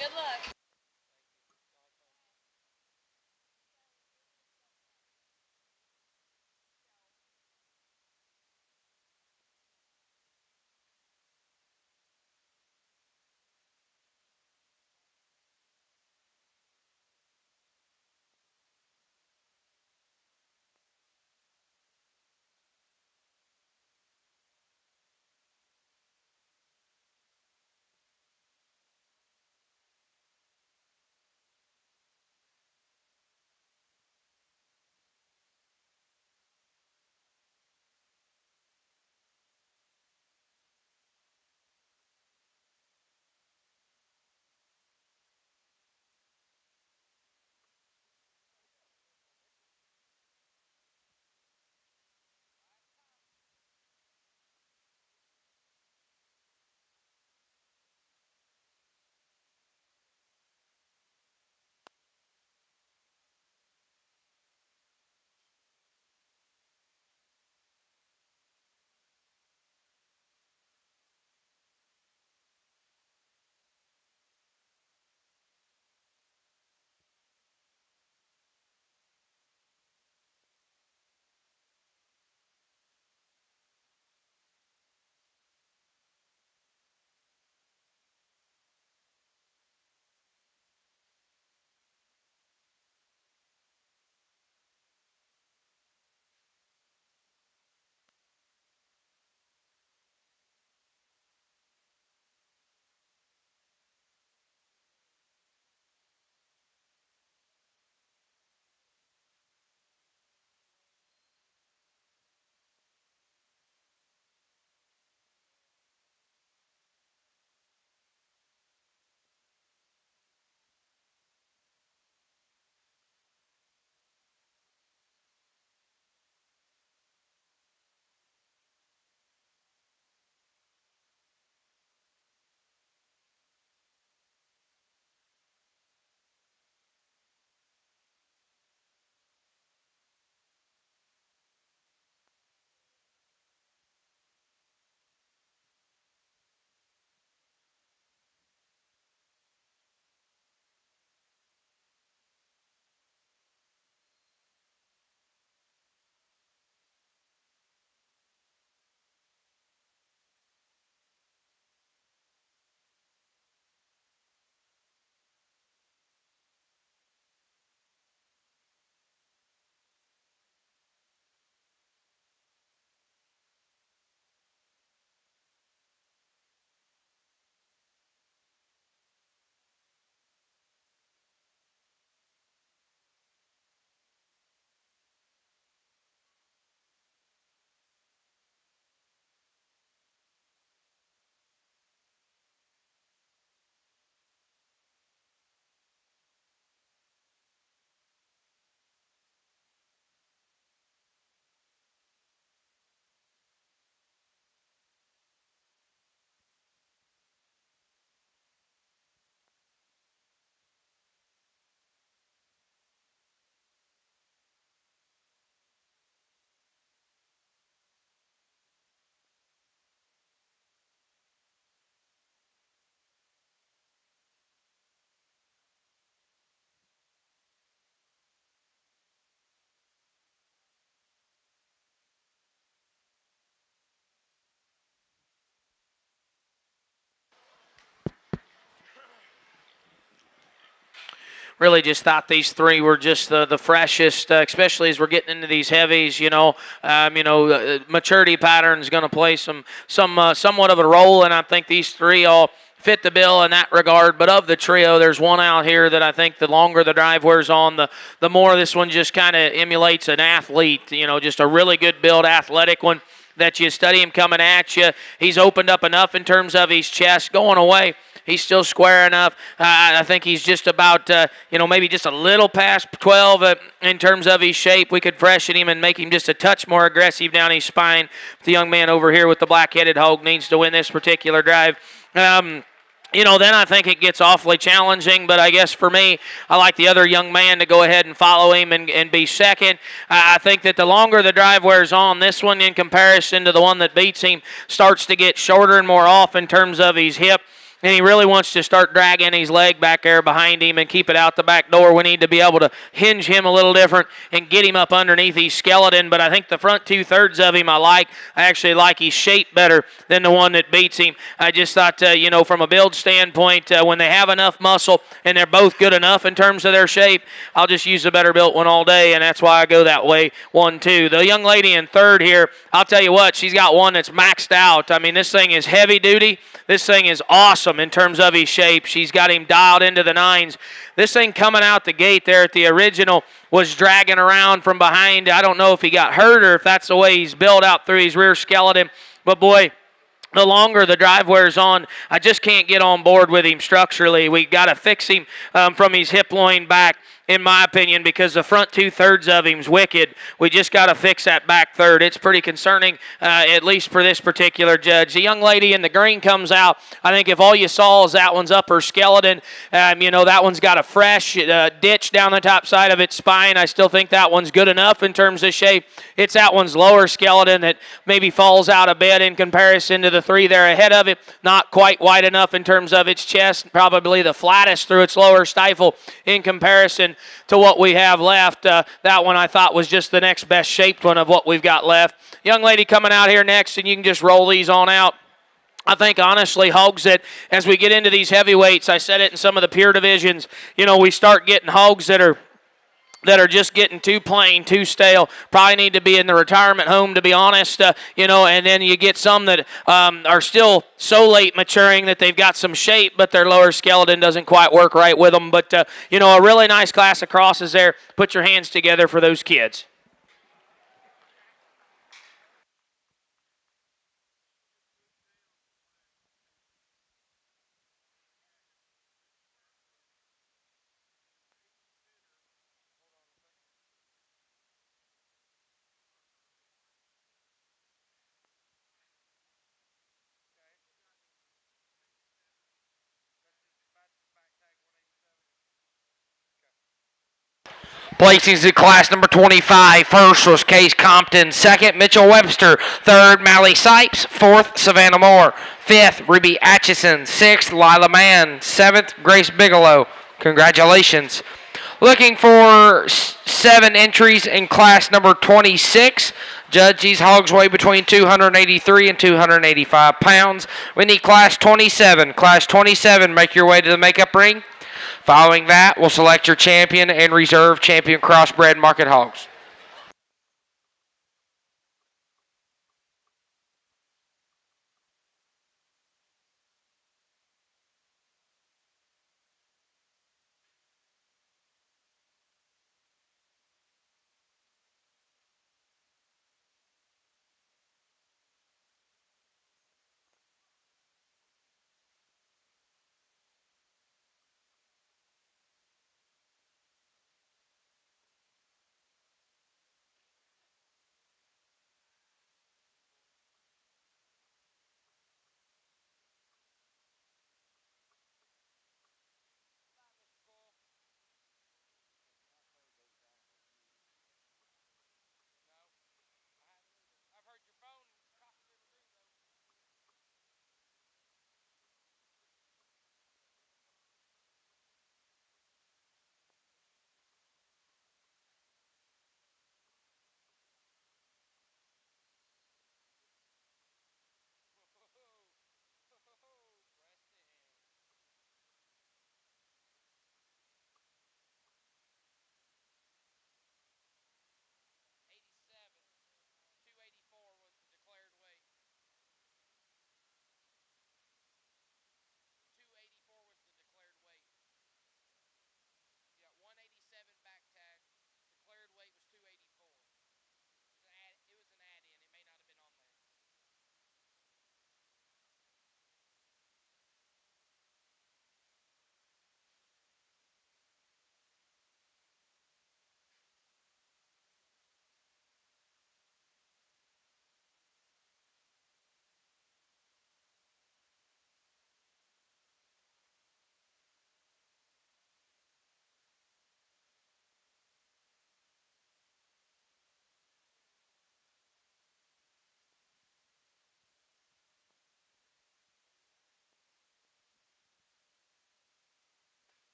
really just thought these three were just the freshest, especially as we're getting into these heavies. Maturity pattern is going to play somewhat of a role, and I think these three all fit the bill in that regard. But of the trio, there's one out here that I think the longer the drive wears on, the more this one just kind of emulates an athlete, just a really good build, athletic one that you study him coming at you. He's opened up enough in terms of his chest going away. He's still square enough. I think he's just about, maybe just a little past 12 in terms of his shape. We could freshen him and make him just a touch more aggressive down his spine. The young man over here with the black-headed hog needs to win this particular drive. Then I think it gets awfully challenging, but I guess for me, I like the other young man to go ahead and follow him and be second. I think that the longer the drive wears on, this one in comparison to the one that beats him starts to get shorter and more off in terms of his hip. And he really wants to start dragging his leg back there behind him and keep it out the back door. We need to be able to hinge him a little different and get him up underneath his skeleton. But I think the front two-thirds of him I actually like his shape better than the one that beats him. I just thought, from a build standpoint, when they have enough muscle and they're both good enough in terms of their shape, I'll just use the better built one all day, and that's why I go that way, 1-2. The young lady in third here, I'll tell you what, she's got one that's maxed out. I mean, this thing is heavy duty. This thing is awesome in terms of his shape. She's got him dialed into the nines. This thing coming out the gate there at the original was dragging around from behind. I don't know if he got hurt or if that's the way he's built out through his rear skeleton. But, boy, the longer the drive wears on, I just can't get on board with him structurally. We got to fix him from his hip loin back, in my opinion, because the front two-thirds of him's wicked. We just got to fix that back third. It's pretty concerning, at least for this particular judge. The young lady in the green comes out. I think if all you saw is that one's upper skeleton, that one's got a fresh ditch down the top side of its spine. I still think that one's good enough in terms of shape. It's that one's lower skeleton that maybe falls out a bit in comparison to the three there ahead of it. Not quite wide enough in terms of its chest. Probably the flattest through its lower stifle in comparison to what we have left. That one I thought was just the next best shaped one of what we've got left. Young lady coming out here next, and you can just roll these on out. I think, honestly, hogs that as we get into these heavyweights, I said it in some of the peer divisions, we start getting hogs that are just getting too plain, too stale, probably need to be in the retirement home, to be honest, and then you get some that are still so late maturing that they've got some shape, but their lower skeleton doesn't quite work right with them. But, a really nice class of crosses there. Put your hands together for those kids. Placings in class number 25. First was Case Compton. Second, Mitchell Webster. Third, Mally Sipes. Fourth, Savannah Moore. Fifth, Ruby Atchison. Sixth, Lila Mann. Seventh, Grace Bigelow. Congratulations. Looking for 7 entries in class number 26. Judge, these hogs weigh between 283 and 285 pounds. We need class 27. Class 27, make your way to the makeup ring. Following that, we'll select your champion and reserve champion crossbred market hogs.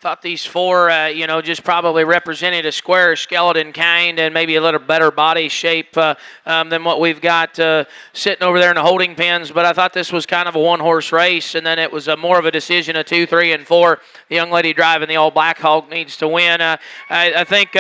Thought these four, just probably represented a square skeleton kind and maybe a little better body shape than what we've got sitting over there in the holding pens. But I thought this was kind of a one-horse race, and then it was more of a decision of 2, 3, and 4. The young lady driving the old Black Hog needs to win. I think.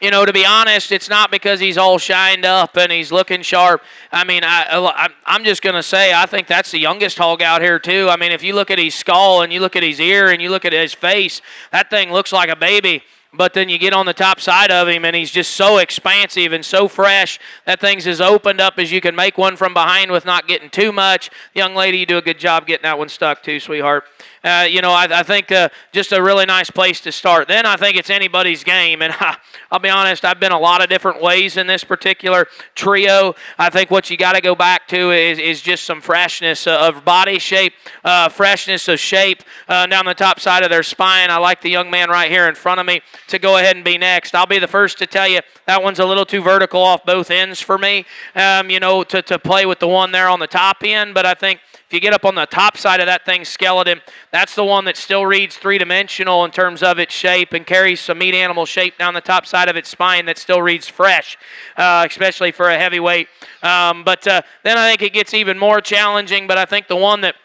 To be honest, it's not because he's all shined up and he's looking sharp. I mean, I'm just going to say I think that's the youngest hog out here, too. I mean, if you look at his skull and you look at his ear and you look at his face, that thing looks like a baby. But then you get on the top side of him, and he's just so expansive and so fresh. That thing's as opened up as you can make one from behind with not getting too much. Young lady, you do a good job getting that one stuck, too, sweetheart. I think just a really nice place to start. Then I think it's anybody's game, and I'll be honest, I've been a lot of different ways in this particular trio. I think what you got to go back to is just some freshness of body shape, freshness of shape down the top side of their spine. I like the young man right here in front of me to go ahead and be next. I'll be the first to tell you that one's a little too vertical off both ends for me, to play with the one there on the top end, but I think if you get up on the top side of that thing's skeleton, that's the one that still reads three-dimensional in terms of its shape and carries some meat animal shape down the top side of its spine that still reads fresh, especially for a heavyweight. But then I think it gets even more challenging, but I think the one that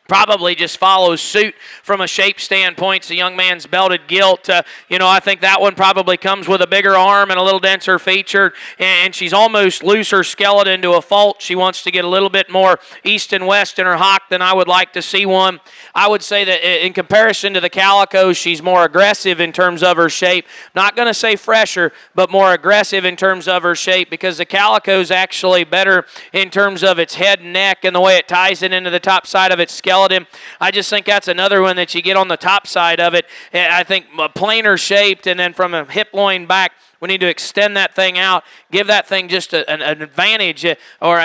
probably just follows suit from a shape standpoint. It's the young man's belted gilt. I think that one probably comes with a bigger arm and a little denser feature, and she's almost looser skeleton to a fault. She wants to get a little bit more east and west in her hock than I would like to see one. I would say that in comparison to the Calico, she's more aggressive in terms of her shape. Not going to say fresher, but more aggressive in terms of her shape, because the Calico's actually better in terms of its head and neck and the way it ties it into the top side of its skeleton. I just think that's another one that you get on the top side of it. I think plainer shaped, and then from a hip loin back, we need to extend that thing out, give that thing just an advantage or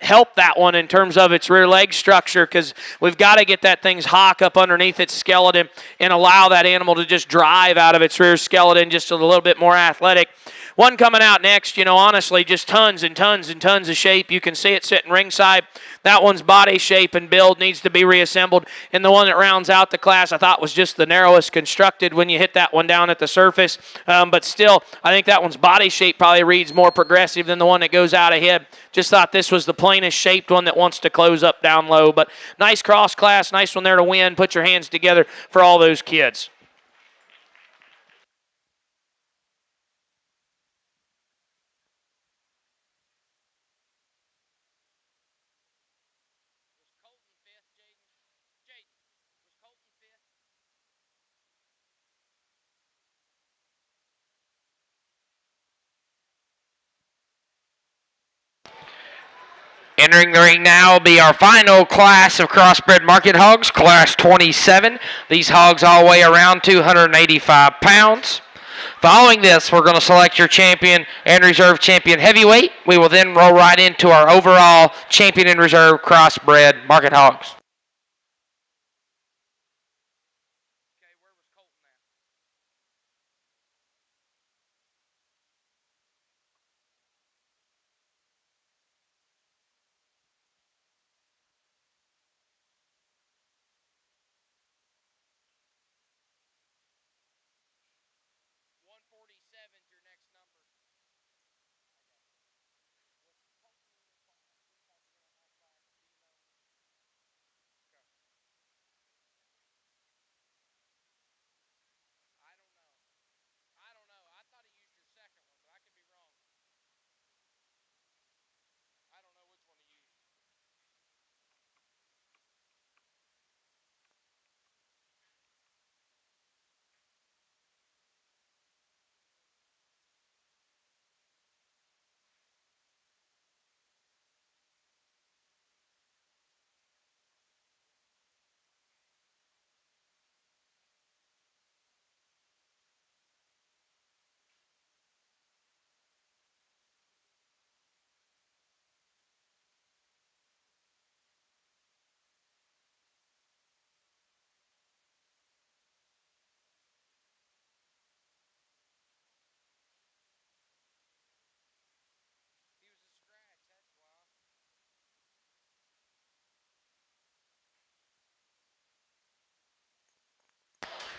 help that one in terms of its rear leg structure, because we've got to get that thing's hock up underneath its skeleton and allow that animal to just drive out of its rear skeleton just a little bit more athletic. One coming out next, honestly, just tons and tons and tons of shape. You can see it sitting ringside. That one's body shape and build needs to be reassembled. And the one that rounds out the class I thought was just the narrowest constructed when you hit that one down at the surface. But still, I think that one's body shape probably reads more progressive than the one that goes out ahead. Just thought this was the plainest shaped one that wants to close up down low. But nice cross class, nice one there to win. Put your hands together for all those kids. Entering the ring now will be our final class of crossbred market hogs, class 27. These hogs all weigh around 285 pounds. Following this, we're going to select your champion and reserve champion heavyweight. We will then roll right into our overall champion and reserve crossbred market hogs.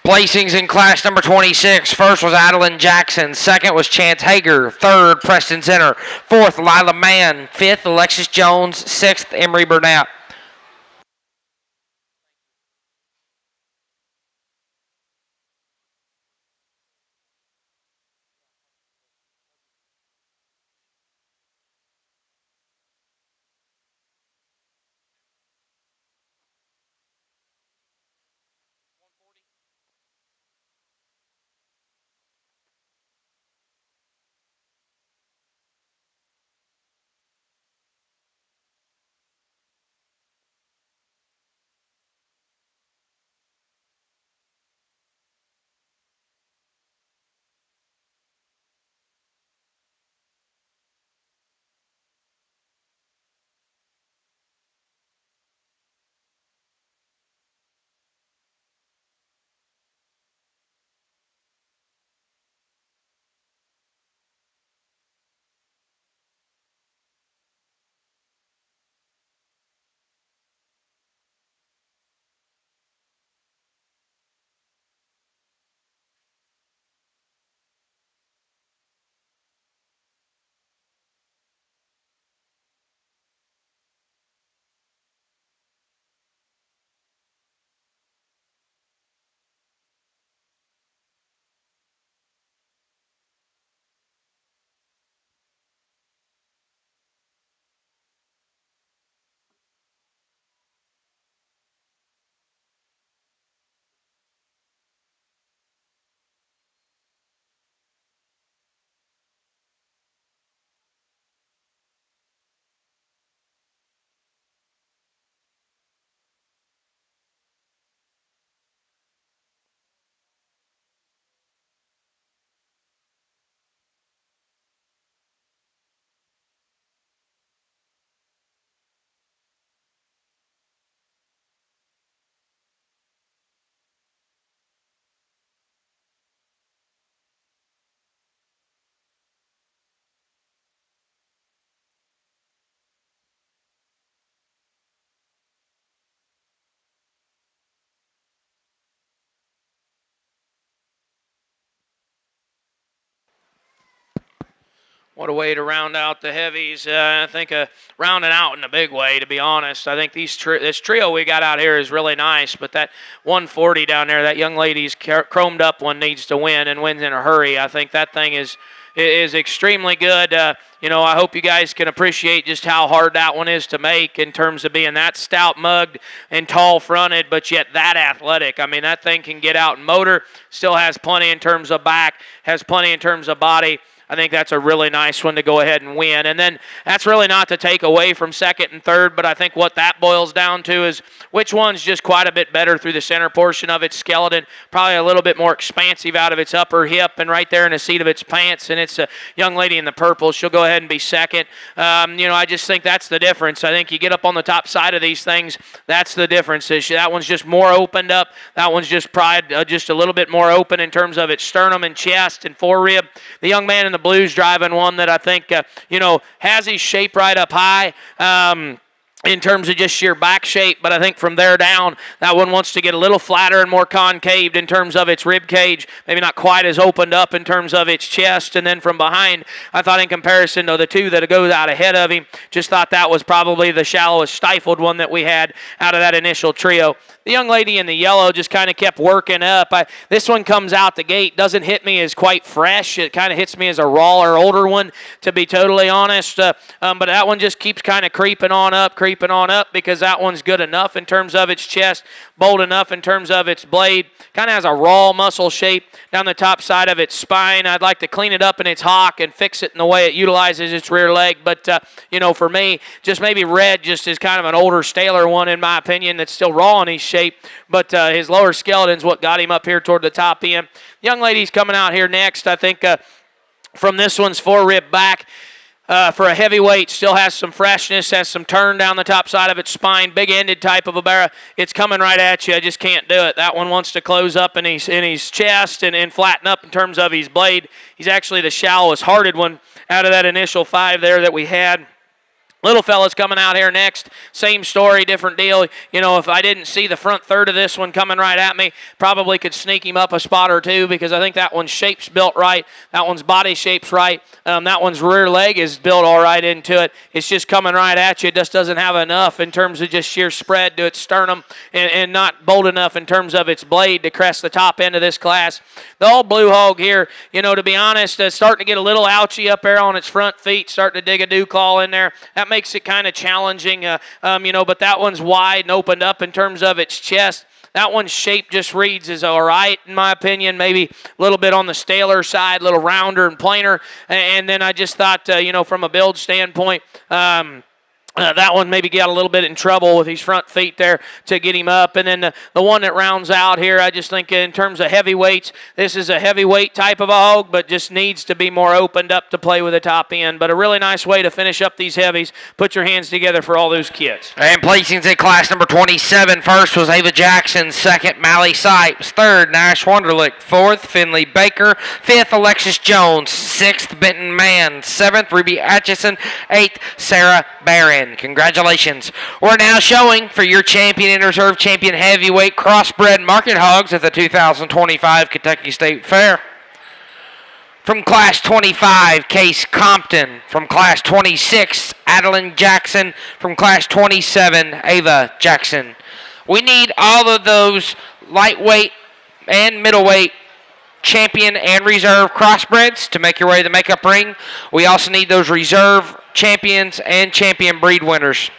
Placings in class number 26. First was Adeline Jackson. Second was Chance Hager. Third, Preston Zinner. Fourth, Lila Mann. Fifth, Alexis Jones. Sixth, Emery Burnett. What a way to round out the heavies. I think rounding out in a big way, to be honest. I think this trio we got out here is really nice, but that 140 down there, that young lady's chromed up one needs to win and wins in a hurry. I think that thing is extremely good. You know, I hope you guys can appreciate just how hard that one is to make in terms of being that stout mugged and tall fronted, but yet that athletic. I mean, that thing can get out and motor, still has plenty in terms of back, has plenty in terms of body. I think that's a really nice one to go ahead and win. And then that's really not to take away from second and third, but I think what that boils down to is which one's just quite a bit better through the center portion of its skeleton, probably a little bit more expansive out of its upper hip and right there in the seat of its pants. And it's a young lady in the purple. She'll go ahead and be second. You know, I just think that's the difference. I think you get up on the top side of these things, that's the difference. That one's just more opened up. That one's just just a little bit more open in terms of its sternum and chest and forerib. The young man in the blues driving one that I think, you know, has his shape right up high. In terms of just sheer back shape, but I think from there down, that one wants to get a little flatter and more concaved in terms of its rib cage, maybe not quite as opened up in terms of its chest, and then from behind, I thought in comparison to the two that goes out ahead of him, just thought that was probably the shallowest stifled one that we had out of that initial trio. The young lady in the yellow just kind of kept working up. This one comes out the gate, doesn't hit me as quite fresh. It kind of hits me as a raw or older one, to be totally honest, but that one just keeps kind of creeping on up because that one's good enough in terms of its chest, bold enough in terms of its blade, kind of has a raw muscle shape down the top side of its spine. I'd like to clean it up in its hock and fix it in the way it utilizes its rear leg, but you know, for me, just maybe red just is kind of an older, staler one in my opinion that's still raw in his shape, but his lower skeleton's what got him up here toward the top end. Young lady's coming out here next, I think, from this one's forerib back. For a heavyweight, still has some freshness, has some turn down the top side of its spine, big-ended type of a barra. It's coming right at you. I just can't do it. That one wants to close up in his chest and flatten up in terms of his blade. He's actually the shallowest hearted one out of that initial five there that we had. Little fella's coming out here next. Same story, different deal. You know, if I didn't see the front third of this one coming right at me, probably could sneak him up a spot or two because I think that one's shape's built right. That one's body shape's right. That one's rear leg is built all right into it. It's just coming right at you. It just doesn't have enough in terms of just sheer spread to its sternum and not bold enough in terms of its blade to crest the top end of this class. The old blue hog here, you know, to be honest, starting to get a little ouchy up there on its front feet, starting to dig a dew claw in there. That makes it kind of challenging, you know, but that one's wide and opened up in terms of its chest. That one's shape just reads as all right, in my opinion, maybe a little bit on the staler side, a little rounder and plainer. And then I just thought, you know, from a build standpoint, that one maybe got a little bit in trouble with his front feet there to get him up. And then the one that rounds out here, I just think in terms of heavyweights, this is a heavyweight type of a hog, but just needs to be more opened up to play with the top end. But a really nice way to finish up these heavies. Put your hands together for all those kids. And placings in class number 27. First was Ava Jackson. Second, Mally Sipes. Third, Nash Wonderlick. Fourth, Finley Baker. Fifth, Alexis Jones. Sixth, Benton Mann. Seventh, Ruby Atchison. Eighth, Sarah Barron. Congratulations. We're now showing for your champion and reserve champion heavyweight crossbred market hogs at the 2025 Kentucky State Fair. From class 25, Case Compton. From class 26, Adeline Jackson. From class 27, Ava Jackson. We need all of those lightweight and middleweight champion and reserve crossbreds to make your way to the makeup ring. We also need those reserve champions and champion breed winners.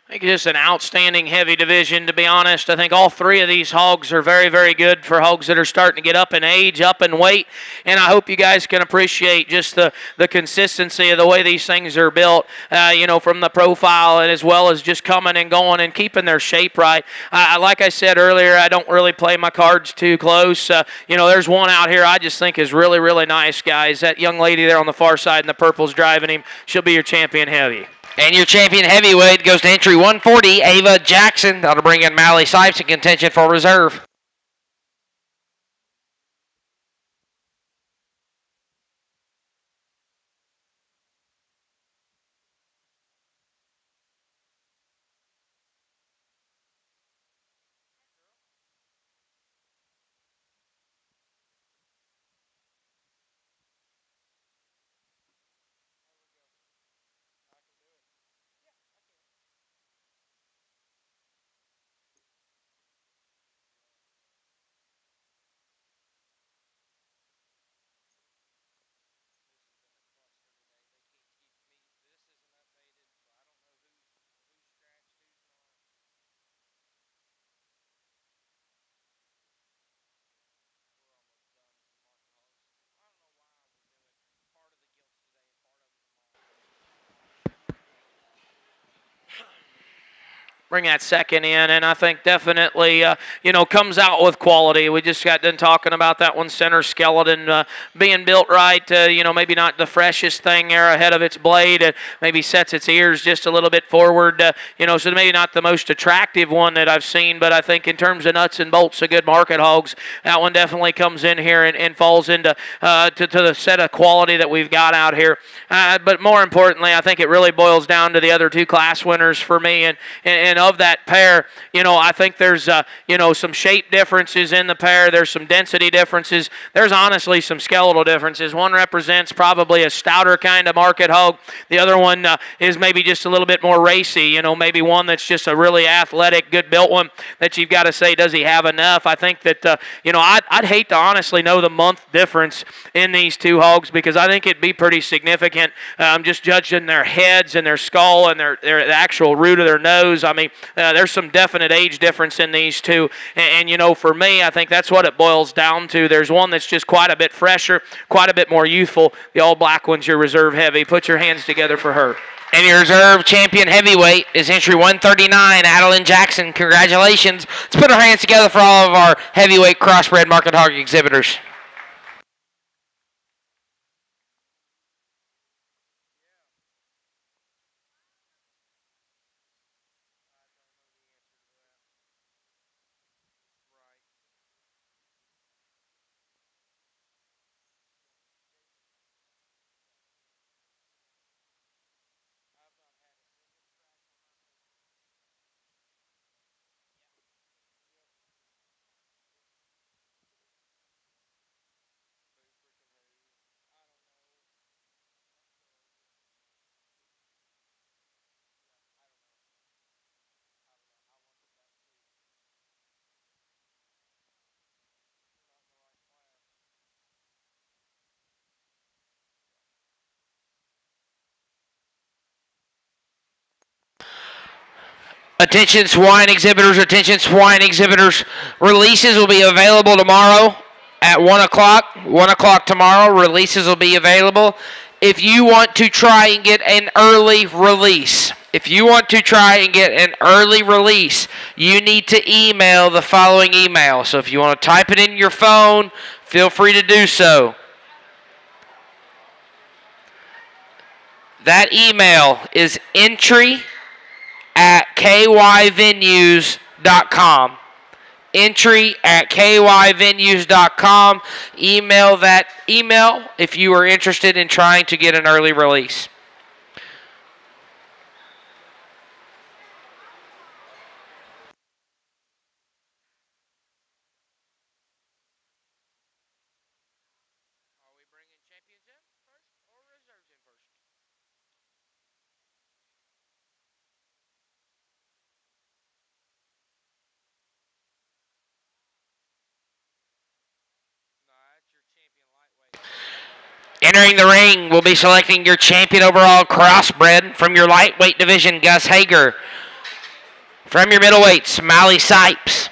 I think it's just an outstanding heavy division, to be honest. I think all three of these hogs are very, very good for hogs that are starting to get up in age, up in weight. And I hope you guys can appreciate just the consistency of the way these things are built, you know, from the profile and as well as just coming and going and keeping their shape right. Like I said earlier, I don't really play my cards too close. You know, there's one out here I just think is really, really nice, guys. That young lady there on the far side in the purple's driving him. She'll be your champion heavy. And your champion heavyweight goes to entry 140, Ava Jackson. That'll bring in Mally Sipes in contention for reserve. Bring that second in, and I think definitely, you know, comes out with quality. We just got done talking about that one center skeleton being built right, you know, maybe not the freshest thing there ahead of its blade, and maybe sets its ears just a little bit forward, you know, so maybe not the most attractive one that I've seen, but I think in terms of nuts and bolts of good market hogs, that one definitely comes in here and falls into to the set of quality that we've got out here. But more importantly, I think it really boils down to the other two class winners for me, and of that pair, you know, I think there's, you know, some shape differences in the pair. There's some density differences. There's honestly some skeletal differences. One represents probably a stouter kind of market hog. The other one is maybe just a little bit more racy, you know, maybe one that's just a really athletic, good built one that you've got to say, does he have enough? I think that, you know, I'd hate to honestly know the month difference in these two hogs because I think it'd be pretty significant, just judging their heads and their skull and the actual root of their nose. I mean, there's some definite age difference in these two. And, you know, for me, I think that's what it boils down to. There's one that's just quite a bit fresher, quite a bit more youthful. The all black one's your reserve heavy. Put your hands together for her. And your reserve champion heavyweight is entry 139, Adeline Jackson. Congratulations. Let's put our hands together for all of our heavyweight crossbred market hog exhibitors. Attention swine exhibitors, attention swine exhibitors. Releases will be available tomorrow at 1 o'clock. 1 o'clock tomorrow, releases will be available. If you want to try and get an early release, you need to email the following email. So if you want to type it in your phone, feel free to do so. That email is entry@kyvenues.com. Entry@kyvenues.com. Email that email if you are interested in trying to get an early release. Entering the ring, we'll be selecting your champion overall crossbred from your lightweight division, Gus Hager. From your middleweights, Molly Sipes.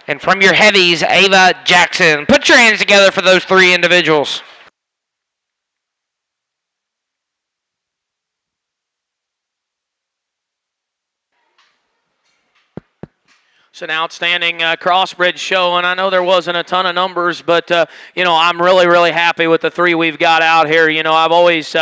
And from your heavies, Ava Jackson. Put your hands together for those three individuals. It's an outstanding crossbred show, and I know there wasn't a ton of numbers, but, I'm really, really happy with the three we've got out here. I've always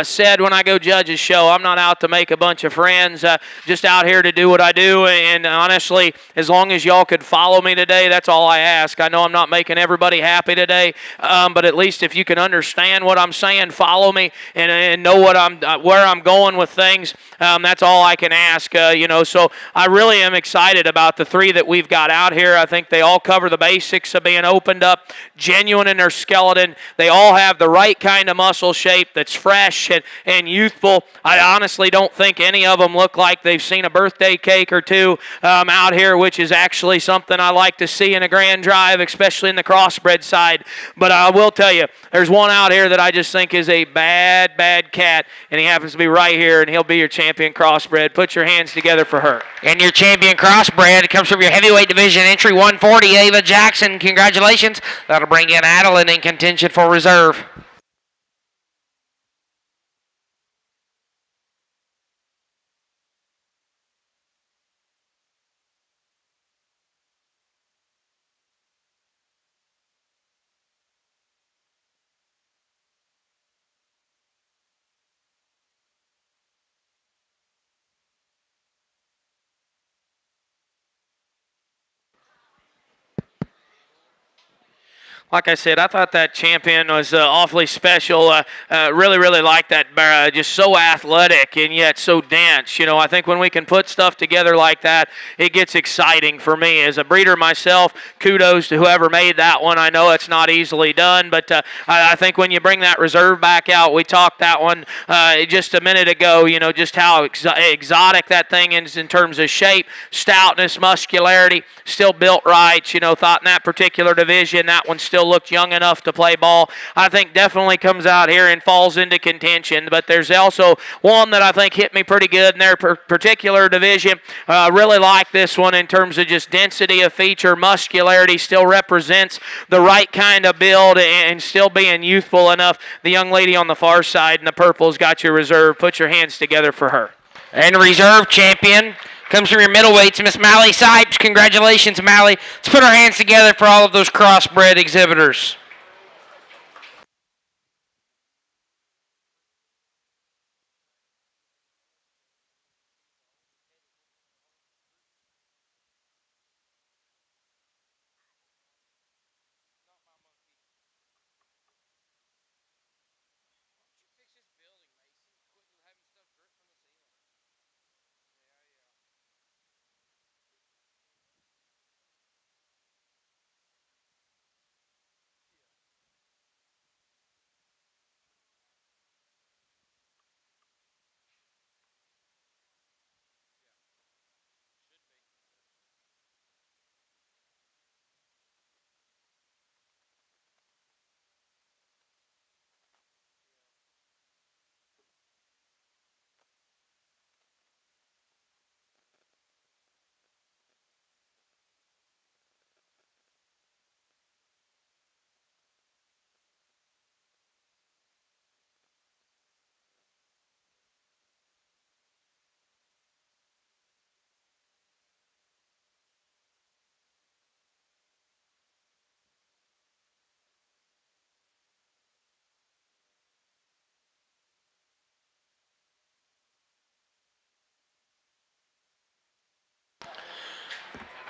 said when I go judge a show, I'm not out to make a bunch of friends, just out here to do what I do, and honestly, as long as y'all could follow me today, that's all I ask. I know I'm not making everybody happy today, but at least if you can understand what I'm saying, follow me, and know where I'm going with things, that's all I can ask, So I really am excited about the three that we've got out here. I think they all cover the basics of being opened up, genuine in their skeleton. They all have the right kind of muscle shape that's fresh and youthful. I honestly don't think any of them look like they've seen a birthday cake or two out here, which is actually something I like to see in a grand drive, especially in the crossbred side. But I will tell you, there's one out here that I just think is a bad, bad cat, and he happens to be right here, and he'll be your champion crossbred. Put your hands together for her. And your champion crossbred comes from your heavyweight division, entry 140, Ava Jackson. Congratulations. That'll bring in Adeline in contention for reserve. Like I said, I thought that champion was awfully special. Really, really like that. Just so athletic and yet so dense. I think when we can put stuff together like that, it gets exciting for me. As a breeder myself, kudos to whoever made that one. I know it's not easily done, but I think when you bring that reserve back out, we talked that one just a minute ago, just how exotic that thing is in terms of shape, stoutness, muscularity, still built right. Thought in that particular division, that one still looked young enough to play ball. I think definitely comes out here and falls into contention. But there's also one that I think hit me pretty good in their particular division. Really like this one in terms of just density of feature, muscularity, still represents the right kind of build and still being youthful enough. The young lady on the far side in the purple's got your reserve. Put your hands together for her. And reserve champion comes from your middleweights, Miss Molly Sipes. Congratulations, Molly. Let's put our hands together for all of those crossbred exhibitors.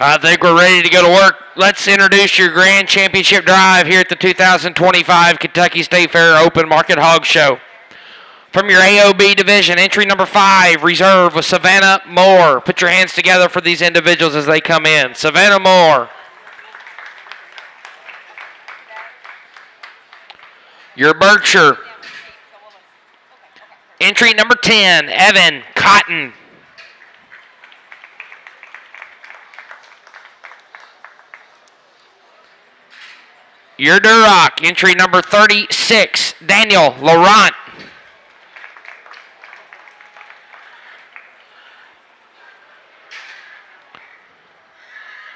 I think we're ready to go to work. Let's introduce your Grand Championship Drive here at the 2025 Kentucky State Fair Open Market Hog Show. From your AOB division, entry number 5, reserve with Savannah Moore. Put your hands together for these individuals as they come in. Savannah Moore. Your Berkshire. Entry number 10, Evan Cotton. Your Duroc, entry number 36, Daniel Laurent.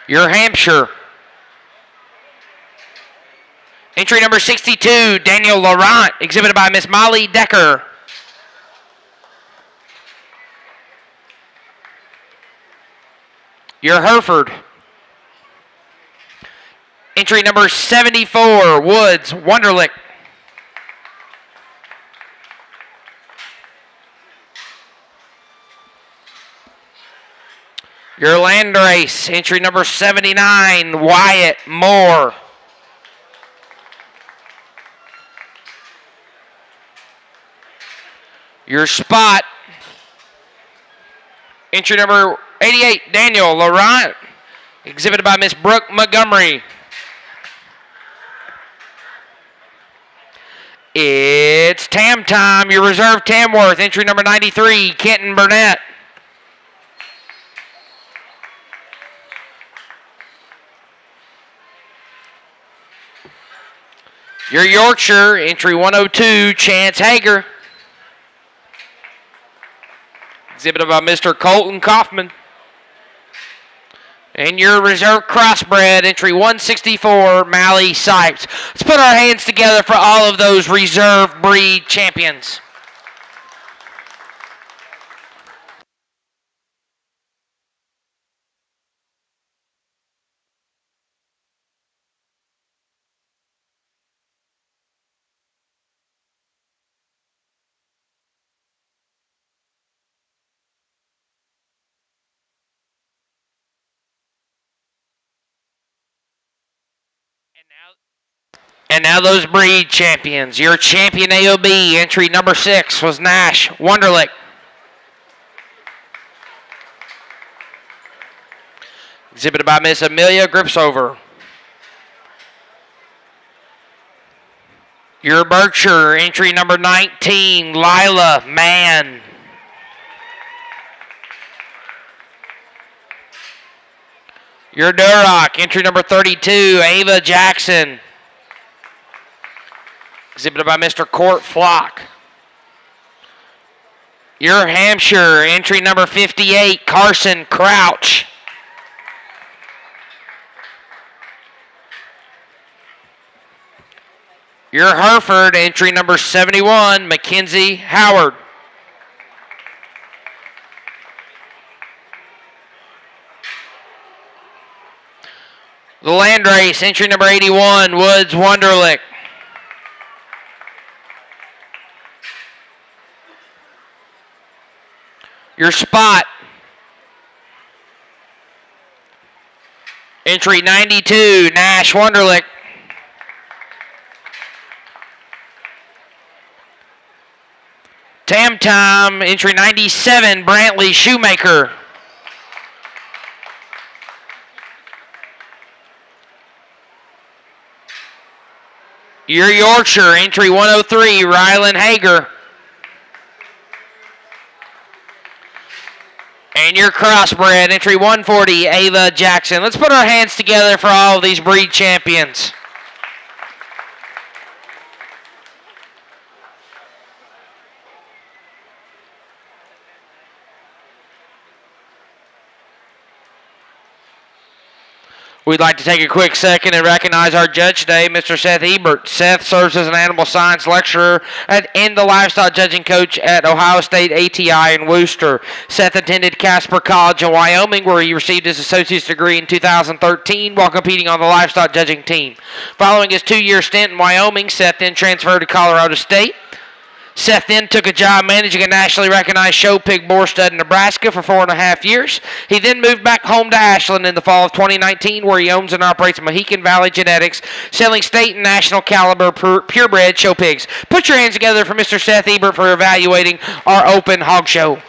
Your Hampshire, entry number 62, Daniel Laurent, exhibited by Miss Molly Decker. Your Hereford, entry number 74, Woods Wunderlich. Your Landrace, entry number 79, Wyatt Moore. Your Spot, entry number 88, Daniel Laurent, exhibited by Miss Brooke Montgomery. It's Tam time. Your reserve Tamworth, entry number 93, Kenton Burnett. Your Yorkshire, entry 102, Chance Hager, exhibited by Mr. Colton Kaufman. And your reserve Crossbred, entry 164, Mally Sipes. Let's put our hands together for all of those reserve breed champions. And now those breed champions. Your champion AOB, entry number 6, was Nash Wunderlich. Exhibited by Miss Amelia Gripsover. Your Berkshire, entry number 19, Lila Mann. Your Duroc, entry number 32, Ava Jackson. Exhibited by Mr. Court Flock. Your Hampshire, entry number 58, Carson Crouch. Your Hereford, entry number 71, Mackenzie Howard. The Landrace, entry number 81, Woods Wunderlich. Your Spot, entry 92, Nash Wunderlich. Tam Tam, entry 97, Brantley Shoemaker. Your Yorkshire, entry 103, Rylan Hager. And your Crossbred, entry 140, Ava Jackson. Let's put our hands together for all of these breed champions. We'd like to take a quick second and recognize our judge today, Mr. Seth Ebert. Seth serves as an animal science lecturer and the livestock judging coach at Ohio State ATI in Wooster. Seth attended Casper College in Wyoming, where he received his associate's degree in 2013 while competing on the livestock judging team. Following his 2-year stint in Wyoming, Seth then transferred to Colorado State. Seth then took a job managing a nationally recognized show pig boar stud in Nebraska for 4.5 years. He then moved back home to Ashland in the fall of 2019, where he owns and operates Mohican Valley Genetics, selling state and national caliber purebred show pigs. Put your hands together for Mr. Seth Ebert for evaluating our open hog show.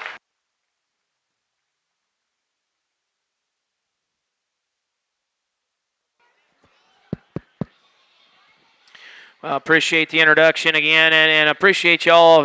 Appreciate the introduction again, and appreciate y'all,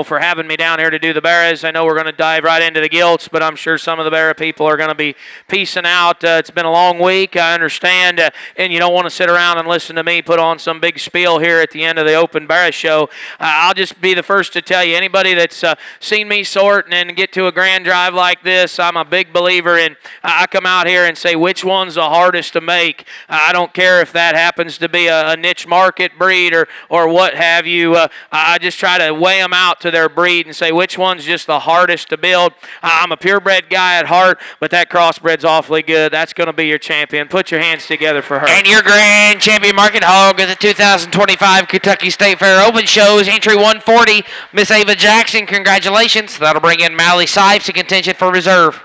for having me down here to do the barras. I know we're going to dive right into the gilts, but I'm sure some of the barra people are going to be peacing out. It's been a long week, I understand, and you don't want to sit around and listen to me put on some big spiel here at the end of the open barra show. I'll just be the first to tell you, anybody that's seen me sort and get to a grand drive like this, I'm a big believer in. I come out here and say which one's the hardest to make. I don't care if that happens to be a niche market breed or what have you. I just try to weigh them out to their breed and say which one's just the hardest to build. I'm a purebred guy at heart, but that crossbred's awfully good. That's going to be your champion. Put your hands together for her. And your grand champion market hog at the 2025 Kentucky State Fair Open Shows, entry 140, Miss Ava Jackson. Congratulations. That'll bring in Mally Sipes in contention for reserve.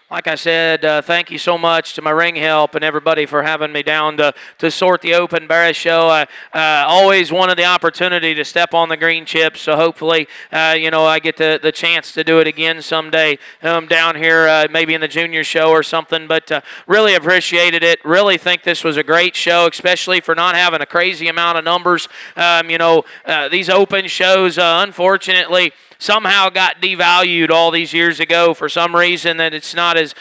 Like I said, thank you so much to my ring help and everybody for having me down to sort the open barra show. I always wanted the opportunity to step on the green chips, so hopefully, I get the chance to do it again someday down here, maybe in the junior show or something. But really appreciated it. Really think this was a great show, especially for not having a crazy amount of numbers. These open shows, unfortunately, somehow got devalued all these years ago for some reason, that it's not as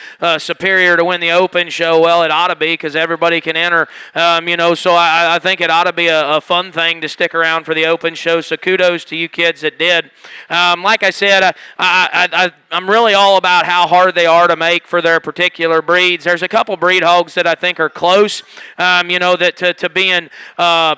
superior to win the open show. Well, it ought to be, because everybody can enter, so I think it ought to be a fun thing to stick around for the open show, so kudos to you kids that did. Like I said, I'm really all about how hard they are to make for their particular breeds. There's a couple breed hogs that I think are close, to being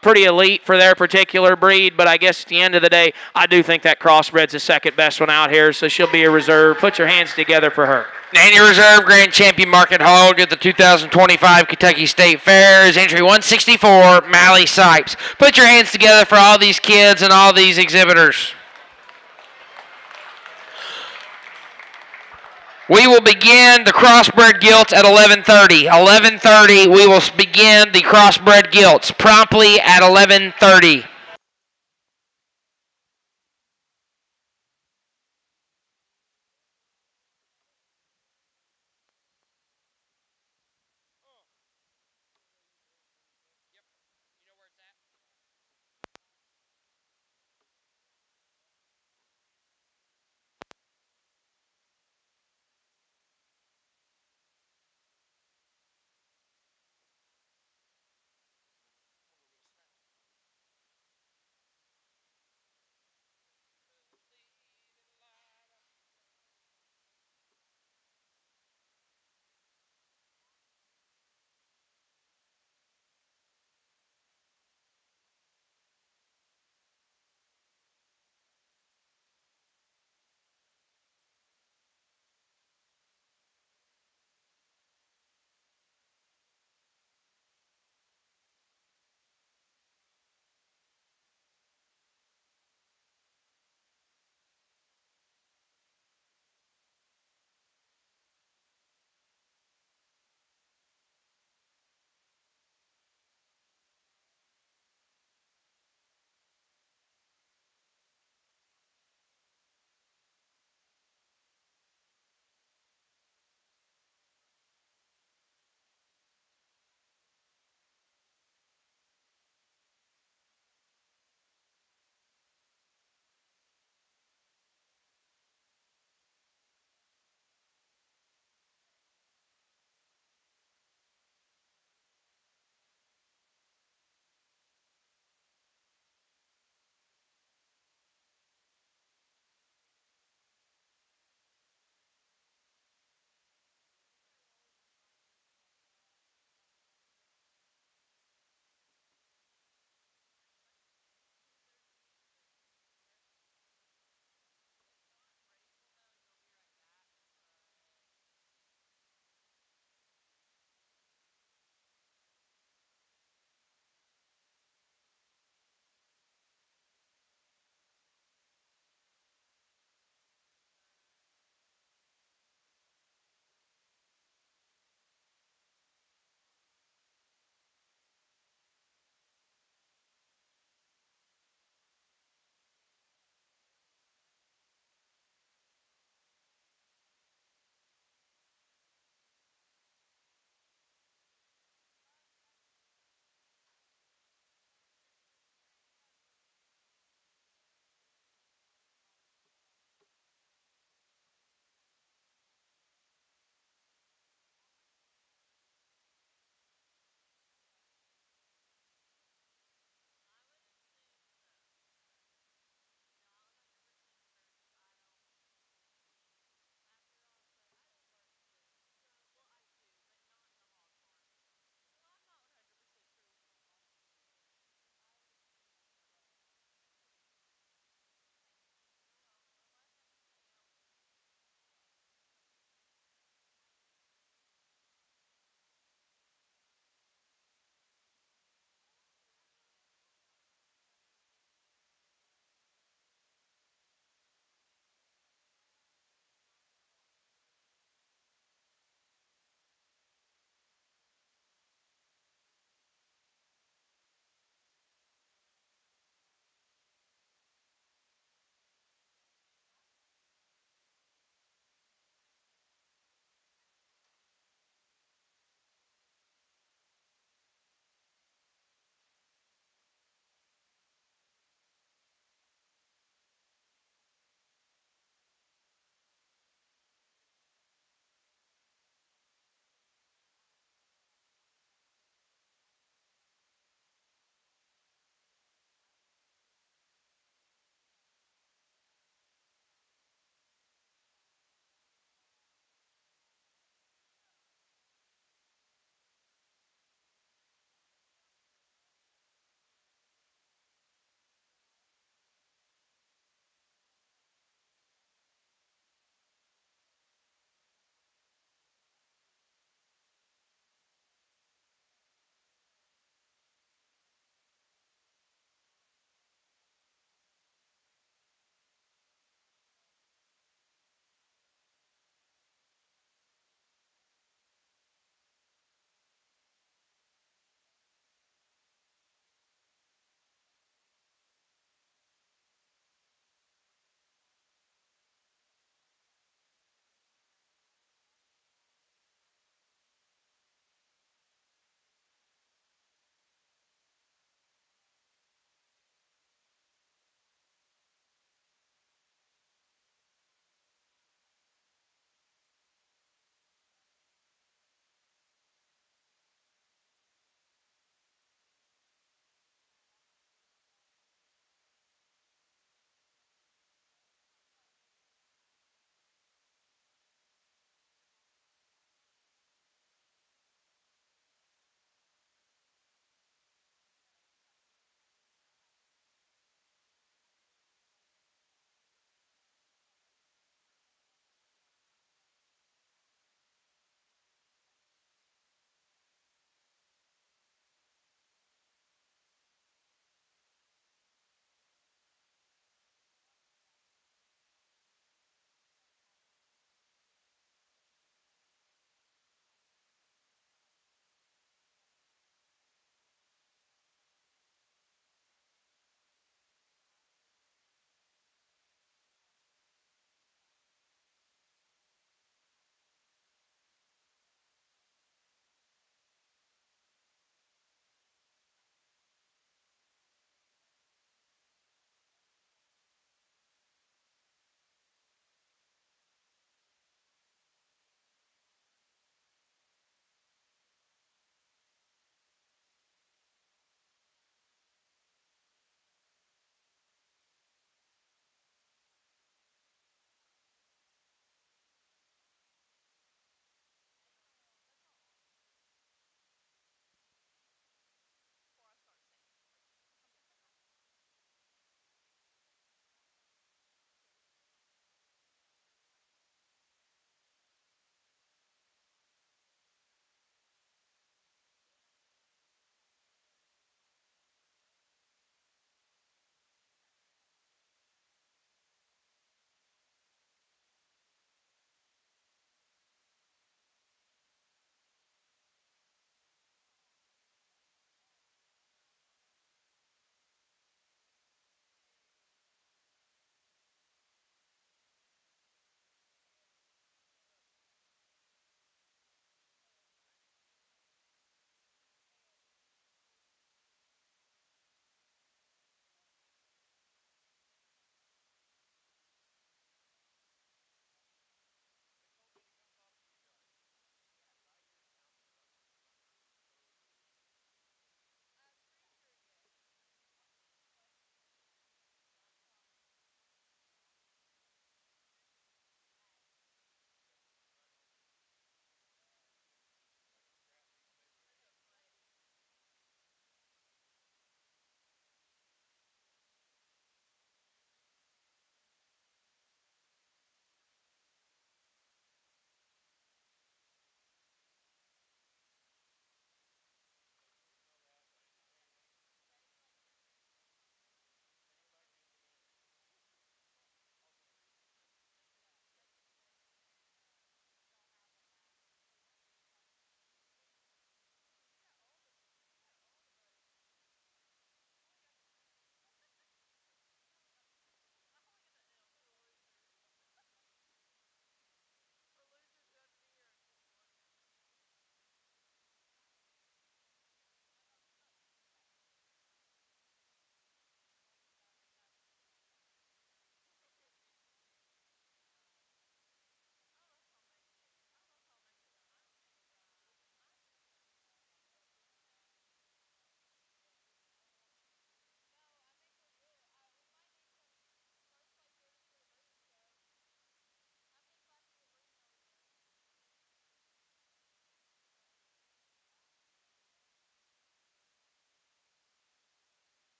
pretty elite for their particular breed, but I guess at the end of the day, I do think that crossbred's the second best one out here, so she'll be a reserve. Put your hands together for her. And your reserve grand champion market hog at the 2025 Kentucky State Fair is entry 164, Mally Sipes. Put your hands together for all these kids and all these exhibitors. We will begin the crossbred gilts at 11:30. 11:30, we will begin the crossbred gilts promptly at 11:30.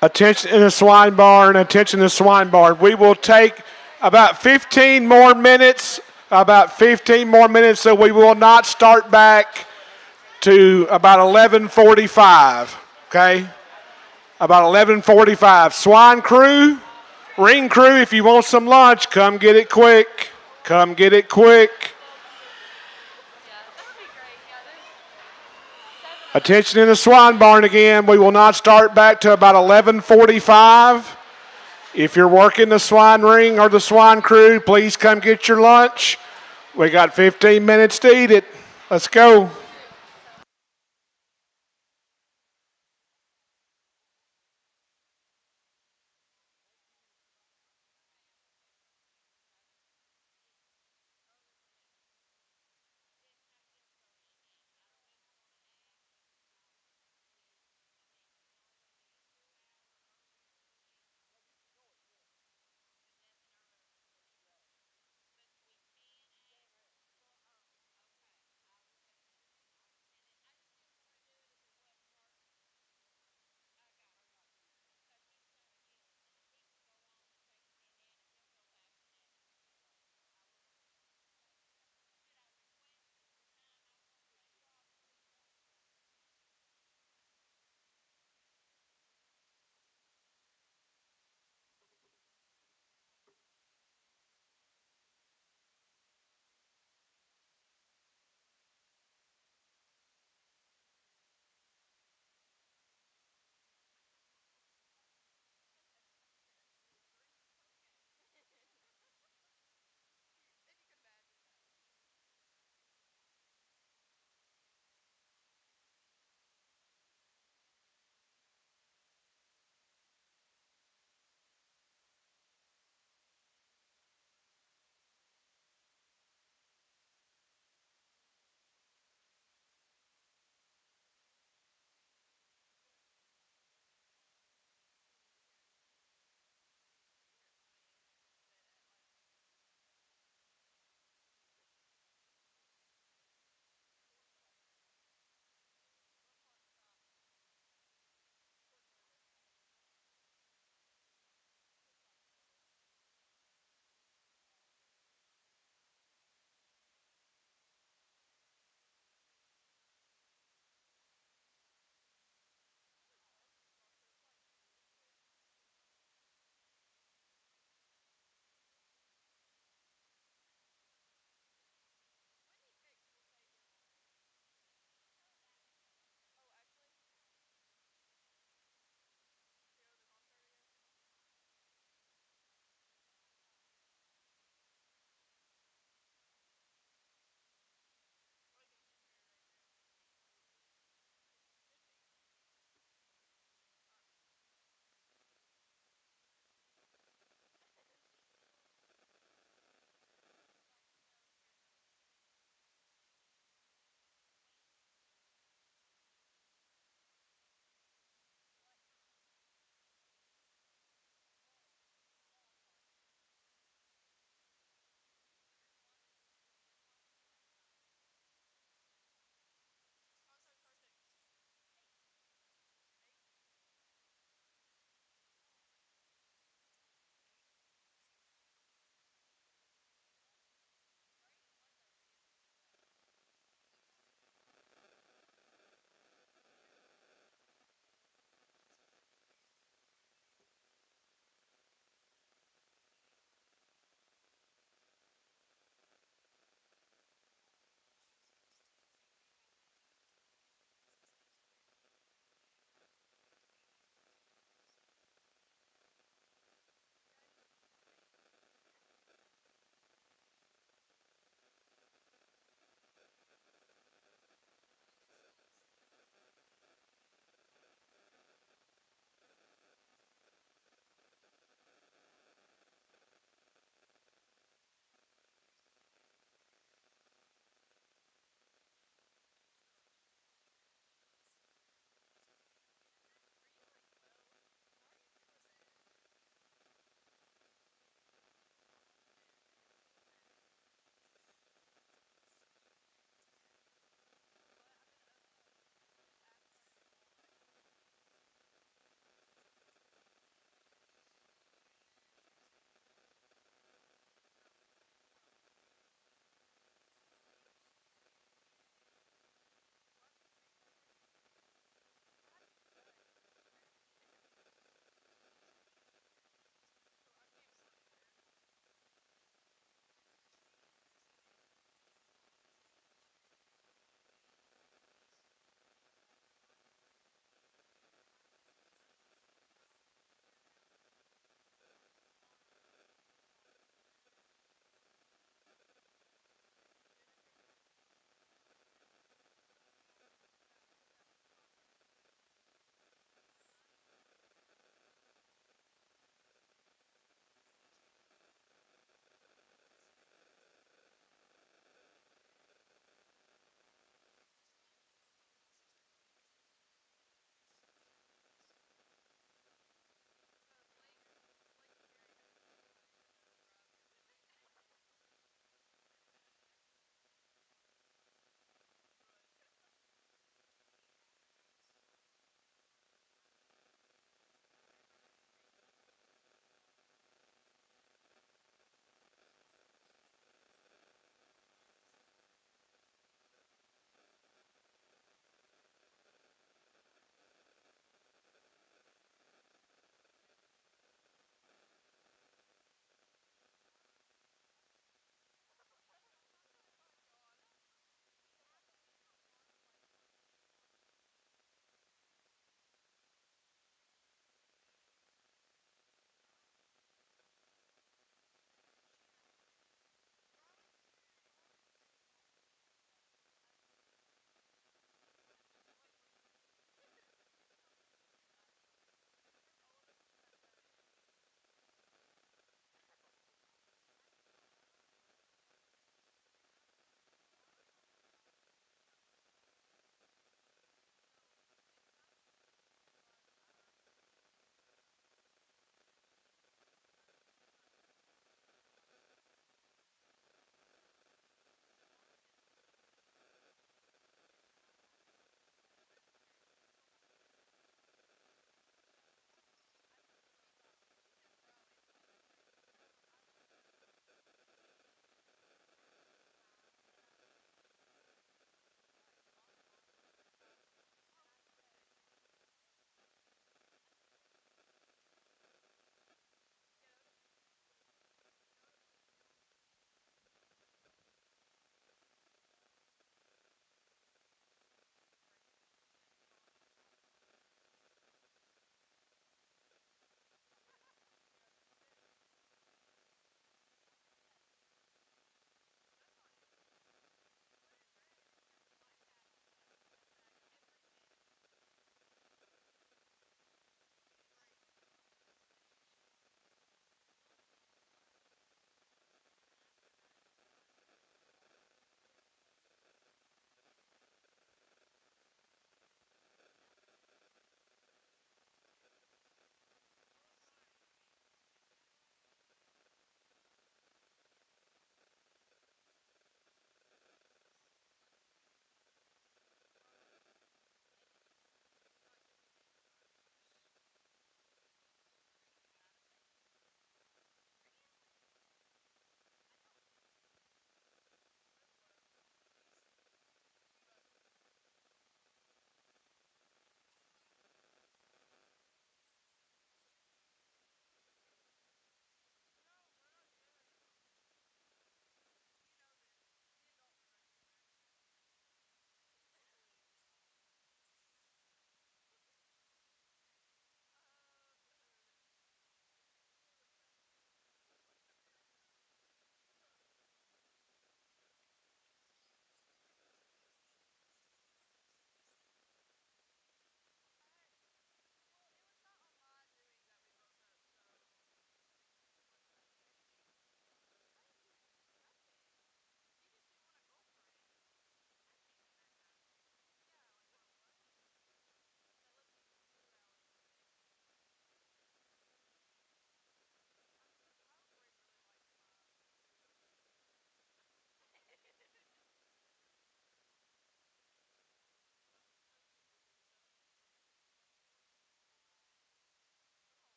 Attention in the swine barn, attention in the swine barn. We will take about 15 more minutes, so we will not start back to about 11:45, okay? About 11:45. Swine crew, ring crew, if you want some lunch, come get it quick. Come get it quick. Attention in the swine barn again. We will not start back to about 11:45. If you're working the swine ring or the swine crew, please come get your lunch. We got 15 minutes to eat it. Let's go.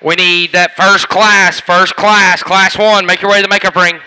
We need that first class, class 1. Make your way to the makeup ring.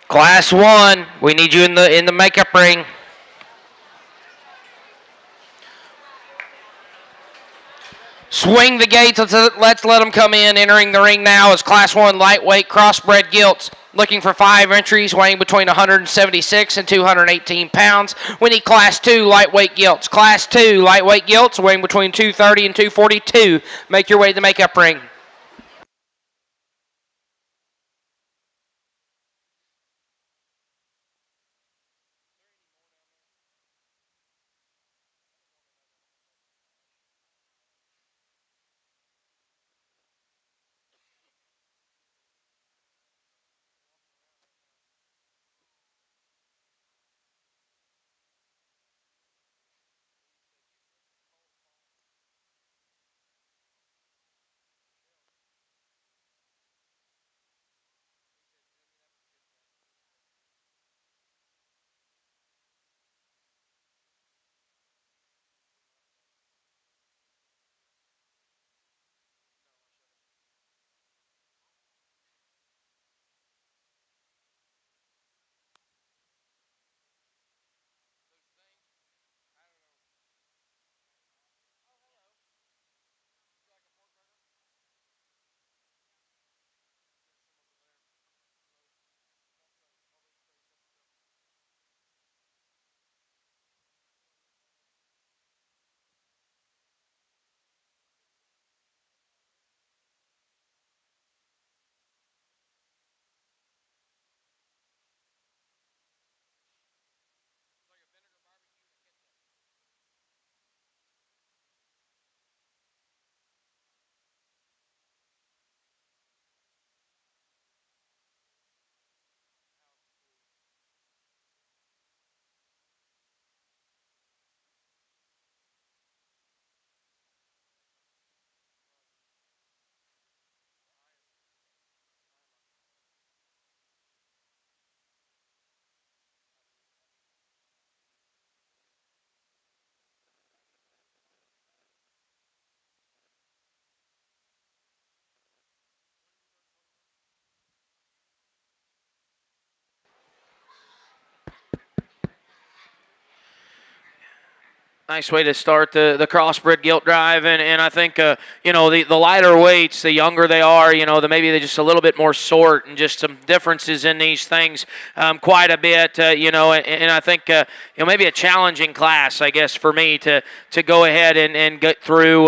Class 1, we need you in the makeup ring. Swing the gates. Let's let them come in. Entering the ring now is Class 1 lightweight crossbred gilts. Looking for 5 entries, weighing between 176 and 218 pounds. We need Class 2 lightweight gilts. Class 2 lightweight gilts, weighing between 230 and 242. Make your way to the makeup ring. Nice way to start the crossbred gilt drive, and I think you know, the lighter weights, the younger they are, you know, maybe they're just a little bit more sort, and just some differences in these things quite a bit, you know, and I think you know, maybe a challenging class, I guess, for me to go ahead and get through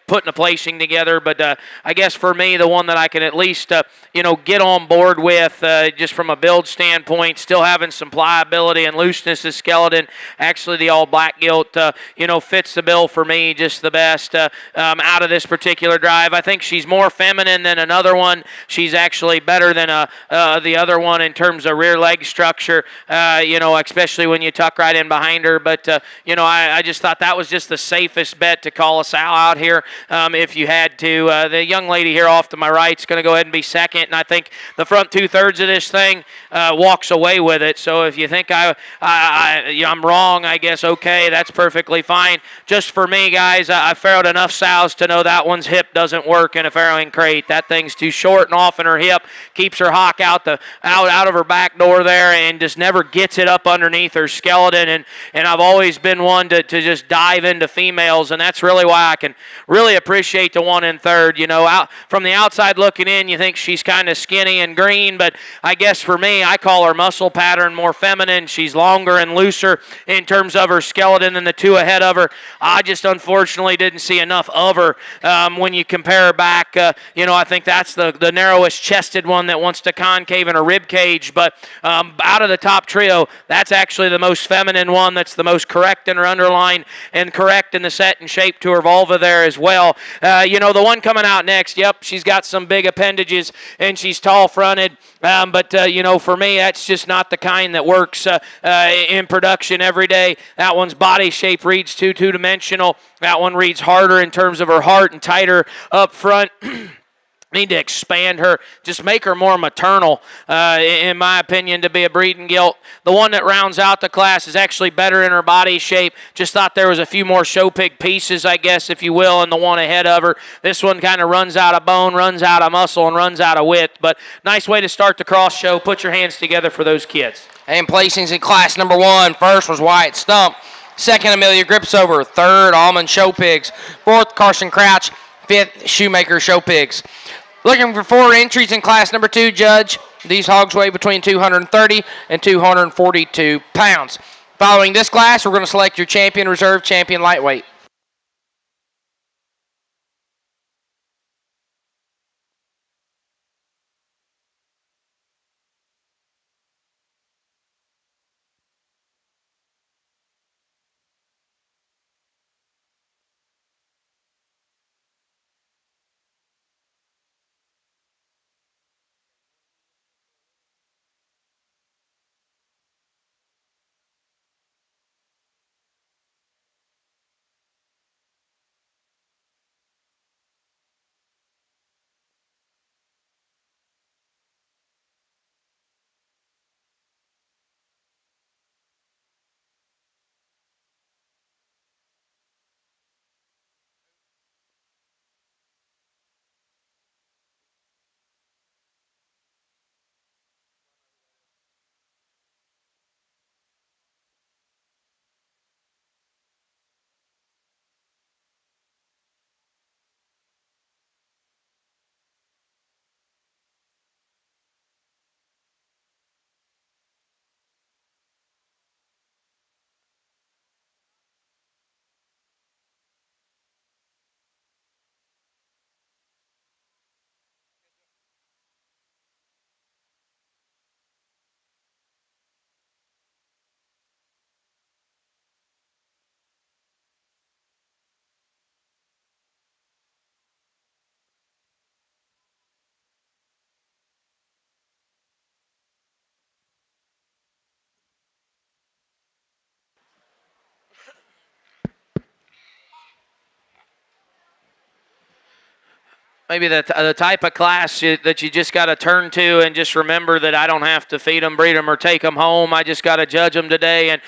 putting a placing together, but I guess for me, the one that I can at least you know, get on board with just from a build standpoint, still having some pliability and looseness of skeleton. Actually, the all black gilt you know, fits the bill for me just the best out of this particular drive. I think she's more feminine than another one. She's actually better than the other one in terms of rear leg structure, you know, especially when you tuck right in behind her. But, you know, I just thought that was just the safest bet to call a sow out here if you had to. The young lady here off to my right is going to go ahead and be second, and I think the front two-thirds of this thing walks away with it. So if you think I'm wrong, I guess, okay, that's perfectly fine. Just for me, guys, I farrowed enough sows to know that one's hip doesn't work in a farrowing crate. That thing's too short and off in her hip, keeps her hock out of her back door there, and just never gets it up underneath her skeleton. And I've always been one to just dive into females, and that's really why I can really appreciate the one in third. You know, out from the outside looking in, you think she's kind of skinny and green, but I guess for me, I call her muscle pattern more feminine. She's longer and looser in terms of her skeleton than the two ahead of her. I just unfortunately didn't see enough of her when you compare her back. You know, I think that's the narrowest chested one that wants to concave in her rib cage, but out of the top trio, that's actually the most feminine one. That's the most correct in her underline and correct in the set and shape to her vulva there as well. You know, the one coming out next, yep, she's got some big appendages and she's tall fronted, but you know, for me, that's just not the kind that works in production every day. That one's body shape reads too two-dimensional. That one reads harder in terms of her heart and tighter up front. Need to expand her, just make her more maternal, in my opinion, to be a breeding gilt. The one that rounds out the class is actually better in her body shape. Just thought there was a few more show pig pieces, I guess, if you will, in the one ahead of her. This one kind of runs out of bone, runs out of muscle, and runs out of width. But nice way to start the cross show. Put your hands together for those kids. And placings in class number one. First was Wyatt Stump. Second, Amelia Gripsover. Third, Almond Show Pigs. Fourth, Carson Crouch. Fifth, Shoemaker Show Pigs. Looking for 4 entries in class number 2, Judge. These hogs weigh between 230 and 242 pounds. Following this class, we're going to select your champion reserve, champion lightweight. maybe the type of class that you just got to turn to and just remember that I don't have to feed them, breed them, or take them home. I just got to judge them today. And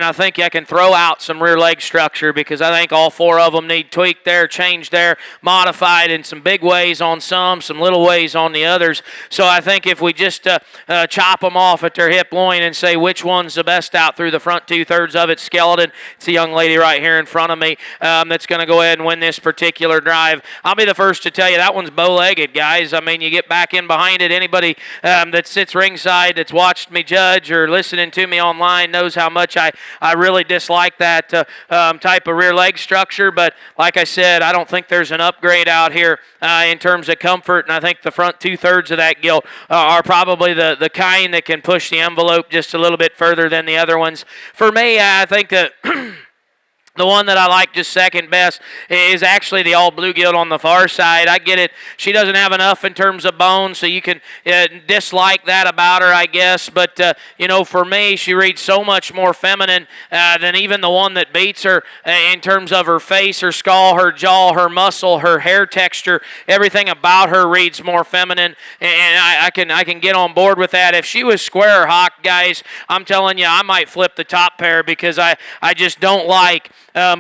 I think I can throw out some rear leg structure because I think all 4 of them need tweaked there, changed there, modified in some big ways on some little ways on the others. So I think if we just chop them off at their hip loin and say which one's the best out through the front 2/3 of it, skeleton, it's a young lady right here in front of me that's going to go ahead and win this particular drive. I'll be the first to tell you that one's bow-legged, guys. I mean, you get back in behind it. Anybody that sits ringside that's watched me judge or listening to me online knows how much I really dislike that type of rear leg structure. But like I said, I don't think there's an upgrade out here in terms of comfort, and I think the front 2/3 of that gilt are probably the kind that can push the envelope just a little bit further than the other ones. For me, I think that the one that I like just second best is actually the all blue gilt on the far side. I get it. She doesn't have enough in terms of bone, so you can dislike that about her, I guess. But, for me, she reads so much more feminine than even the one that beats her in terms of her face, her skull, her jaw, her muscle, her hair texture. Everything about her reads more feminine, and I can get on board with that. If she was square or hawk, guys, I'm telling you, I might flip the top pair because I just don't like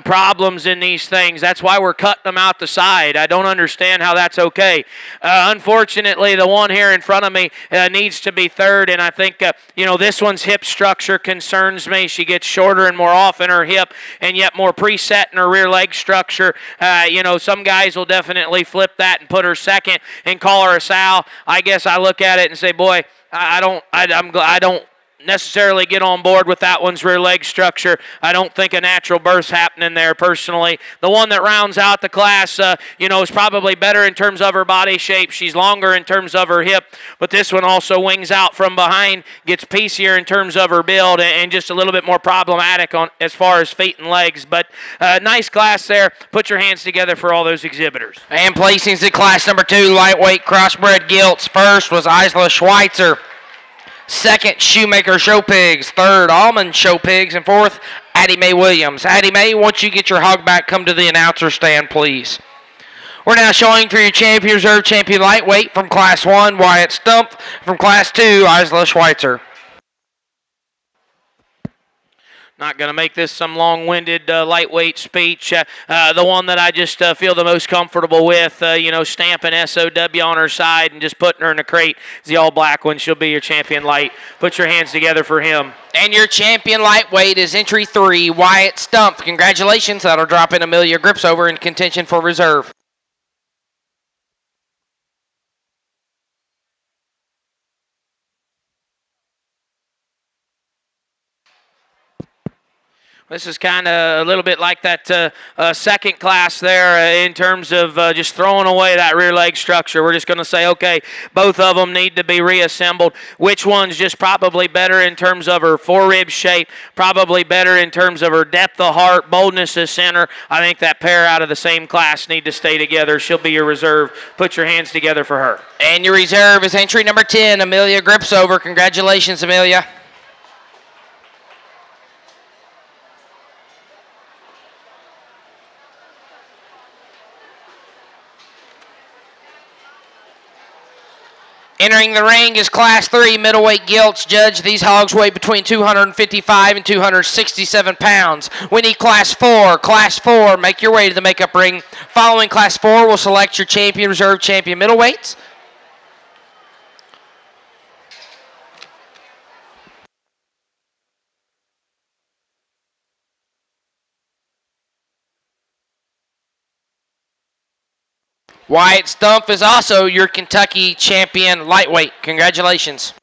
problems in these things. That's why we're cutting them out the side. I don't understand how that's okay. Unfortunately, the one here in front of me needs to be third, and I think, this one's hip structure concerns me. She gets shorter and more off in her hip, and yet more preset in her rear leg structure. Some guys will definitely flip that and put her second and call her a sow. I guess I look at it and say, boy, I don't necessarily get on board with that one's rear leg structure. I don't think a natural birth's happening there personally. The one that rounds out the class, is probably better in terms of her body shape. She's longer in terms of her hip, but this one also wings out from behind, gets piecier in terms of her build, and just a little bit more problematic on as far as feet and legs. But nice class there. Put your hands together for all those exhibitors. And placings in class number 2, lightweight crossbred gilts. First was Isla Schweitzer. Second, Shoemaker Show Pigs. Third, Almond Show Pigs. And fourth, Addie Mae Williams. Addie Mae, once you get your hog back, come to the announcer stand, please. We're now showing for your champion reserve champion lightweight from Class 1, Wyatt Stump. From Class 2, Isla Schweitzer. Not going to make this some long-winded lightweight speech. The one that I just feel the most comfortable with, stamping SOW on her side and just putting her in a crate is the all-black one. She'll be your champion light. Put your hands together for him. And your champion lightweight is entry 3, Wyatt Stump. Congratulations. That'll drop in Amelia Grips over in contention for reserve. This is kind of a little bit like that second class there in terms of just throwing away that rear leg structure. We're just going to say, okay, both of them need to be reassembled. Which one's just probably better in terms of her forerib shape, probably better in terms of her depth of heart, boldness of center. I think that pair out of the same class need to stay together. She'll be your reserve. Put your hands together for her. And your reserve is entry number 10, Amelia Gripsover. Congratulations, Amelia. Entering the ring is Class 3 middleweight gilts. Judge, these hogs weigh between 255 and 267 pounds. We need Class 4. Class 4, make your way to the makeup ring. Following Class 4, we'll select your champion, reserve champion middleweights. Wyatt Stump is also your Kentucky champion lightweight. Congratulations.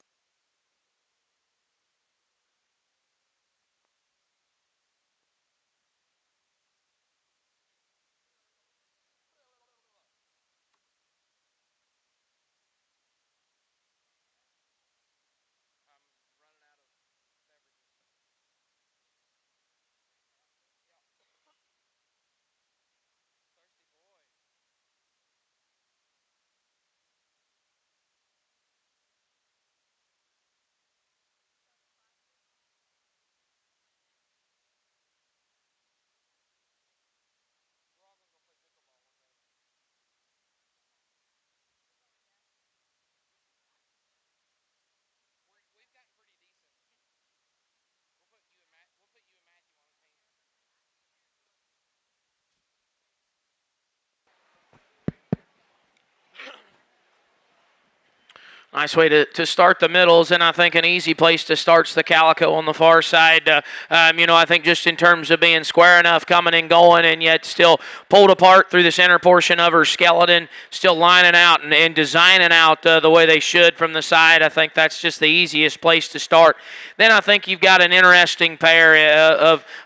Nice way to start the middles, and I think an easy place to start's the Calico on the far side. I think just in terms of being square enough, coming and going, and yet still pulled apart through the center portion of her skeleton, still lining out and designing out the way they should from the side. I think that's just the easiest place to start. Then I think you've got an interesting pair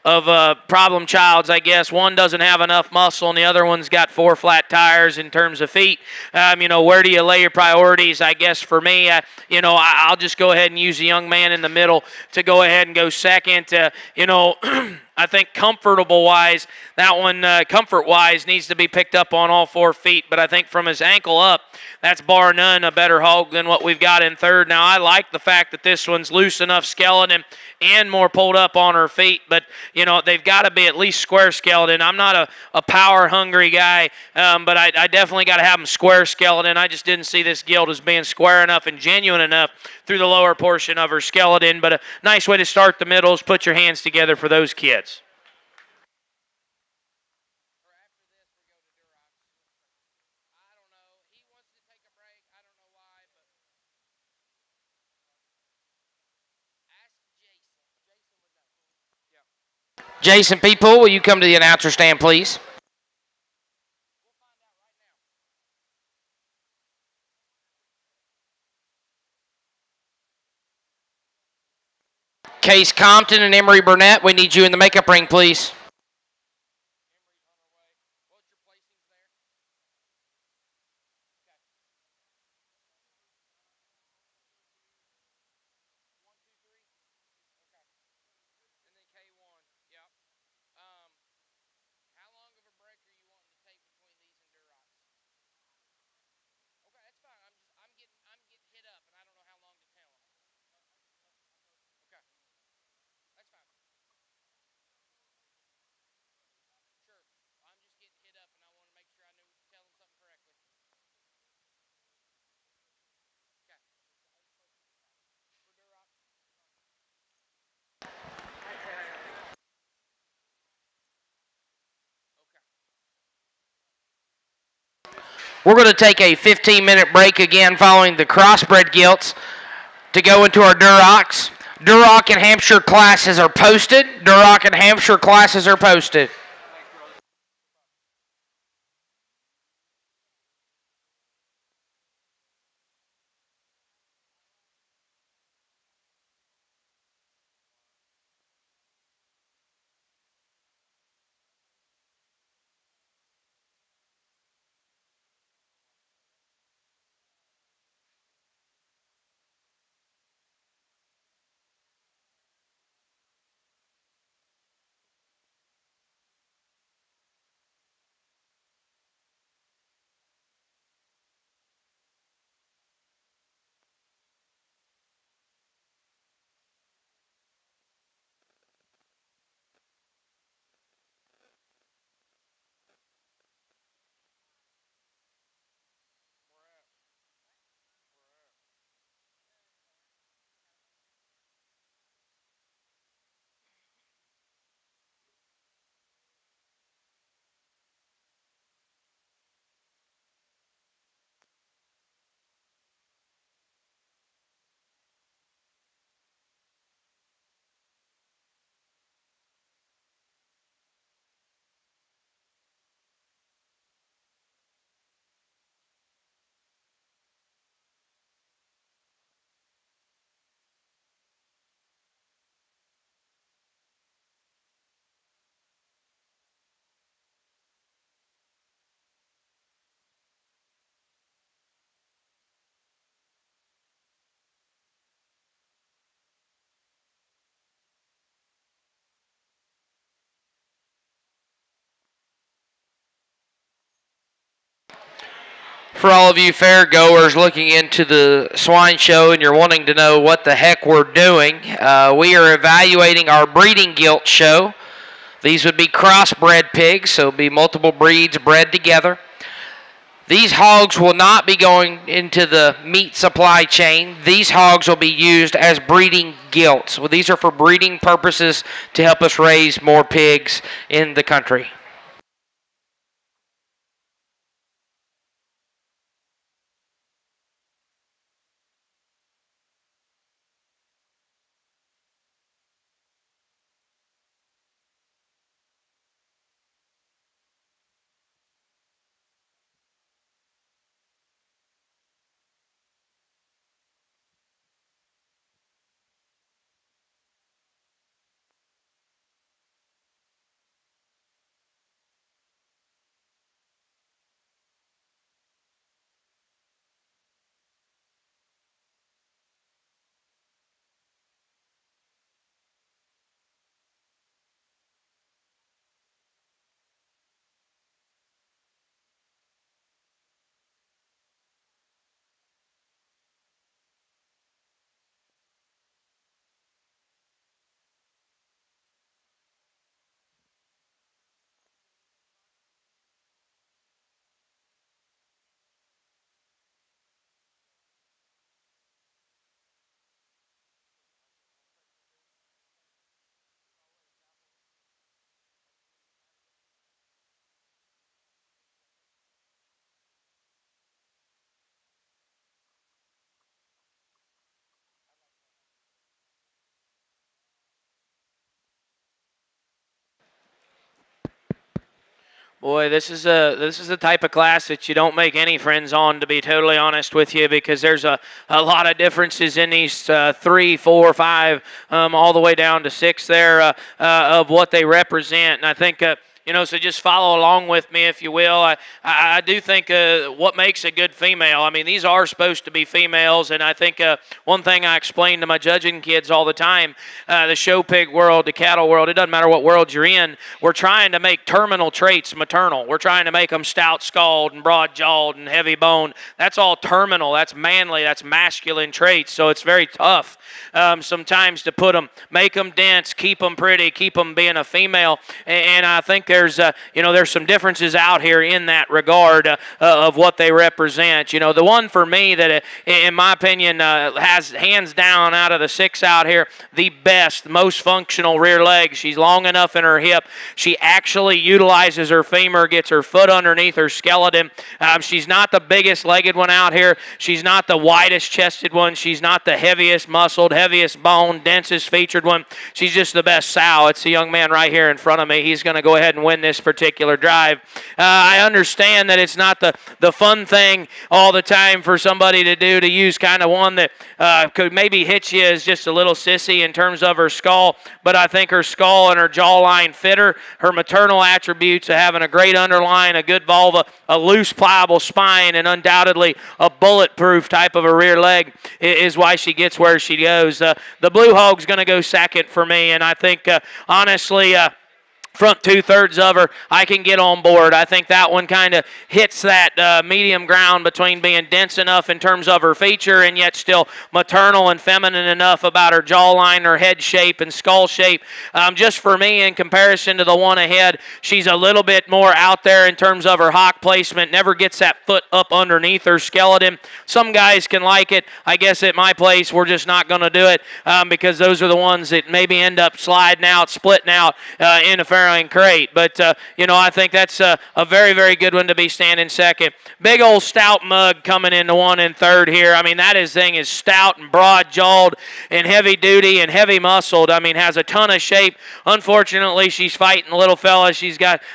of problem childs, I guess. One doesn't have enough muscle, and the other one's got 4 flat tires in terms of feet. Where do you lay your priorities? I guess for me, I'll just go ahead and use the young man in the middle to go ahead and go second. I think comfortable-wise, that one, comfort-wise, needs to be picked up on all 4 feet. But I think from his ankle up, that's bar none a better hog than what we've got in third. Now, I like the fact that this one's loose enough skeleton and more pulled up on her feet. But, they've got to be at least square skeleton. I'm not a power-hungry guy, but I definitely got to have them square skeleton. I just didn't see this gilt as being square enough and genuine enough through the lower portion of her skeleton. But a nice way to start the middles. Put your hands together for those kids. Jason People, will you come to the announcer stand, please? Case Compton and Emery Burnett, we need you in the makeup ring, please. We're going to take a 15-minute break again following the Crossbred gilts to go into our Durocs. Duroc and Hampshire classes are posted. Duroc and Hampshire classes are posted. For all of you fair goers looking into the swine show and you're wanting to know what the heck we're doing, we are evaluating our breeding gilt show. These would be crossbred pigs, so it'll be multiple breeds bred together. These hogs will not be going into the meat supply chain. These hogs will be used as breeding gilts. Well, these are for breeding purposes to help us raise more pigs in the country. Boy, this is the type of class that you don't make any friends on, to be totally honest with you, because there's a lot of differences in these 3, 4, 5, all the way down to 6 there of what they represent. And I think so just follow along with me, if you will. I do think what makes a good female, I mean, these are supposed to be females, and I think one thing I explain to my judging kids all the time, the show pig world, the cattle world, it doesn't matter what world you're in, we're trying to make terminal traits maternal. We're trying to make them stout-skulled and broad-jawed and heavy-boned. That's all terminal. That's manly. That's masculine traits, so it's very tough sometimes to make them dense, keep them pretty, keep them being a female, and I think there's some differences out here in that regard of what they represent. The one for me that, in my opinion, has hands down out of the 6 out here the best, most functional rear leg. She's long enough in her hip. She actually utilizes her femur, gets her foot underneath her skeleton. She's not the biggest legged one out here. She's not the widest chested one. She's not the heaviest muscled, heaviest bone, densest featured one. She's just the best sow. It's the young man right here in front of me. He's going to go ahead and win this particular drive. I understand that it's not the fun thing all the time for somebody to do, to use kind of one that could maybe hit you as just a little sissy in terms of her skull, but I think her skull and her jawline fit her maternal attributes of having a great underline, a good vulva, a loose, pliable spine, and undoubtedly a bulletproof type of a rear leg is why she gets where she goes. The Blue Hog's going to go second for me, and I think, honestly, front 2/3 of her, I can get on board. I think that one kind of hits that medium ground between being dense enough in terms of her feature and yet still maternal and feminine enough about her jawline, her head shape, and skull shape. Just for me, in comparison to the one ahead, she's a little bit more out there in terms of her hock placement, never gets that foot up underneath her skeleton. Some guys can like it. I guess at my place, we're just not going to do it because those are the ones that maybe end up sliding out, splitting out in a fairly crate, but I think that's a very, very good one to be standing second. Big old stout mug coming into 1 and 3rd here. I mean, thing is stout and broad-jawed and heavy-duty and heavy-muscled. I mean, has a ton of shape. Unfortunately, she's fighting the little fella.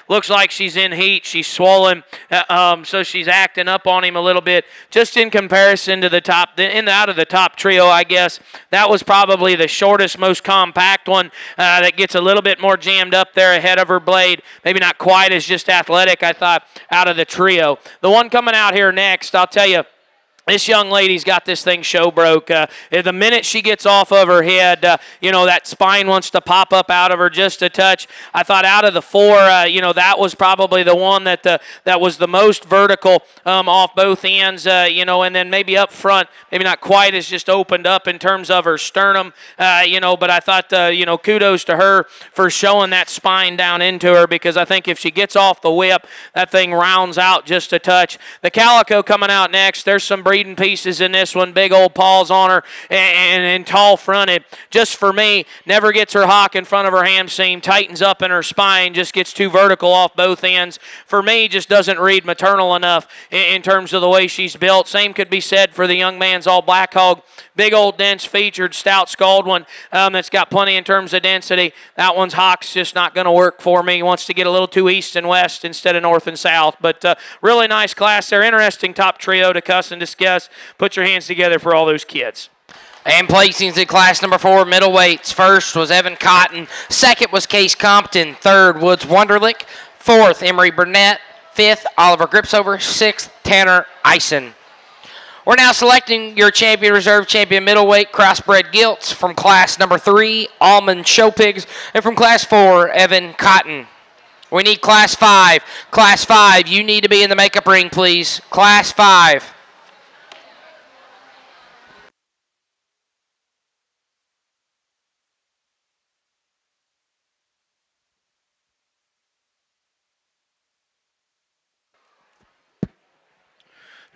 Looks like she's in heat. She's swollen, so she's acting up on him a little bit. Just in comparison to out of the top trio, I guess that was probably the shortest, most compact one that gets a little bit more jammed up there ahead of her blade. Maybe not quite as just athletic, I thought, out of the trio. The one coming out here next, I'll tell you, this young lady's got this thing show broke. The minute she gets off of her head, that spine wants to pop up out of her just a touch. I thought out of the 4, that was probably the one that was the most vertical off both ends, and then maybe up front, maybe not quite as just opened up in terms of her sternum, but I thought, kudos to her for showing that spine down into her, because I think if she gets off the whip, that thing rounds out just a touch. The Calico coming out next. There's some breeding pieces in this one, big old paws on her and tall fronted. Just for me, never gets her hock in front of her ham seam, tightens up in her spine, just gets too vertical off both ends. For me, just doesn't read maternal enough in terms of the way she's built. Same could be said for the young man's all black hog. Big old dense featured stout skulled one that's got plenty in terms of density. That one's hock's just not going to work for me. He wants to get a little too east and west instead of north and south. But really nice class there. Interesting top trio to cuss and discuss. Put your hands together for all those kids. And placings in class number 4, middleweights. First was Evan Cotton. Second was Case Compton. Third, Woods Wunderlich. Fourth, Emery Burnett. Fifth, Oliver Gripsover. Sixth, Tanner Eisen. We're now selecting your champion, reserve champion middleweight, Crossbred Gilts from class number 3, Almond Show Pigs, and from class 4, Evan Cotton. We need class 5. Class 5, you need to be in the makeup ring, please. Class 5.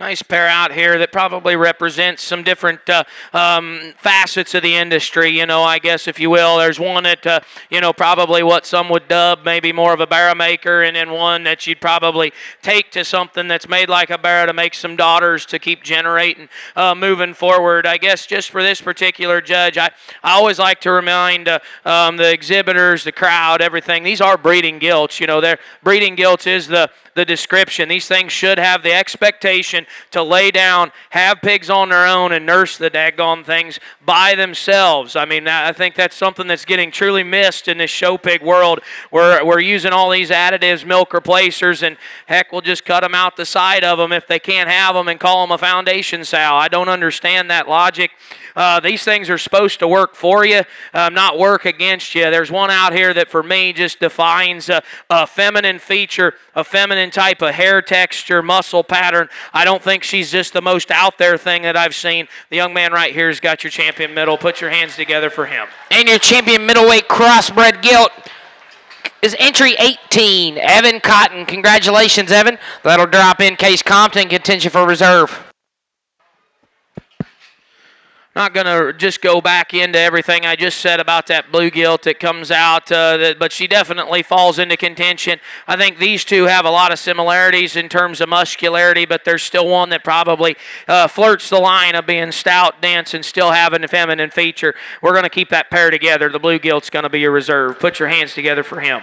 Nice pair out here that probably represents some different facets of the industry, you know, I guess, if you will. There's one that, you know, probably what some would dub maybe more of a barrow maker, and then one that you'd probably take to something that's made like a barrow to make some daughters to keep generating moving forward. I guess just for this particular judge, I always like to remind the exhibitors, the crowd, everything, these are breeding gilts. You know, their breeding gilts is the description. These things should have the expectation to lay down, have pigs on their own, and nurse the daggone things by themselves. I mean, I think that's something that's getting truly missed in this show pig world. We're using all these additives, milk replacers, and heck, we'll just cut them out the side of them if they can't have them and call them a foundation sow. I don't understand that logic. These things are supposed to work for you, not work against you. There's one out here that for me just defines a feminine feature, a feminine type of hair texture, muscle pattern. I don't think she's just the most out there thing that I've seen. The young man right here has got your champion middle. Put your hands together for him. And your champion middleweight crossbred gilt is entry 18, Evan Cotton. Congratulations, Evan. That'll drop in case Compton contention for reserve. Not going to just go back into everything I just said about that blue gilt that comes out, but she definitely falls into contention. I think these two have a lot of similarities in terms of muscularity, but there's still one that probably flirts the line of being stout, dense, and still having a feminine feature. We're going to keep that pair together. The blue gilt's going to be your reserve. Put your hands together for him.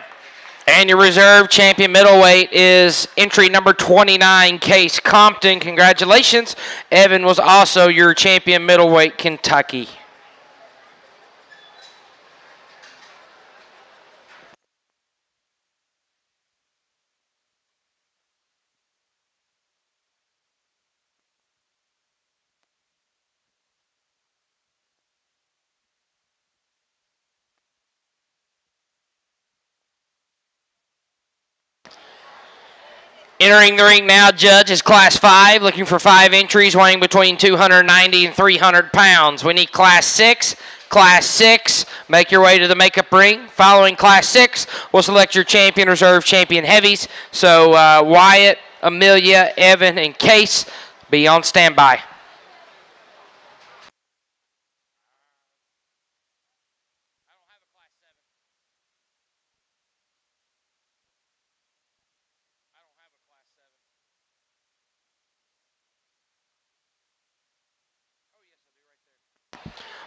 And your reserve champion middleweight is entry number 29, Case Compton. Congratulations. Evan was also your champion middleweight, Kentucky. Entering the ring now, judge, is Class 5, looking for 5 entries, weighing between 290 and 300 pounds. We need Class 6. Class 6, make your way to the makeup ring. Following Class 6, we'll select your champion, reserve champion heavies. So Wyatt, Amelia, Evan, and Case, be on standby.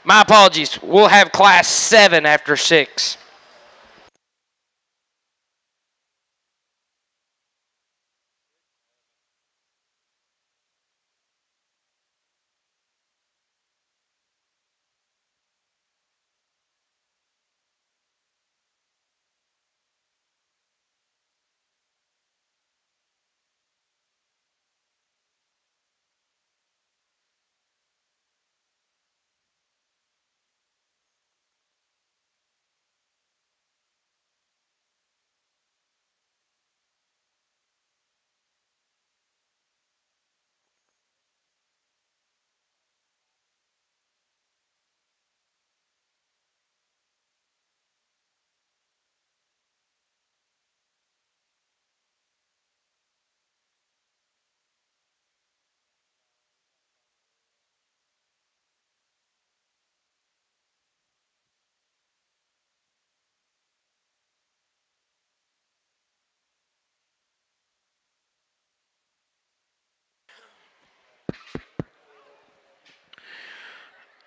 My apologies. We'll have Class 7 after 6.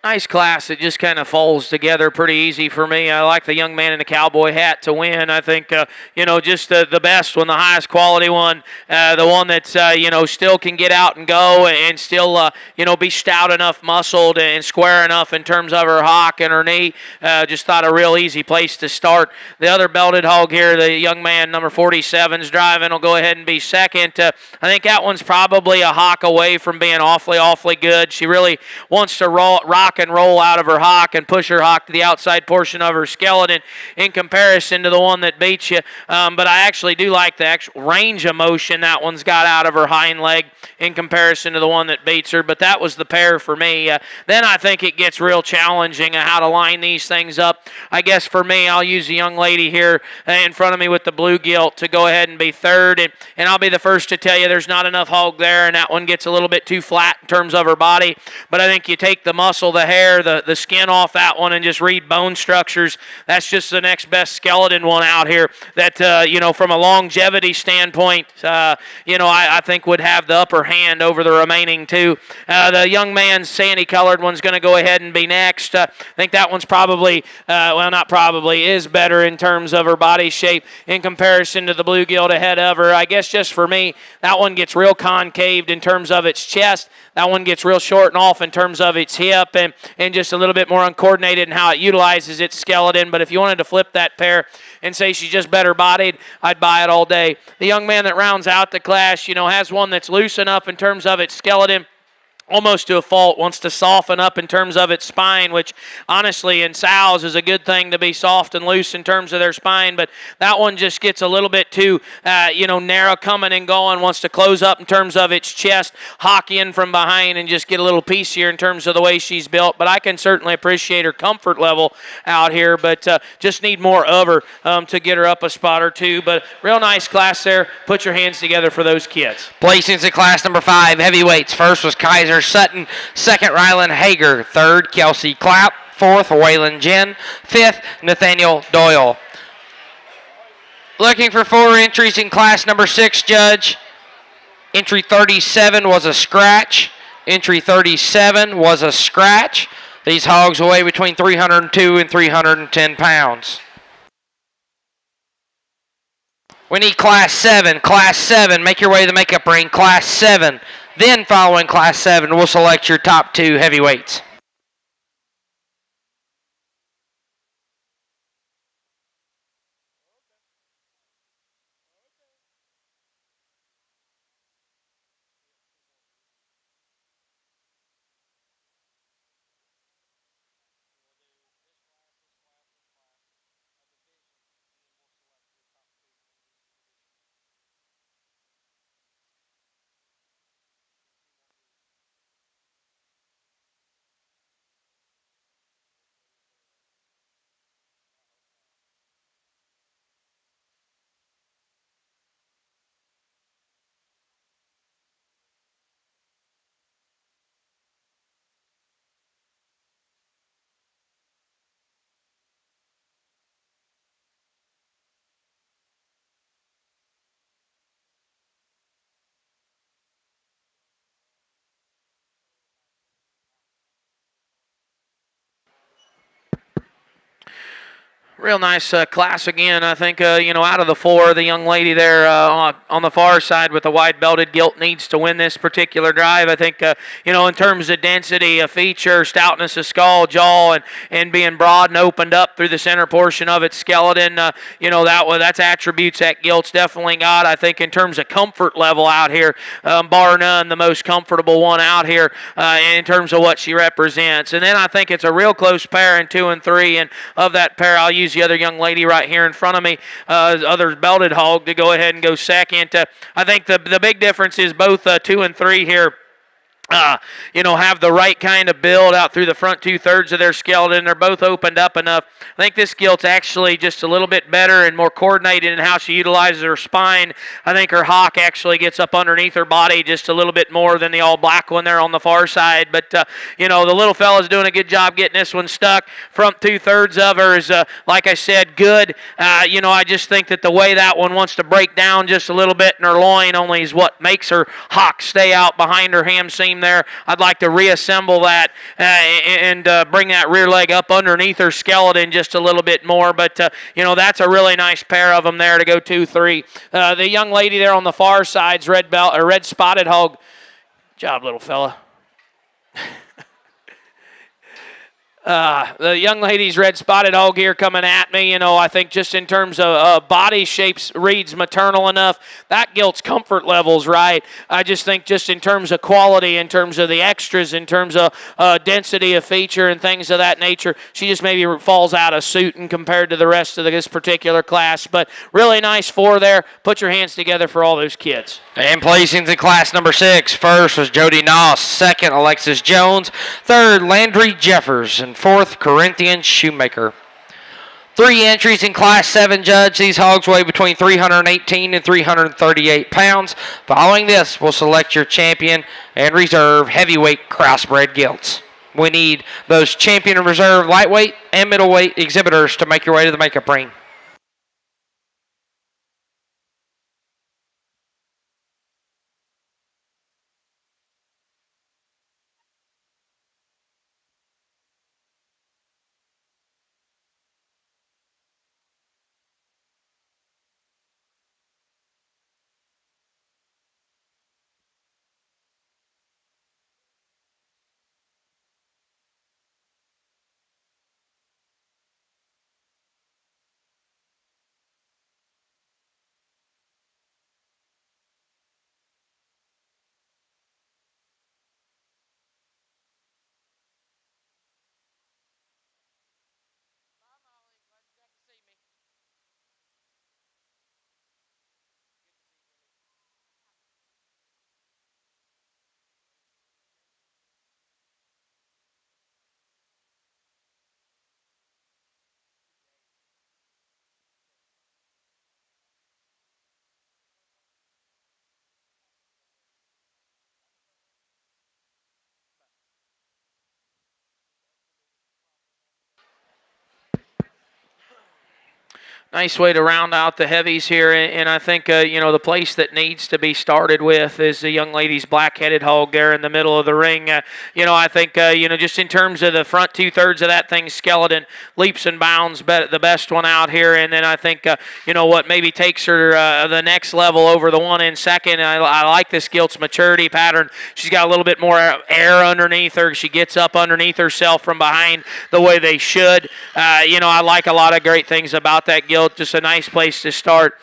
Nice class. It just kind of falls together pretty easy for me. I like the young man in the cowboy hat to win. I think, you know, just the best one, the highest quality one, the one that's, you know, still can get out and go and still, you know, be stout enough, muscled, and square enough in terms of her hock and her knee. Just thought a real easy place to start. The other belted hog here, the young man, number 47's driving, will go ahead and be second. I think that one's probably a hock away from being awfully good. She really wants to rock rock and roll out of her hock and push her hock to the outside portion of her skeleton in comparison to the one that beats you. But I actually do like the actual range of motion that one's got out of her hind leg in comparison to the one that beats her. But that was the pair for me. Then I think it gets real challenging how to line these things up. I guess for me, I'll use the young lady here in front of me with the blue gilt to go ahead and be third. And I'll be the first to tell you there's not enough hog there, and that one gets a little bit too flat in terms of her body. But I think you take the muscle, the hair, the skin off that one and just read bone structures. That's just the next best skeleton one out here that, from a longevity standpoint, I think would have the upper hand over the remaining two. The young man's sandy-colored one's going to go ahead and be next. I think that one's probably, not probably, is better in terms of her body shape in comparison to the blue gilt ahead of her. I guess just for me, that one gets real concaved in terms of its chest. That one gets real short and off in terms of its hip and just a little bit more uncoordinated in how it utilizes its skeleton. But if you wanted to flip that pair and say she's just better bodied, I'd buy it all day. The young man that rounds out the class, has one that's loose enough in terms of its skeleton, almost to a fault, wants to soften up in terms of its spine, which honestly in sows is a good thing to be soft and loose in terms of their spine, but that one just gets a little bit too, narrow coming and going, wants to close up in terms of its chest, hock in from behind and just get a little piecier in terms of the way she's built, but I can certainly appreciate her comfort level out here, but just need more of her to get her up a spot or two, but real nice class there. Put your hands together for those kids. Placings in class number 5, heavyweights. First was Kaiser Sutton, second Ryland Hager, third Kelsey Clapp, fourth Waylon Jen, fifth Nathaniel Doyle. Looking for 4 entries in class number 6, Judge. Entry 37 was a scratch. Entry 37 was a scratch. These hogs weigh between 302 and 310 pounds. We need class 7. Class 7, make your way to the makeup ring. Class 7. Then following class 7, we'll select your top 2 heavyweights. Real nice class again. I think, out of the 4, the young lady there on the far side with the wide belted gilt needs to win this particular drive. I think, in terms of density, a feature, stoutness of skull, jaw, and being broad and opened up through the center portion of its skeleton, that's attributes that gilt's definitely got. I think in terms of comfort level out here, bar none, the most comfortable one out here in terms of what she represents. And then I think it's a real close pair in 2 and 3, and of that pair, I'll use the other young lady right here in front of me, other belted hog, to go ahead and go second. I think the big difference is both 2 and 3 here have the right kind of build out through the front 2/3 of their skeleton. They're both opened up enough. I think this gilt's actually just a little bit better and more coordinated in how she utilizes her spine. I think her hock actually gets up underneath her body just a little bit more than the all black one there on the far side. But, the little fella's doing a good job getting this one stuck. Front 2/3 of her is, like I said, good. I just think that the way that one wants to break down just a little bit in her loin only is what makes her hock stay out behind her ham seam there. I'd like to reassemble that and bring that rear leg up underneath her skeleton just a little bit more. But, that's a really nice pair of them there to go 2-3. The young lady there on the far side's red spotted hog. Good job, little fella. The young lady's red spotted hog here coming at me. I think just in terms of body shapes, reads maternal enough. That gilt's comfort levels right. I just think just in terms of quality, in terms of the extras, in terms of density of feature and things of that nature, she just maybe falls out of suit and compared to the rest of this particular class. But really nice four there. Put your hands together for all those kids. And placings in class number 6. First was Jody Noss. Second, Alexis Jones. Third, Landry Jeffers. And fourth, Corinthian Shoemaker. 3 entries in class 7, Judge. These hogs weigh between 318 and 338 pounds. Following this, we'll select your champion and reserve heavyweight crossbred gilts. We need those champion and reserve lightweight and middleweight exhibitors to make your way to the makeup ring. Nice way to round out the heavies here, and I think, the place that needs to be started with is the young lady's black-headed hog there in the middle of the ring. I think, just in terms of the front two-thirds of that thing's skeleton, leaps and bounds, the best one out here, and then I think, what maybe takes her the next level over the one in second. I like this gilt's maturity pattern. She's got a little bit more air underneath her. She gets up underneath herself from behind the way they should. I like a lot of great things about that gilt. Just a nice place to start.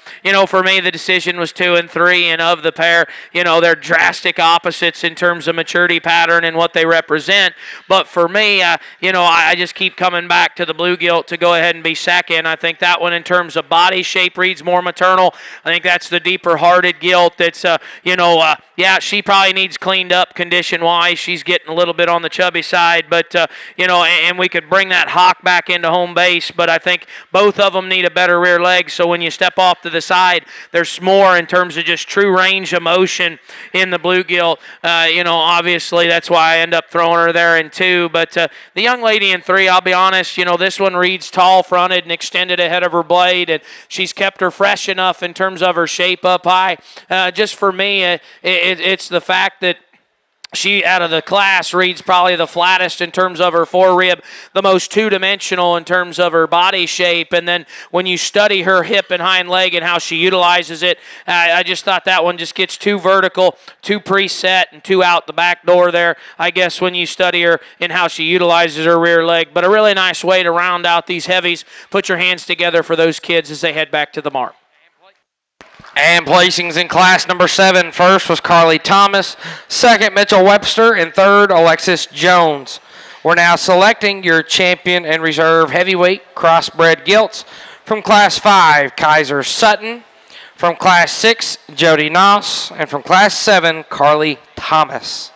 For me, the decision was 2 and 3, and of the pair, they're drastic opposites in terms of maturity pattern and what they represent. But for me, I just keep coming back to the blue gilt to go ahead and be second. I think that one, in terms of body shape, reads more maternal. I think that's the deeper-hearted gilt. That's, she probably needs cleaned up condition-wise. She's getting a little bit on the chubby side, but and we could bring that hock back into home base. But I think both of them need a better rear leg, so when you step off to the side, there's more in terms of just true range of motion in the blue gilt. Obviously that's why I end up throwing her there in 2, but the young lady in 3, I'll be honest, this one reads tall fronted and extended ahead of her blade, and she's kept her fresh enough in terms of her shape up high. Just for me, it's the fact that she, out of the class, reads probably the flattest in terms of her forerib, the most two-dimensional in terms of her body shape. And then when you study her hip and hind leg and how she utilizes it, I just thought that one just gets too vertical, too preset, and too out the back door there, I guess, when you study her and how she utilizes her rear leg. But a really nice way to round out these heavies. Put your hands together for those kids as they head back to the mark. And placings in class number 7. First was Carly Thomas. Second, Mitchell Webster. And third, Alexis Jones. We're now selecting your champion and reserve heavyweight crossbred gilts. From class 5, Kaiser Sutton. From class 6, Jody Noss. And from class 7, Carly Thomas.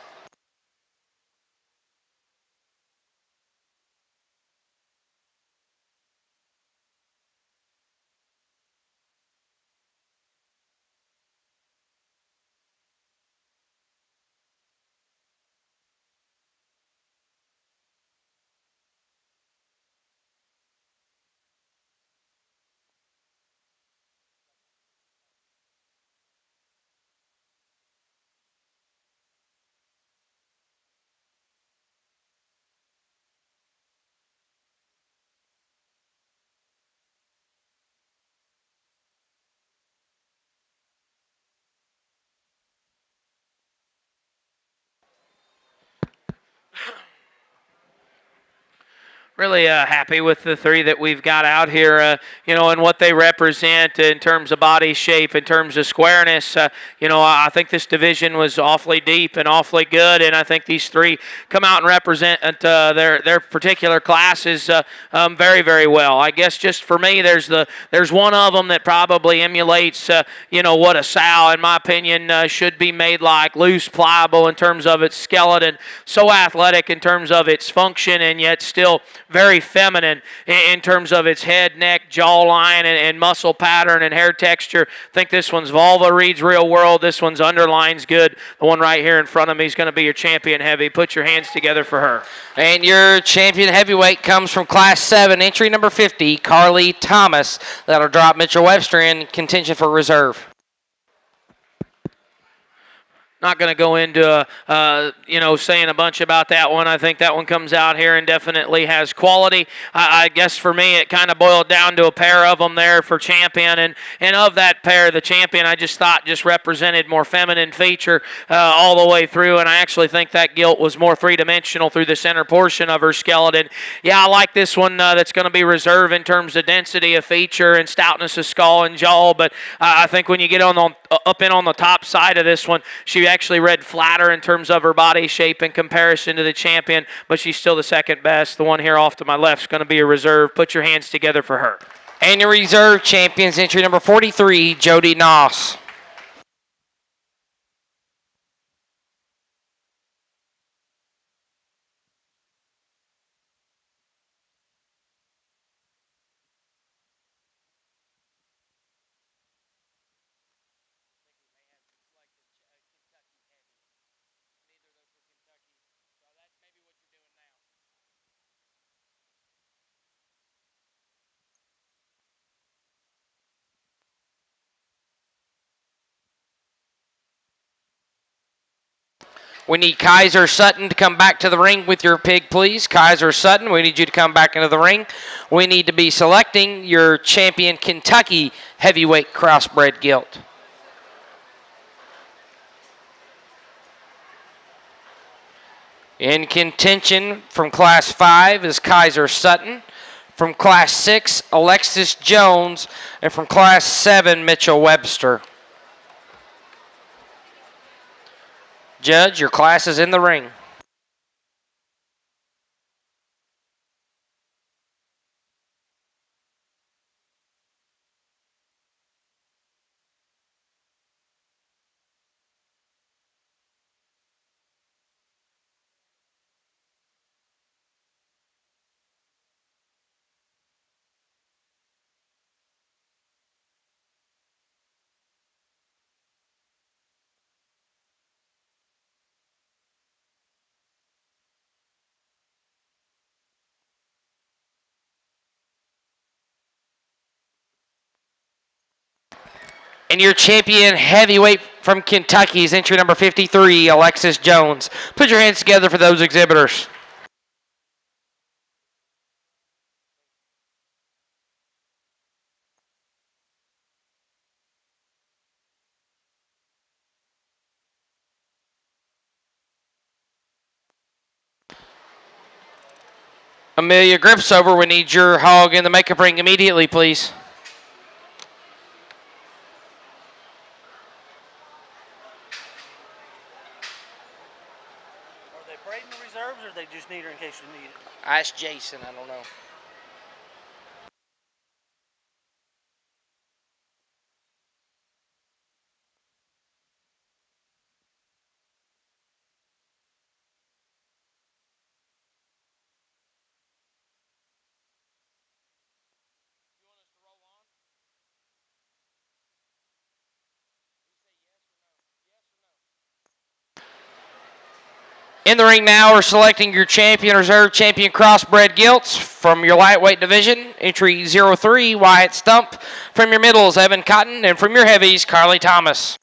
really happy with the three that we've got out here, and what they represent in terms of body shape, in terms of squareness. I think this division was awfully deep and awfully good, and I think these three come out and represent their particular classes very, very well. I guess just for me, there's one of them that probably emulates, what a sow, in my opinion, should be made like: loose, pliable in terms of its skeleton, so athletic in terms of its function, and yet still very feminine in terms of its head, neck, jawline, and muscle pattern and hair texture. I think this one's vulva reads real world. This one's underlines good. The one right here in front of me is going to be your champion heavy. Put your hands together for her. And your champion heavyweight comes from Class 7, entry number 50, Carly Thomas. That'll drop Mitchell Webster in contention for reserve. Not going to go into, saying a bunch about that one. I think that one comes out here and definitely has quality. I guess for me, it kind of boiled down to a pair of them there for champion. And of that pair, the champion, I just thought just represented more feminine feature all the way through. And I actually think that gilt was more three-dimensional through the center portion of her skeleton. Yeah, I like this one that's going to be reserve in terms of density of feature and stoutness of skull and jaw. But I think when you get up on the top side of this one, she actually read flatter in terms of her body shape in comparison to the champion, but she's still the second best. The one here off to my left is going to be a reserve. Put your hands together for her. And your reserve champions, entry number 43, Jody Noss. We need Kaiser Sutton to come back to the ring with your pig, please. Kaiser Sutton, we need you to come back into the ring. We need to be selecting your champion Kentucky heavyweight crossbred gilt. In contention from Class 5 is Kaiser Sutton. From Class 6, Alexis Jones. And from Class 7, Mitchell Webster. Judge, your class is in the ring. And your champion heavyweight from Kentucky is entry number 53, Alexis Jones. Put your hands together for those exhibitors. Amelia Gripsover, we need your hog in the makeup ring immediately, please. Are they parading the reserves, or they just need her in case you need it? I asked Jason, I don't know. In the ring now, we're selecting your champion, reserve champion crossbred gilts from your lightweight division. Entry 03, Wyatt Stump. From your middles, Evan Cotton. And from your heavies, Carly Thomas.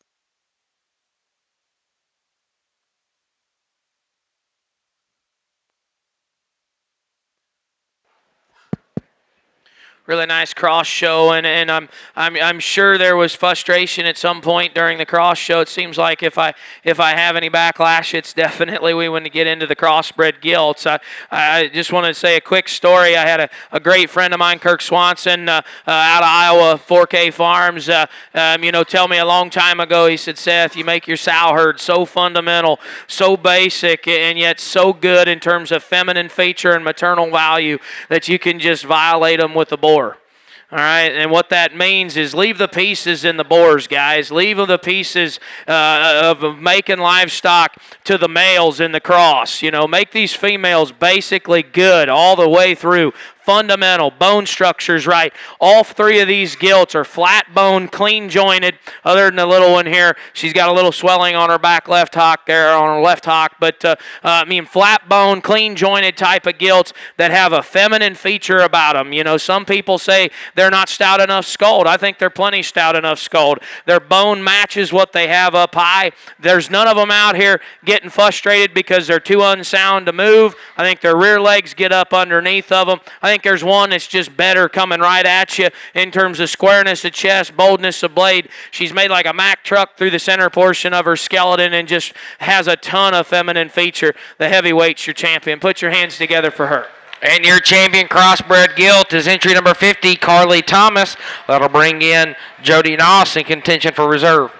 really nice cross show, and I'm sure there was frustration at some point during the cross show. It seems like if I have any backlash, it's definitely we want to get into the crossbred gilts. I just want to say a quick story. I had a great friend of mine, Kirk Swanson, out of Iowa, 4K Farms. Tell me a long time ago, he said, Seth, you make your sow herd so fundamental, so basic, and yet so good in terms of feminine feature and maternal value that you can just violate them with a boar. All right, and what that means is leave the pieces in the boars, guys. Leave the pieces of making livestock to the males in the cross. Make these females basically good all the way through. Fundamental, bone structures right. All three of these gilts are flat bone, clean jointed, other than the little one here. She's got a little swelling on her back left hock there, on her left hock. But, flat bone, clean jointed type of gilts that have a feminine feature about them. Some people say they're not stout enough sculled. I think they're plenty stout enough sculled. Their bone matches what they have up high. There's none of them out here getting frustrated because they're too unsound to move. I think their rear legs get up underneath of them. I think there's one that's just better coming right at you in terms of squareness of chest, boldness of blade. She's made like a Mack truck through the center portion of her skeleton and just has a ton of feminine feature. The heavyweight's your champion. Put your hands together for her. And your champion crossbred gilt is entry number 50, Carly Thomas. That'll bring in Jody Noss in contention for reserve.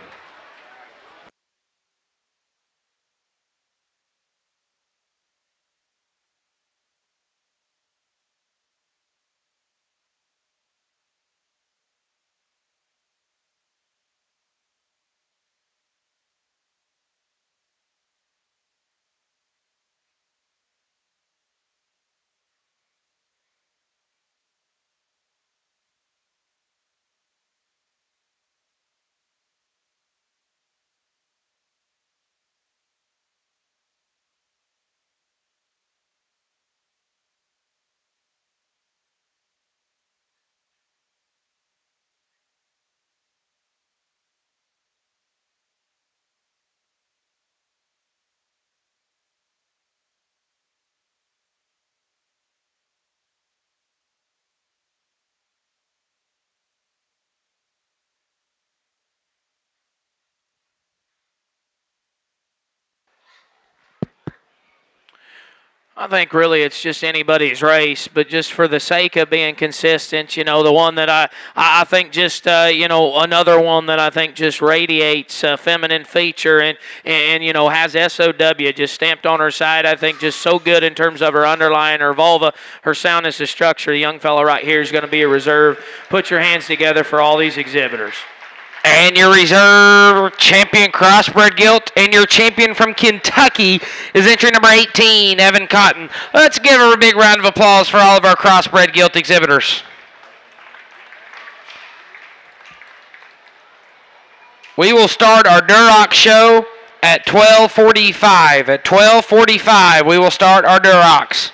I think really it's just anybody's race, but just for the sake of being consistent, the one that I think just, another one that I think just radiates feminine feature and has SOW just stamped on her side. I think just so good in terms of her underlying, her vulva, her soundness of structure. The young fellow right here is going to be a reserve. Put your hands together for all these exhibitors. And your reserve champion crossbred gilt and your champion from Kentucky is entry number 18, Evan Cotton. Let's give her a big round of applause for all of our crossbred gilt exhibitors. We will start our Duroc show at 12:45. At 12:45, we will start our Durocs.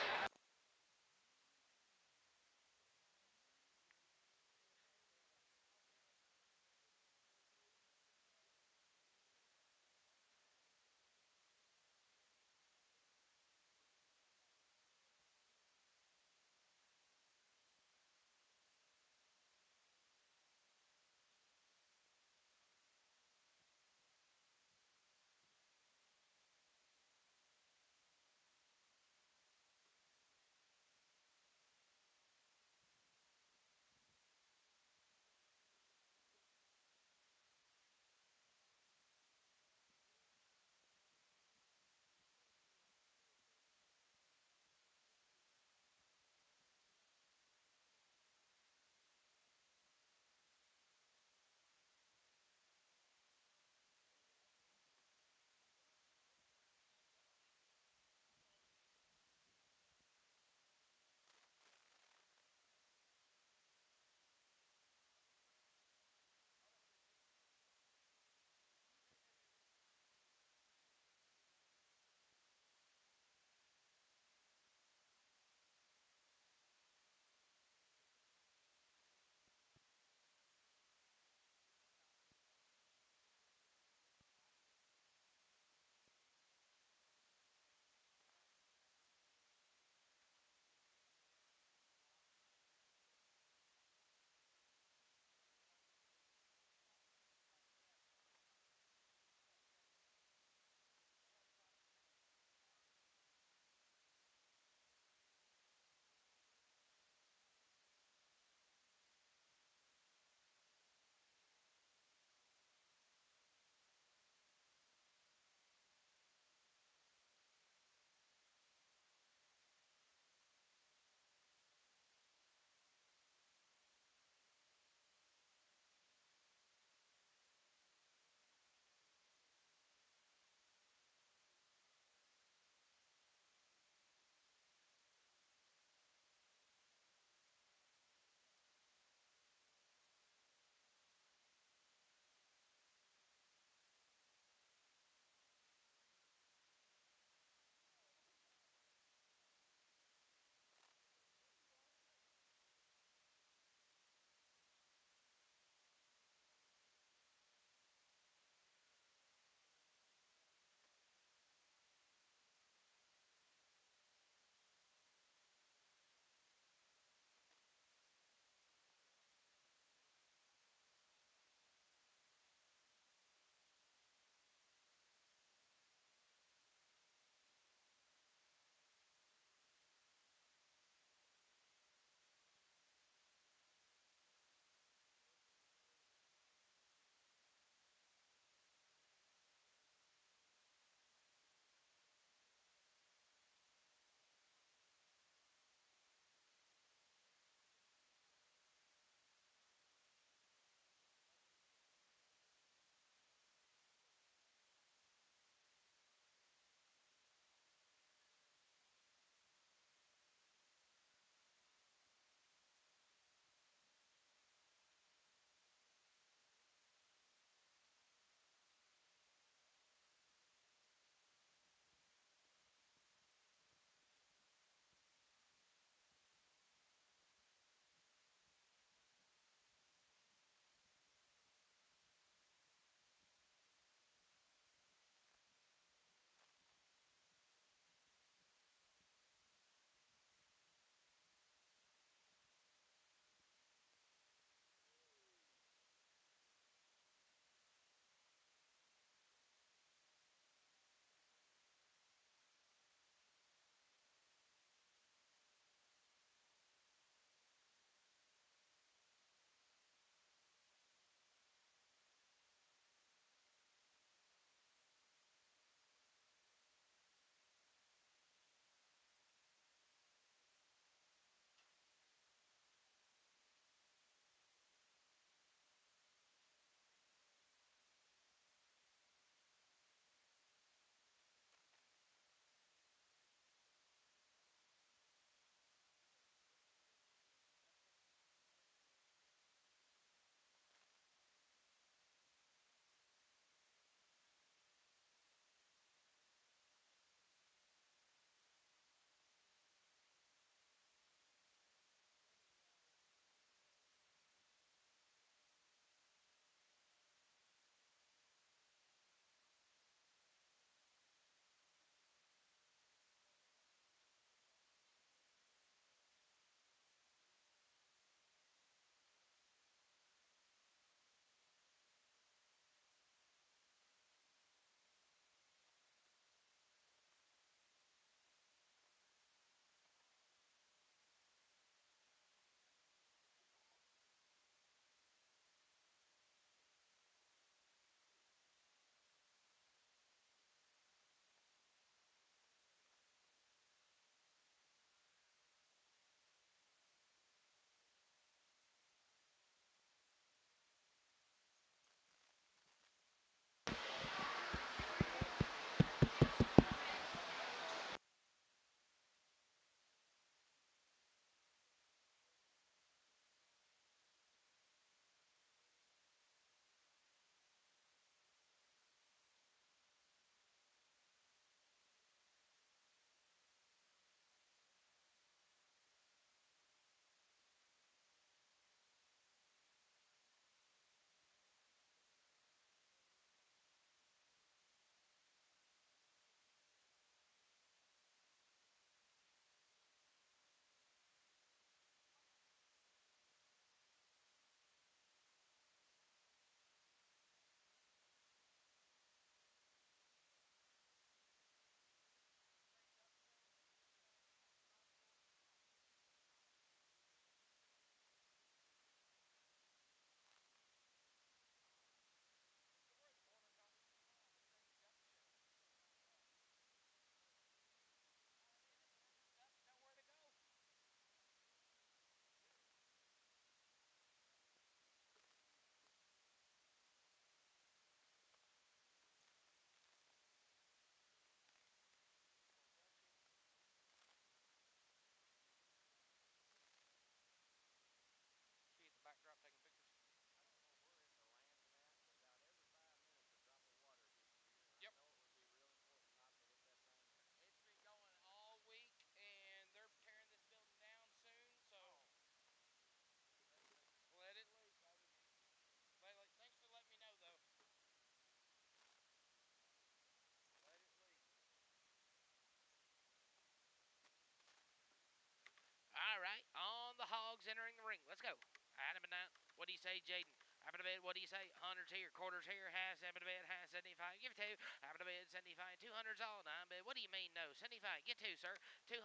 right. On the hogs entering the ring. Let's go. Adam and down. What do you say, Jaden? Up in the bed, what do you say? 100's here, quarters here, has up in the bed, has 75. Give it to. Up in the bed, 75. 200's all done, but what do you mean no? 75. Get two, sir. 200.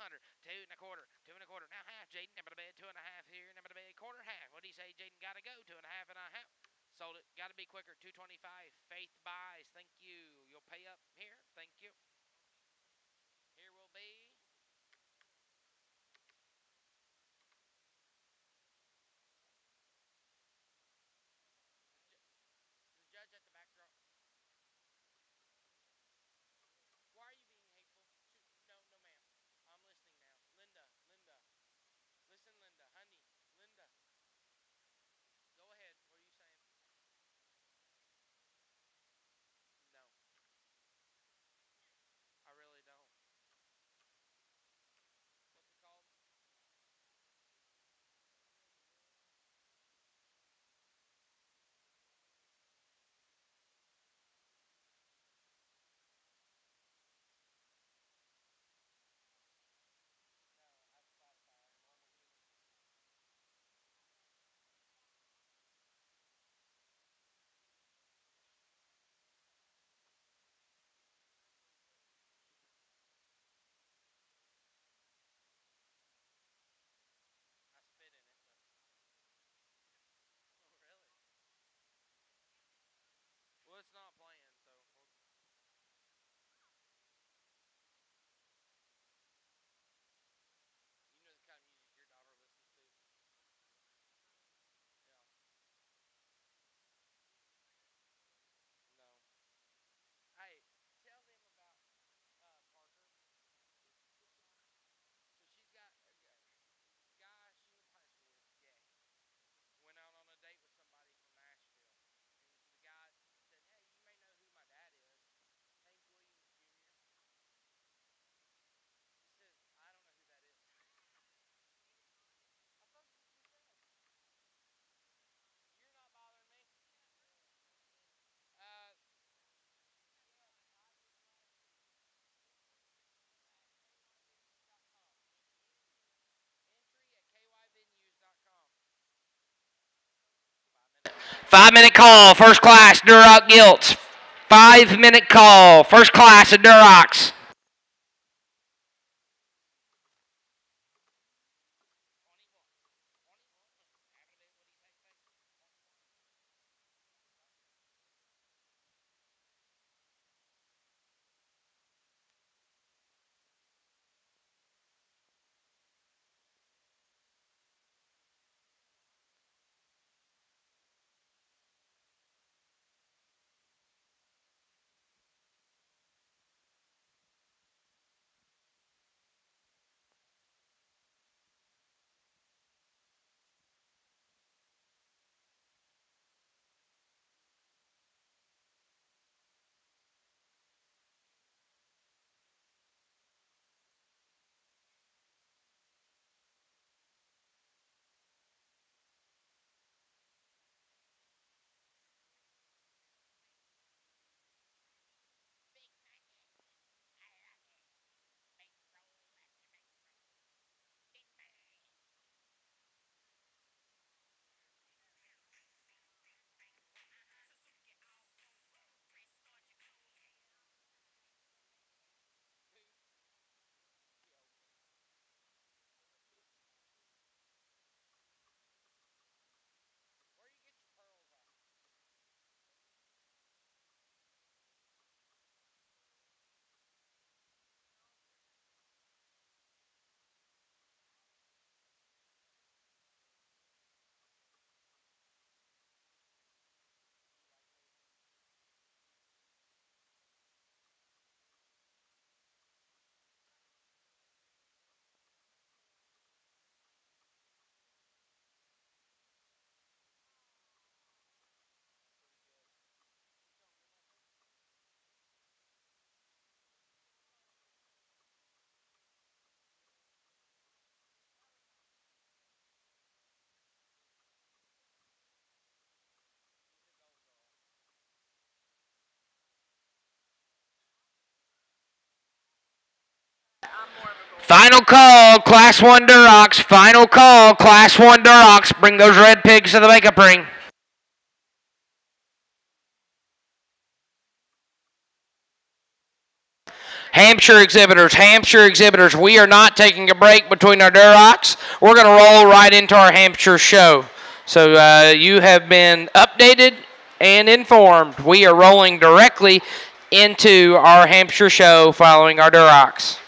2.25. 2.25. Now half, Jaden. Up in the bed, 2.5 here. Up in the bed, quarter, half. What do you say, Jaden? Gotta go. 2.5 and a half. Sold it. Gotta be quicker. 225. Faith buys. Thank you. You'll pay up here. Thank you. Here will be the judge at the back draw. Why are you being hateful? No, no, ma'am. I'm listening now. Linda, listen, Linda, honey, Linda. Go ahead. What are you saying? No, I really don't. What's it called? No, I classify like a normal human. I spit in it, but oh, really? Well, it's not playing, so you know the kind of music your daughter listens to. Yeah. No. Hey, tell them about Parker. So she's got a guy she went to high school with, gay. Went out on a date with somebody from Nashville. And the guy said, hey, you may know who my dad is. James Williams Jr. He says, I don't know who that is. I thought you just said. You're not bothering me. Uh, entry at kyvenues.com. 5-minute call, first class, Duroc Gilts. 5-minute call, first class of Durocs. Where you get your pearls at? Final call, Class 1 Durocs. Final call, Class 1 Durocs. Bring those red pigs to the makeup ring. Hampshire exhibitors, we are not taking a break between our Durocs. We're going to roll right into our Hampshire show. So you have been updated and informed. We are rolling directly into our Hampshire show following our Durocs.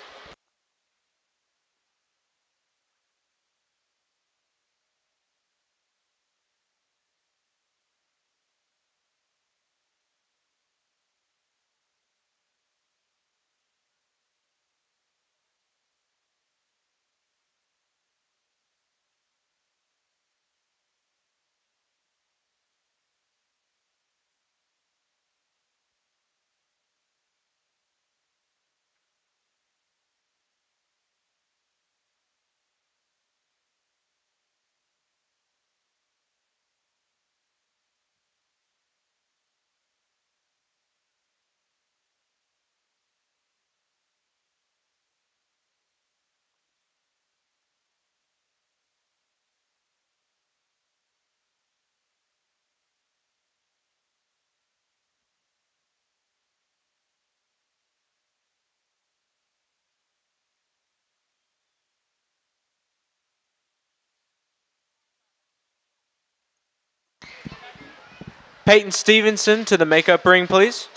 Peyton Stevenson to the makeup ring, please.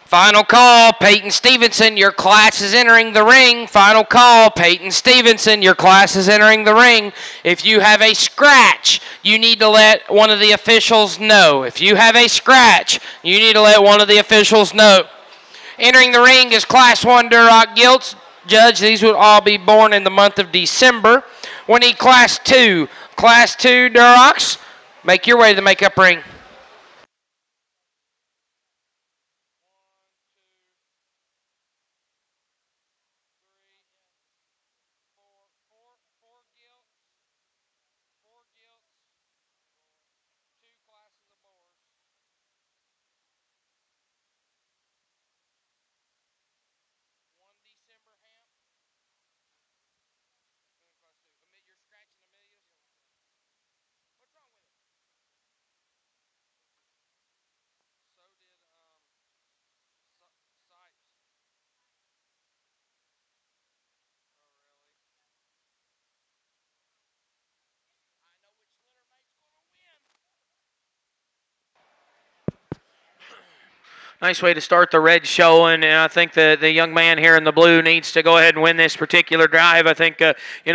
Final call, Peyton Stevenson, your class is entering the ring. Final call, Peyton Stevenson, your class is entering the ring. If you have a scratch, you need to let one of the officials know. If you have a scratch, you need to let one of the officials know. Entering the ring is Class 1 Duroc Gilts. Judge, these would all be born in the month of December. We need Class 2. Class 2 Durocs, make your way to the makeup ring. Nice way to start the red show, and I think the young man here in the blue needs to go ahead and win this particular drive. I think,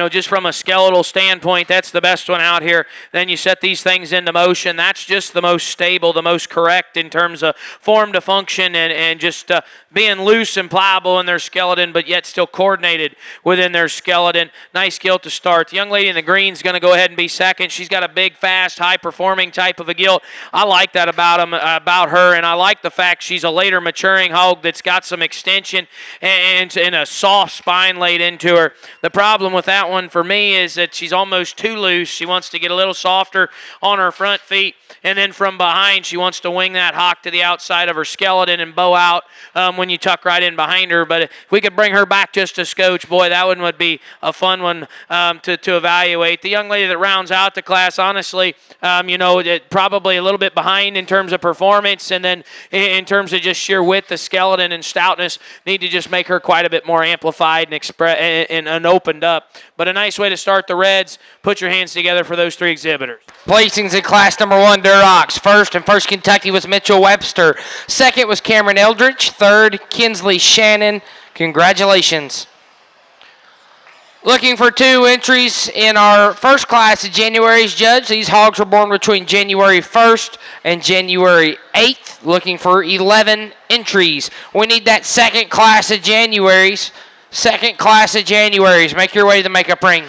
just from a skeletal standpoint, that's the best one out here. Then you set these things into motion. That's just the most stable, the most correct in terms of form to function and just being loose and pliable in their skeleton, but yet still coordinated within their skeleton. Nice gilt to start. The young lady in the green is going to go ahead and be second. She's got a big, fast, high-performing type of a gilt. I like that about her, and I like the fact she's a later maturing hog that's got some extension and a soft spine laid into her. The problem with that one for me is that she's almost too loose. She wants to get a little softer on her front feet, and then from behind she wants to wing that hock to the outside of her skeleton and bow out when you tuck right in behind her. But if we could bring her back just a scotch, boy, that one would be a fun one to evaluate. The young lady that rounds out the class, honestly, probably a little bit behind in terms of performance, and then in terms terms of just sheer width, the skeleton and stoutness need to just make her quite a bit more amplified and opened up. But a nice way to start the Reds. Put your hands together for those 3 exhibitors. Placings in class number 1, Duroc. First in First Kentucky was Mitchell Webster. Second was Cameron Eldridge. Third, Kinsley Shannon. Congratulations. Looking for 2 entries in our first class of January's judge. These hogs were born between January 1st and January 8th. Looking for 11 entries. We need that second class of January's. Second class of January's. Make your way to the makeup ring.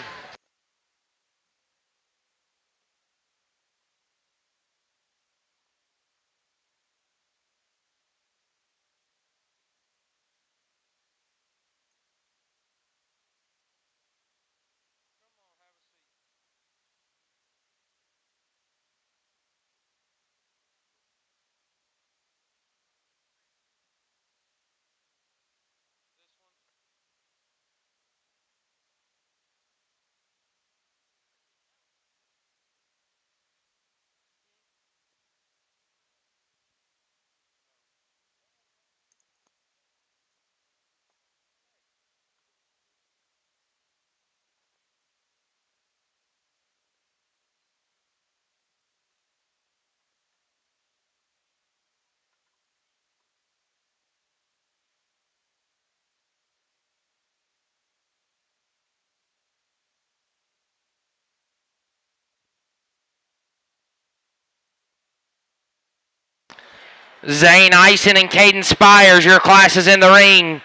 Zane Eisen and Caden Spires, your class is in the ring.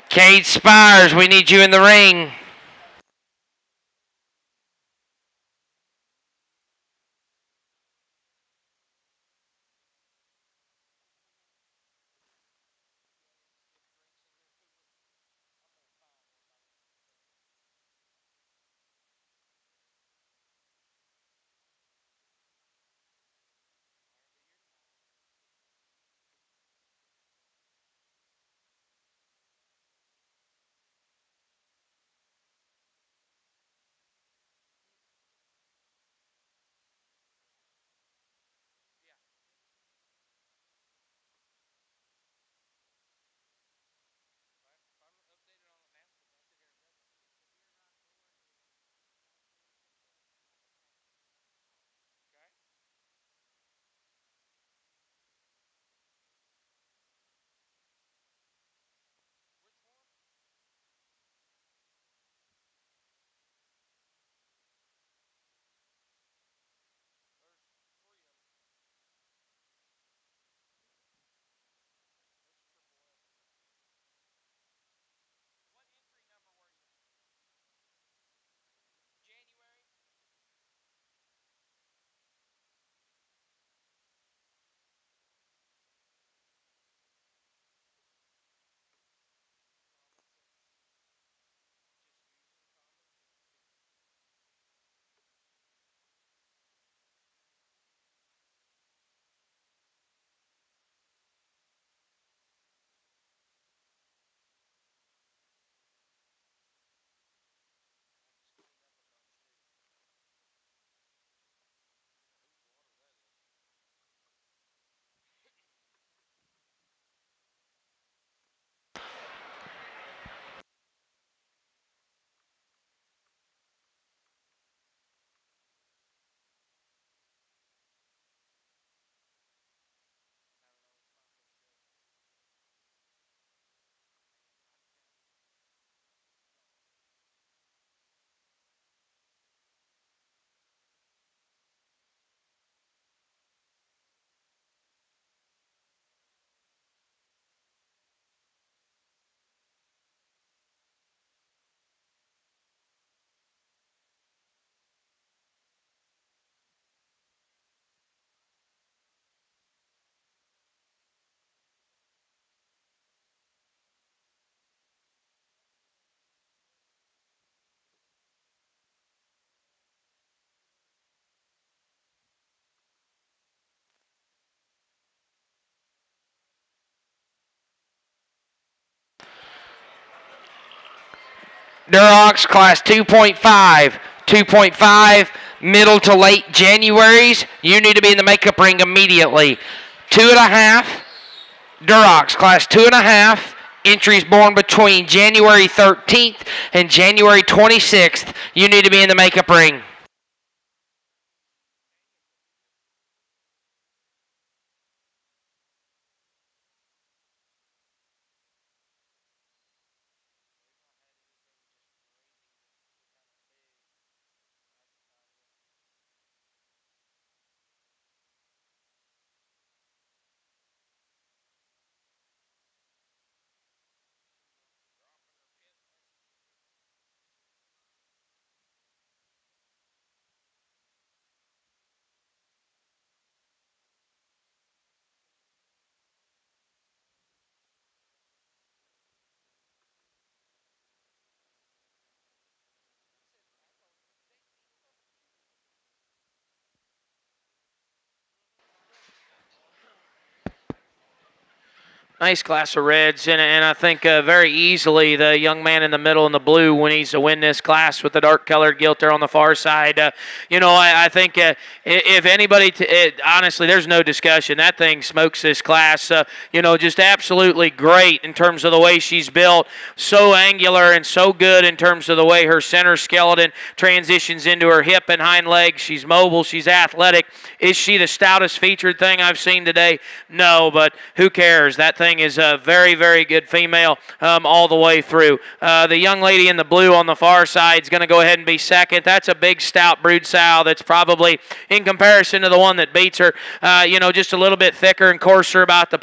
Cade Spires, we need you in the ring. Duroc, class 2.5. 2.5, middle to late Januaries, you need to be in the makeup ring immediately. 2.5 Durocs, class 2.5. Entries born between January 13th and January 26th. You need to be in the makeup ring. Nice class of reds, and I think very easily the young man in the middle in the blue when he's to win this class with the dark-colored gilt there on the far side. I think if anybody, honestly, there's no discussion. That thing smokes this class. Just absolutely great in terms of the way she's built. So angular and so good in terms of the way her center skeleton transitions into her hip and hind legs. She's mobile. She's athletic. Is she the stoutest featured thing I've seen today? No, but who cares? That thing is a very, very good female all the way through. The young lady in the blue on the far side is going to go ahead and be second. That's a big, stout brood sow that's probably, in comparison to the one that beats her, just a little bit thicker and coarser about the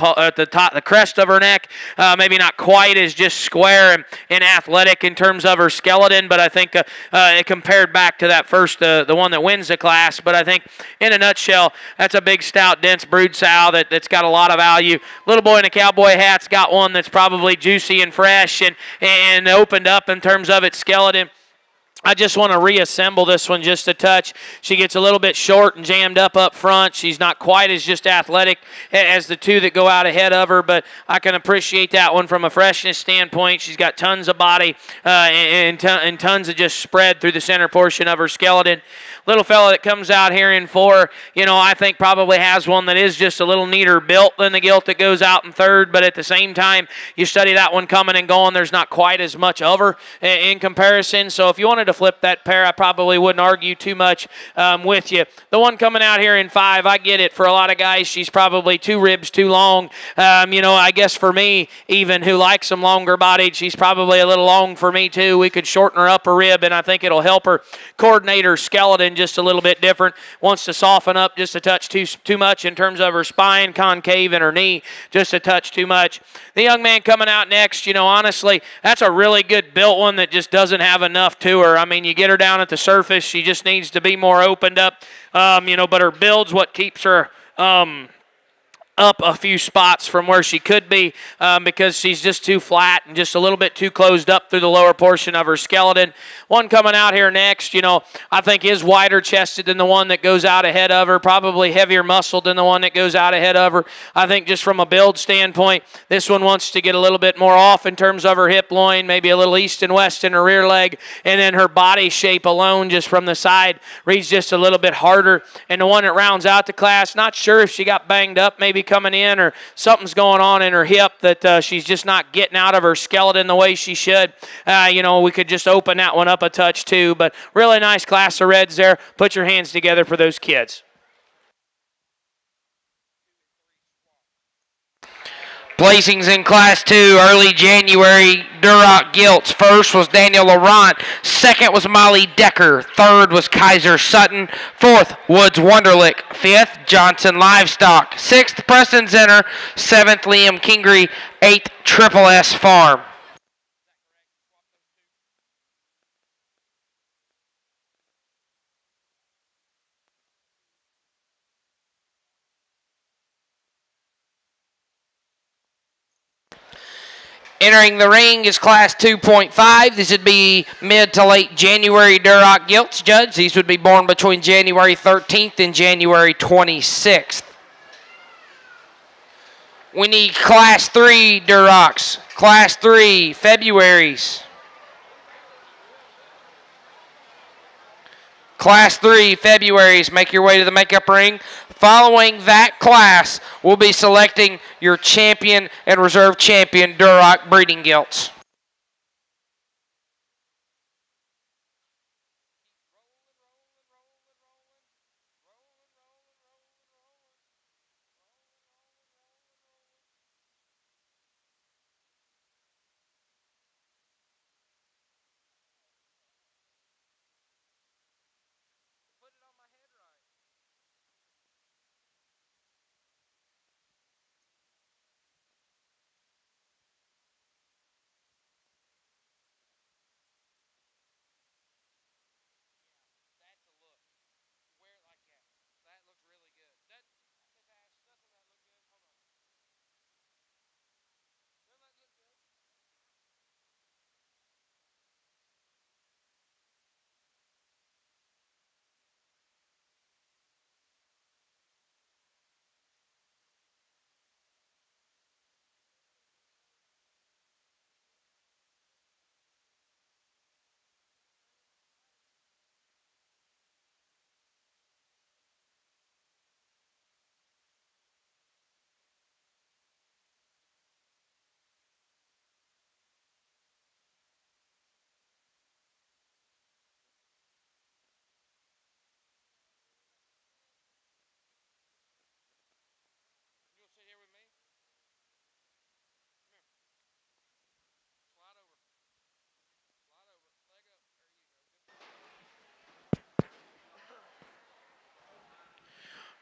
top, the crest of her neck. Maybe not quite as just square and athletic in terms of her skeleton, but I think it compared back to that first, the one that wins the class. But I think, in a nutshell, that's a big, stout, dense brood sow that's got a lot of value. Little boy in a cowboy hat's got one that's probably juicy and fresh and opened up in terms of its skeleton. I just want to reassemble this one just a touch. She gets a little bit short and jammed up front. She's not quite as just athletic as the two that go out ahead of her, but I can appreciate that one from a freshness standpoint. She's got tons of body and tons of just spread through the center portion of her skeleton. Little fella that comes out here in 4, I think probably has one that is just a little neater built than the gilt that goes out in 3rd, but at the same time, you study that one coming and going, there's not quite as much of her in comparison. So if you wanted to flip that pair, I probably wouldn't argue too much with you. The one coming out here in 5, I get it. For a lot of guys, she's probably 2 ribs too long. I guess for me, even who likes them longer bodied, she's probably a little long for me too. We could shorten her upper rib, and I think it'll help her coordinate her skeleton just a little bit different. Wants to soften up just a touch too much in terms of her spine, concave, and her knee, just a touch too much. The young man coming out next, honestly, that's a really good built one that just doesn't have enough to her. I mean, you get her down at the surface, she just needs to be more opened up, but her build's what keeps her up a few spots from where she could be because she's just too flat and just a little bit too closed up through the lower portion of her skeleton. One coming out here next, I think is wider chested than the one that goes out ahead of her, probably heavier muscled than the one that goes out ahead of her. I think just from a build standpoint, this one wants to get a little bit more off in terms of her hip loin, maybe a little east and west in her rear leg, and then her body shape alone just from the side reads just a little bit harder. And the one that rounds out the class, not sure if she got banged up maybe coming in or something's going on in her hip that she's just not getting out of her skeleton the way she should. We could just open that one up a touch too, but really nice class of reds there. Put your hands together for those kids. Placings in Class 2, early January, Duroc Gilts. First was Daniel Laurent. Second was Molly Decker. Third was Kaiser Sutton. Fourth, Woods Wonderlick. Fifth, Johnson Livestock. Sixth, Preston Zenner. Seventh, Liam Kingry. Eighth, Triple S Farm. Entering the ring is Class 2.5. This would be mid to late January Duroc Gilts, Judge. These would be born between January 13th and January 26th. We need Class 3 Durocs. Class 3 Februaries. Class 3 Februaries, make your way to the makeup ring. Following that class, we'll be selecting your champion and reserve champion Duroc breeding gilts.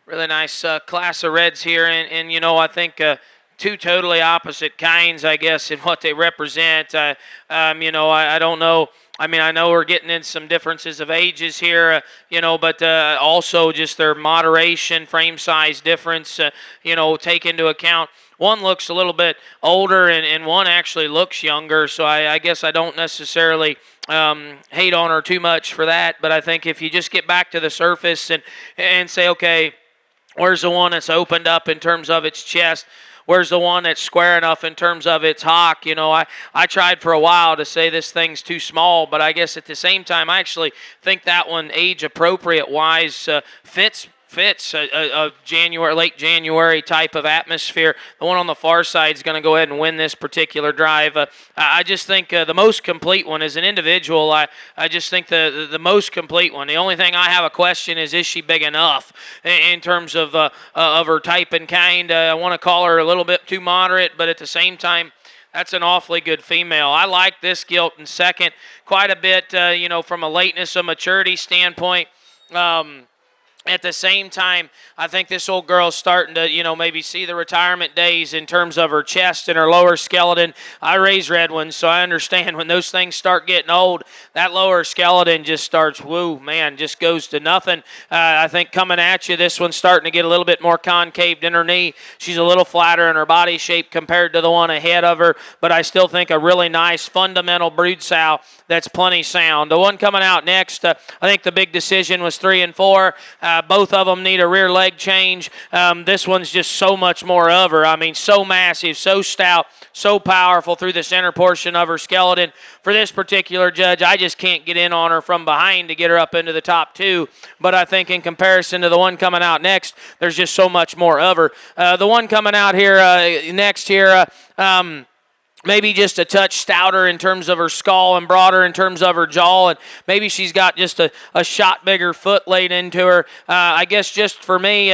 Really nice class of reds here, and you know, I think two totally opposite kinds, I guess, in what they represent. You know, I don't know. I mean, I know we're getting in some differences of ages here, you know, but also just their moderation, frame size difference, you know, take into account. One looks a little bit older, and one actually looks younger, so I guess I don't necessarily hate on her too much for that, but I think if you just get back to the surface and say, okay, where's the one that's opened up in terms of its chest? Where's the one that's square enough in terms of its hock? You know, I tried for a while to say this thing's too small, but I guess at the same time, I actually think that one age appropriate wise fits a January, late January type of atmosphere. The one on the far side is going to go ahead and win this particular drive. I just think the most complete one as an individual, I just think the most complete one. The only thing I have a question is she big enough in terms of her type and kind? I want to call her a little bit too moderate, but at the same time, that's an awfully good female. I like this gilt in second quite a bit, you know, from a lateness of maturity standpoint. At the same time, I think this old girl's starting to, you know, maybe see the retirement days in terms of her chest and her lower skeleton. I raise red ones, so I understand when those things start getting old, that lower skeleton just starts, woo, man, just goes to nothing. I think coming at you, this one's starting to get a little bit more concaved in her knee. She's a little flatter in her body shape compared to the one ahead of her, but I still think a really nice fundamental brood sow that's plenty sound. The one coming out next, I think the big decision was 3 and 4. Both of them need a rear leg change. This one's just so much more of her. I mean, so massive, so stout, so powerful through the center portion of her skeleton. For this particular judge, I just can't get in on her from behind to get her up into the top 2. But I think in comparison to the one coming out next, there's just so much more of her. The one coming out here next here, maybe just a touch stouter in terms of her skull and broader in terms of her jaw, and maybe she's got just a shot bigger foot laid into her. I guess just for me,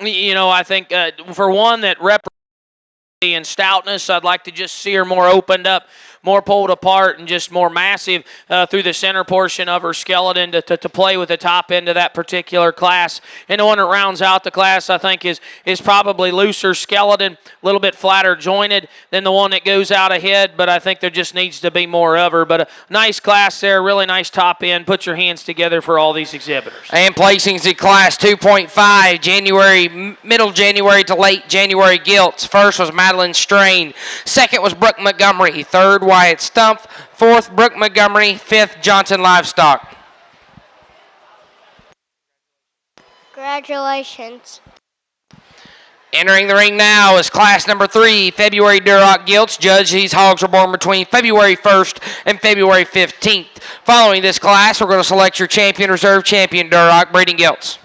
you know, I think for one that represents in stoutness, I'd like to just see her more opened up, more pulled apart, and just more massive through the center portion of her skeleton to play with the top end of that particular class. And the one that rounds out the class, I think, is probably looser skeleton, a little bit flatter jointed than the one that goes out ahead, but I think there just needs to be more of her. But a nice class there, really nice top end. Put your hands together for all these exhibitors. And placings in Class 2.5, January, middle January to late January gilts. First was Madeline Strain. Second was Brooke Montgomery. Third, Wyatt Stumpf. Fourth, Brooke Montgomery. Fifth, Johnson Livestock. Congratulations. Entering the ring now is class number 3, February Duroc Gilts. Judge, these hogs were born between February 1st and February 15th. Following this class, we're going to select your champion, reserve champion Duroc breeding gilts.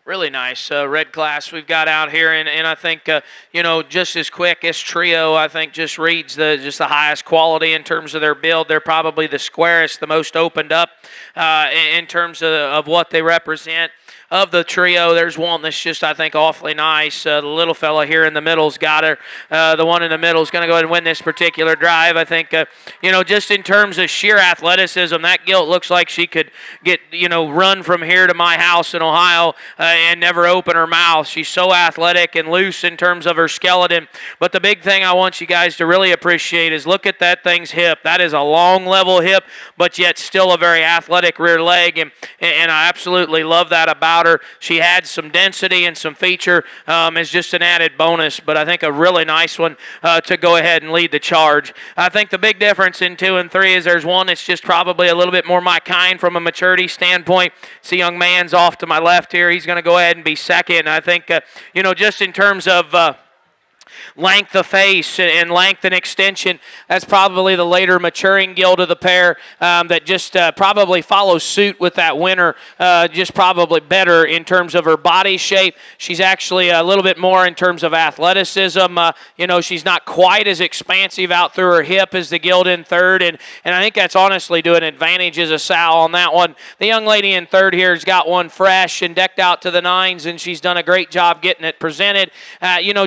Really nice red class we've got out here, and I think just as quick as trio. I think just reads the highest quality in terms of their build. They're probably the squarest, the most opened up in terms of what they represent. Of the trio, there's one that's just, I think, awfully nice. The little fella here in the middle's got her. The one in the middle is going to go ahead and win this particular drive. I think, just in terms of sheer athleticism, that gilt looks like she could get, run from here to my house in Ohio and never open her mouth. She's so athletic and loose in terms of her skeleton. But the big thing I want you guys to really appreciate is look at that thing's hip. That is a long, level hip, but yet still a very athletic rear leg, and I absolutely love that about her. She had some density and some feature as just an added bonus, but I think a really nice one to go ahead and lead the charge. I think the big difference in 2 and 3 is there's one that's just probably a little bit more my kind from a maturity standpoint. See, young man's off to my left here. He's going to go ahead and be second. I think, just in terms of length of face and length and extension. That's probably the later maturing gilt of the pair that just probably follows suit with that winner, just probably better in terms of her body shape. She's actually a little bit more in terms of athleticism. She's not quite as expansive out through her hip as the gilt in third, and I think that's honestly to an advantage as a sow on that one. The young lady in third here has got one fresh and decked out to the nines, and she's done a great job getting it presented.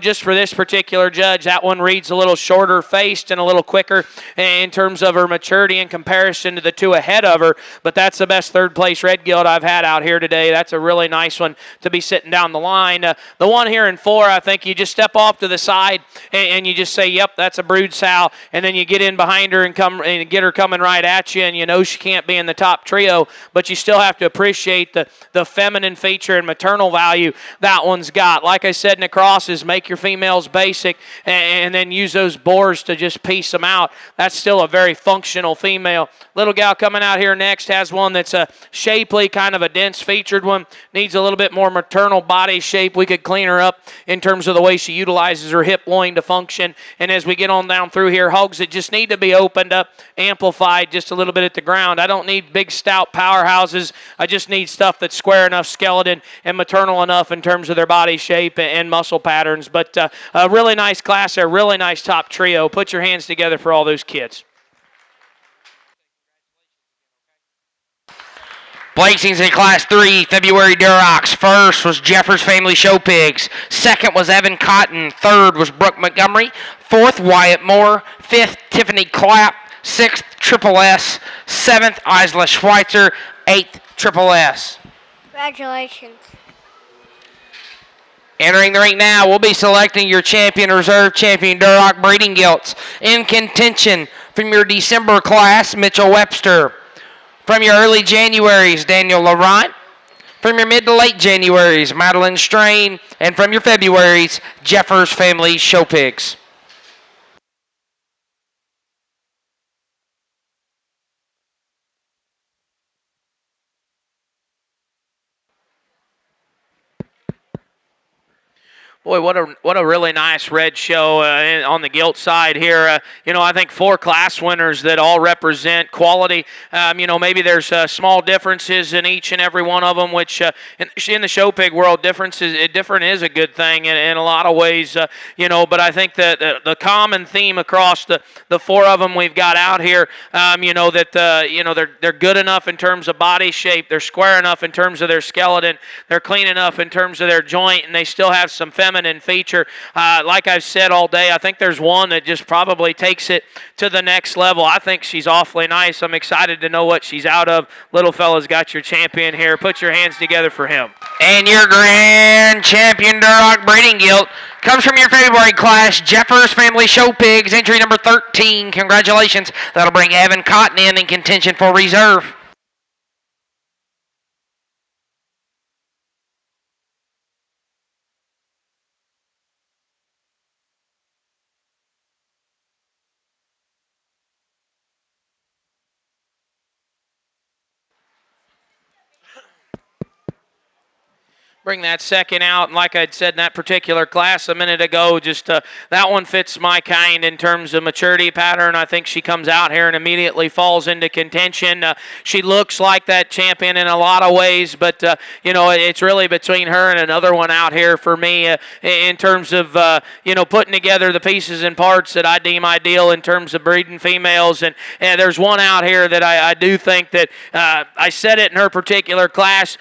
Just for this particular judge, that one reads a little shorter faced and a little quicker in terms of her maturity in comparison to the two ahead of her, but that's the best third place red gilt I've had out here today. That's a really nice one to be sitting down the line. The one here in four, I think you just step off to the side and you just say, yep, that's a brood sow, and then you get in behind her and come and get her coming right at you, and you know she can't be in the top trio, but you still have to appreciate the feminine feature and maternal value that one's got. Like I said in the crosses, make your females basic and then use those bores to just piece them out. That's still a very functional female. Little gal coming out here next has one that's a shapely, kind of a dense featured one. Needs a little bit more maternal body shape. We could clean her up in terms of the way she utilizes her hip loin to function. And as we get on down through here, hogs that just need to be opened up, amplified just a little bit at the ground. I don't need big, stout powerhouses. I just need stuff that's square enough skeleton and maternal enough in terms of their body shape and muscle patterns. But a really nice class there, really nice top trio. Put your hands together for all those kids. Placings in Class 3, February Durocs. First was Jeffers Family Show Pigs. Second was Evan Cotton. Third was Brooke Montgomery. Fourth, Wyatt Moore. Fifth, Tiffany Clapp. Sixth, Triple S. Seventh, Isla Schweitzer. Eighth, Triple S. Congratulations. Entering the ring now, we'll be selecting your champion reserve champion Duroc breeding gilts. In contention from your December class, Mitchell Webster. From your early Januaries, Daniel Laurent. From your mid to late Januaries, Madeline Strain. And from your Februaries, Jeffers Family Show Pigs. Boy, what a really nice red show on the gilt side here. I think 4 class winners that all represent quality. Maybe there's small differences in each and every one of them, which in the show pig world, different is a good thing in a lot of ways. But I think that the common theme across the 4 of them we've got out here, they're good enough in terms of body shape, they're square enough in terms of their skeleton, they're clean enough in terms of their joint, and they still have some feminine feature. Like I've said all day, I think there's one that just probably takes it to the next level. I think she's awfully nice. I'm excited to know what she's out of. Little fella's got your champion here. Put your hands together for him. And your grand champion Duroc breeding gilt comes from your February class, Jeffers Family Show Pigs, entry number 13. Congratulations. That'll bring Evan Cotton in contention for reserve. Bring that second out, and like I'd said in that particular class a minute ago, just that one fits my kind in terms of maturity pattern. I think she comes out here and immediately falls into contention. She looks like that champion in a lot of ways, but it's really between her and another one out here for me in terms of putting together the pieces and parts that I deem ideal in terms of breeding females. And there's one out here that I do think that I said it in her particular class.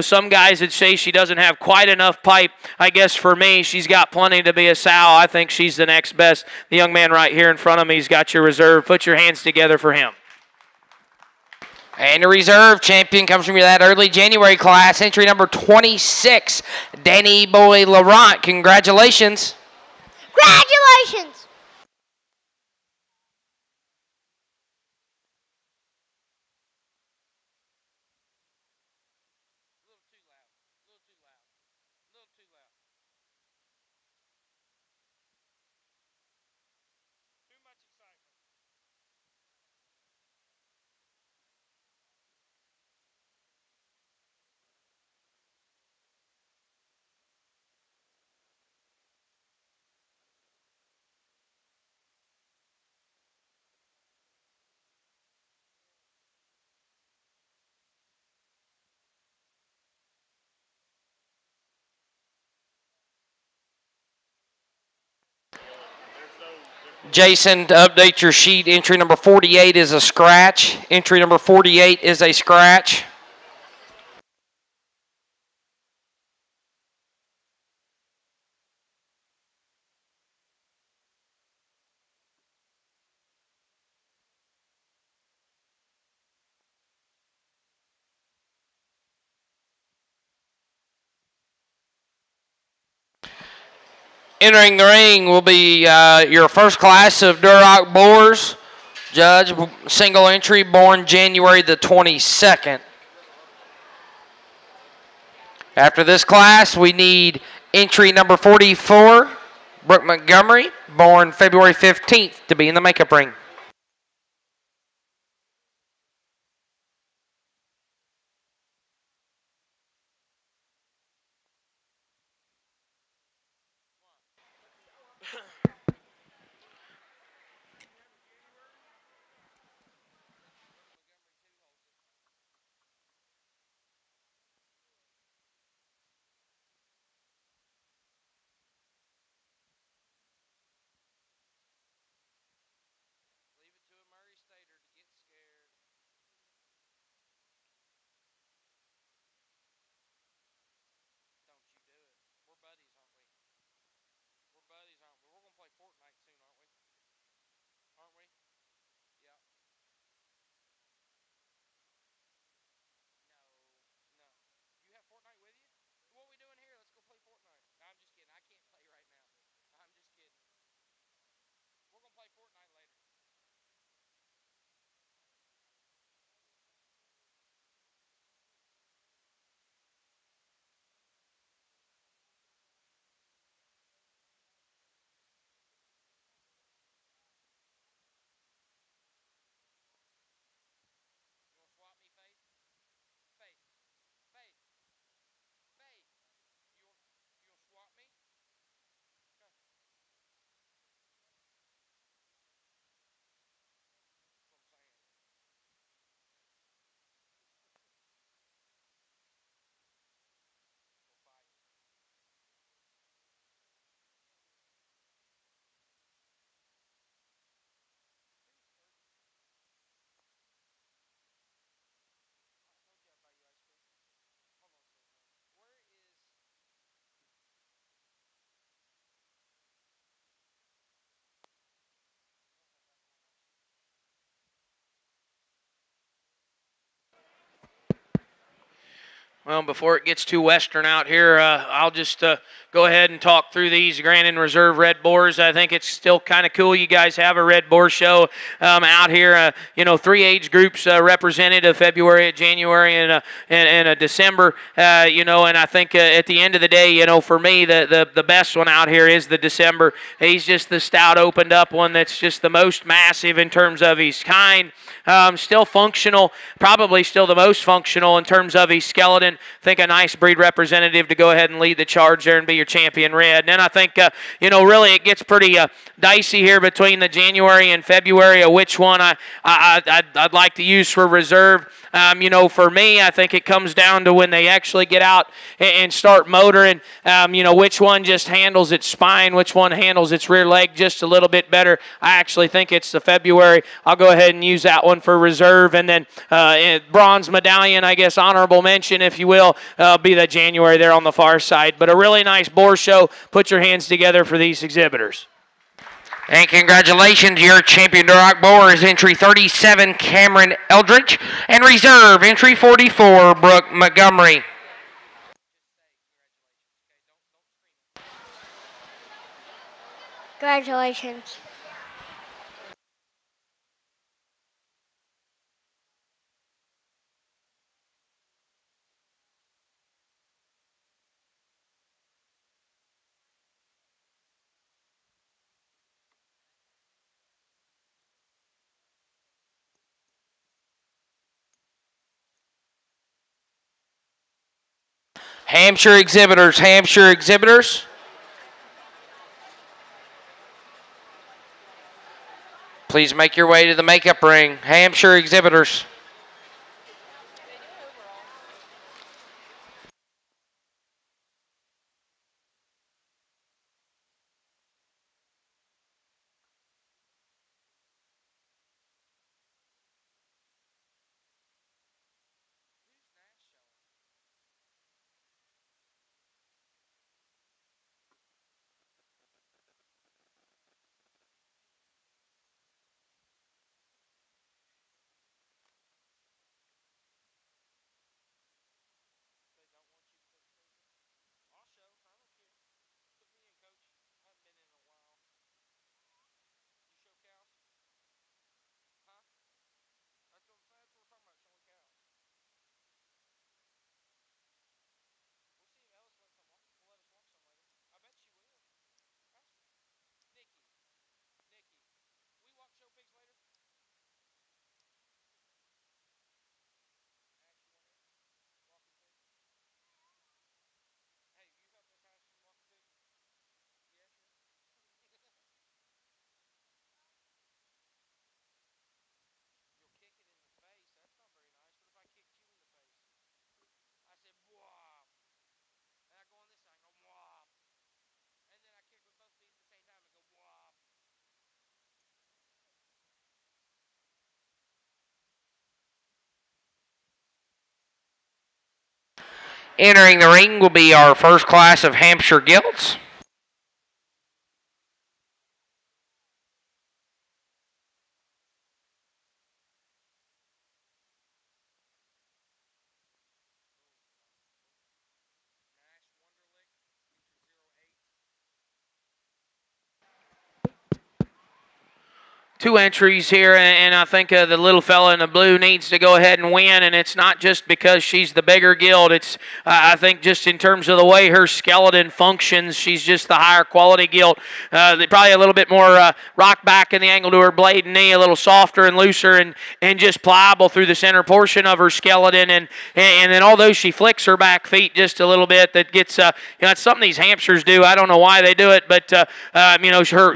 Some guys would say she doesn't have quite enough pipe. I guess for me, she's got plenty to be a sow. I think she's the next best. The young man right here in front of me, he's got your reserve. Put your hands together for him. And your reserve champion comes from that early January class, entry number 26, Danny Boy Laurent. Congratulations. Congratulations. Jason, to update your sheet, entry number 48 is a scratch. Entry number 48 is a scratch. Entering the ring will be your first class of Duroc boars. Judge, single entry, born January the 22nd. After this class, we need entry number 44, Brooke Montgomery, born February 15th, to be in the makeup ring. Well, before it gets too western out here, I'll just go ahead and talk through these Grand and Reserve red boars. I think it's still kind of cool you guys have a red boar show out here. 3 age groups represented, a February, a January, and a December. And I think at the end of the day, for me, the best one out here is the December. He's just the stout opened up one that's just the most massive in terms of his kind. Still functional, probably still the most functional in terms of his skeleton. Think a nice breed representative to go ahead and lead the charge there and be your champion red. And then I think, really it gets pretty dicey here between the January and February of which one I'd like to use for reserve. For me, I think it comes down to when they actually get out and start motoring, which one just handles its spine, which one handles its rear leg just a little bit better. I actually think it's the February. I'll go ahead and use that one for reserve. And then bronze medallion, I guess, honorable mention, if you will, be the January there on the far side. But a really nice boar show. Put your hands together for these exhibitors. And congratulations, your champion Duroc boar is entry 37, Cameron Eldridge, and reserve entry 44, Brooke Montgomery. Congratulations. Hampshire exhibitors, Hampshire exhibitors. Please make your way to the makeup ring. Hampshire exhibitors. Entering the ring will be our first class of Hampshire gilts. Two entries here, and I think the little fella in the blue needs to go ahead and win, and it's not just because she's the bigger gilt. It's, I think, just in terms of the way her skeleton functions, she's just the higher quality gilt. Probably a little bit more rock back in the angle to her blade and knee, a little softer and looser and just pliable through the center portion of her skeleton. And then although she flicks her back feet just a little bit, that gets, it's something these Hampshires do. I don't know why they do it, but,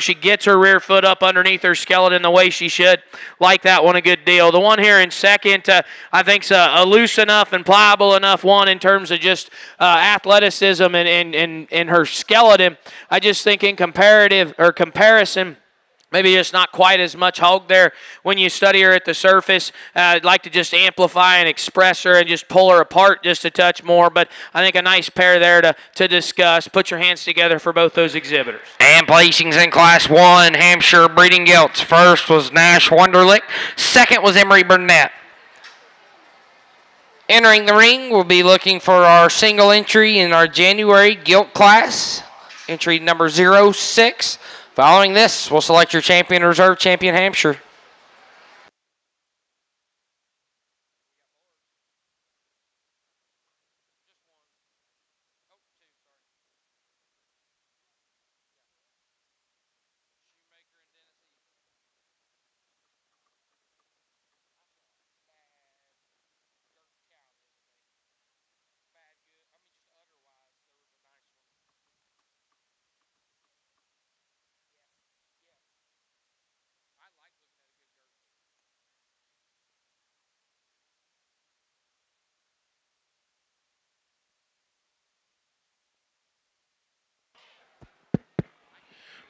she gets her rear foot up underneath her skeleton the way she should. Like that one a good deal. The one here in second, I think is a loose enough and pliable enough one in terms of just athleticism and her skeleton. I just think in comparison, maybe just not quite as much hog there when you study her at the surface. I'd like to just amplify and express her and just pull her apart just a touch more. But I think a nice pair there to discuss. Put your hands together for both those exhibitors. And placings in Class 1 Hampshire breeding gilts. First was Nash Wonderlick. Second was Emery Burnett. Entering the ring, we'll be looking for our single entry in our January gilt class. Entry number 06. Following this, we'll select your champion reserve champion Hampshire.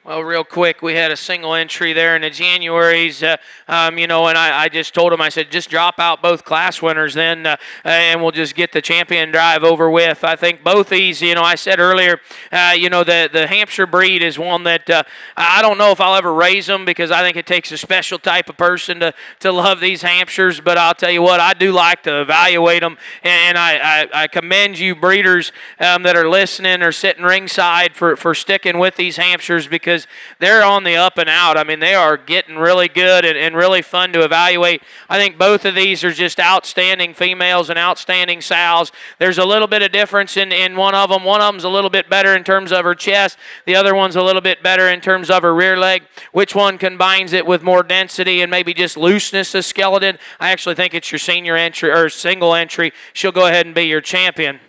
Well, real quick, we had a single entry there in the Januaries, and I just told him, I said, just drop out both class winners then, and we'll just get the champion drive over with. I think both these, I said earlier, the Hampshire breed is one that I don't know if I'll ever raise them because I think it takes a special type of person to love these Hampshires, but I'll tell you what, I do like to evaluate them, and I commend you breeders that are listening or sitting ringside for sticking with these Hampshires because they're on the up and out. I mean, they are getting really good and really fun to evaluate. I think both of these are just outstanding females and outstanding sows. There's a little bit of difference in one of them. One of them's a little bit better in terms of her chest. The other one's a little bit better in terms of her rear leg. Which one combines it with more density and maybe just looseness of skeleton? I actually think it's your senior entry or single entry. She'll go ahead and be your champion.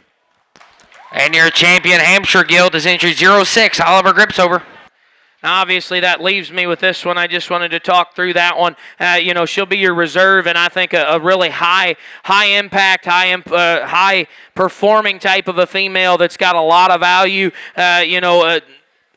And your champion Hampshire gilt is entry 06, Oliver Gripsover. Now, obviously, that leaves me with this one. I just wanted to talk through that one. She'll be your reserve, and I think a really high impact, high performing type of a female that's got a lot of value.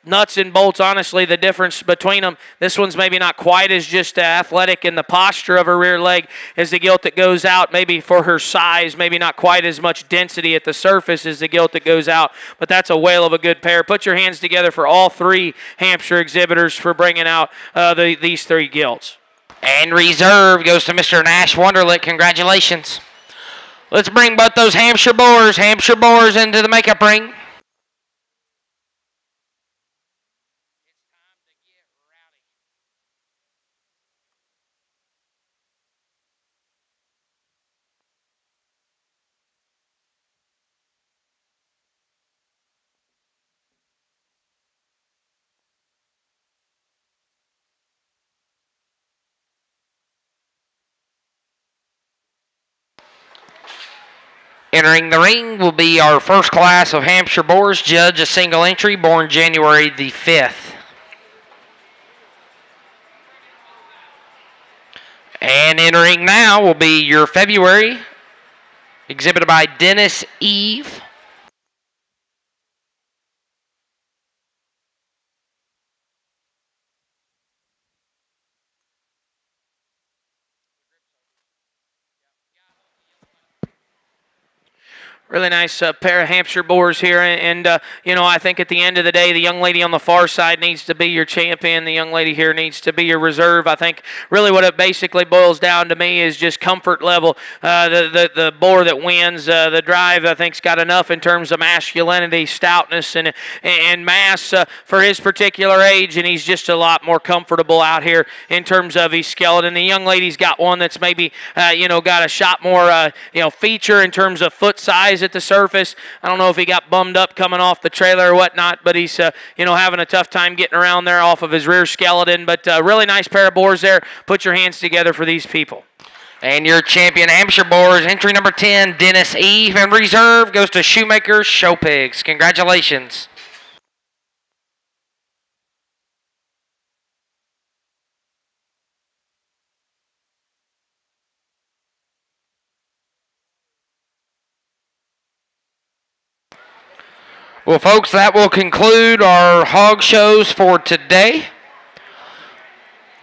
Nuts and bolts, honestly, the difference between them. This one's maybe not quite as just athletic in the posture of her rear leg as the gilt that goes out, maybe for her size, maybe not quite as much density at the surface as the gilt that goes out, but that's a whale of a good pair. Put your hands together for all three Hampshire exhibitors for bringing out these three gilts. And reserve goes to Mr. Nash Wonderlick. Congratulations. Let's bring both those Hampshire boars into the makeup ring. Entering the ring will be our first class of Hampshire boars. Judge a single entry, born January the 5th. And entering now will be your February, exhibited by Dennis Eve. Really nice pair of Hampshire boars here, and you know, I think at the end of the day, the young lady on the far side needs to be your champion. The young lady here needs to be your reserve. I think really what it basically boils down to me is just comfort level. The boar that wins, the drive, I think's got enough in terms of masculinity, stoutness, and mass for his particular age, and he's just a lot more comfortable out here in terms of his skeleton. The young lady's got one that's maybe you know, got a shot more you know, feature in terms of foot size at the surface. I don't know if he got bummed up coming off the trailer or whatnot, but he's you know, having a tough time getting around there off of his rear skeleton. But really nice pair of boars there. Put your hands together for these people. And your champion Hampshire boars, entry number 10, Dennis Eve, and reserve goes to Shoemaker's Show Pigs. Congratulations. Well, folks, that will conclude our hog shows for today.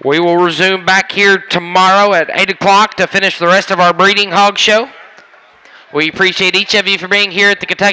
We will resume back here tomorrow at 8 o'clock to finish the rest of our breeding hog show. We appreciate each of you for being here at the Kentucky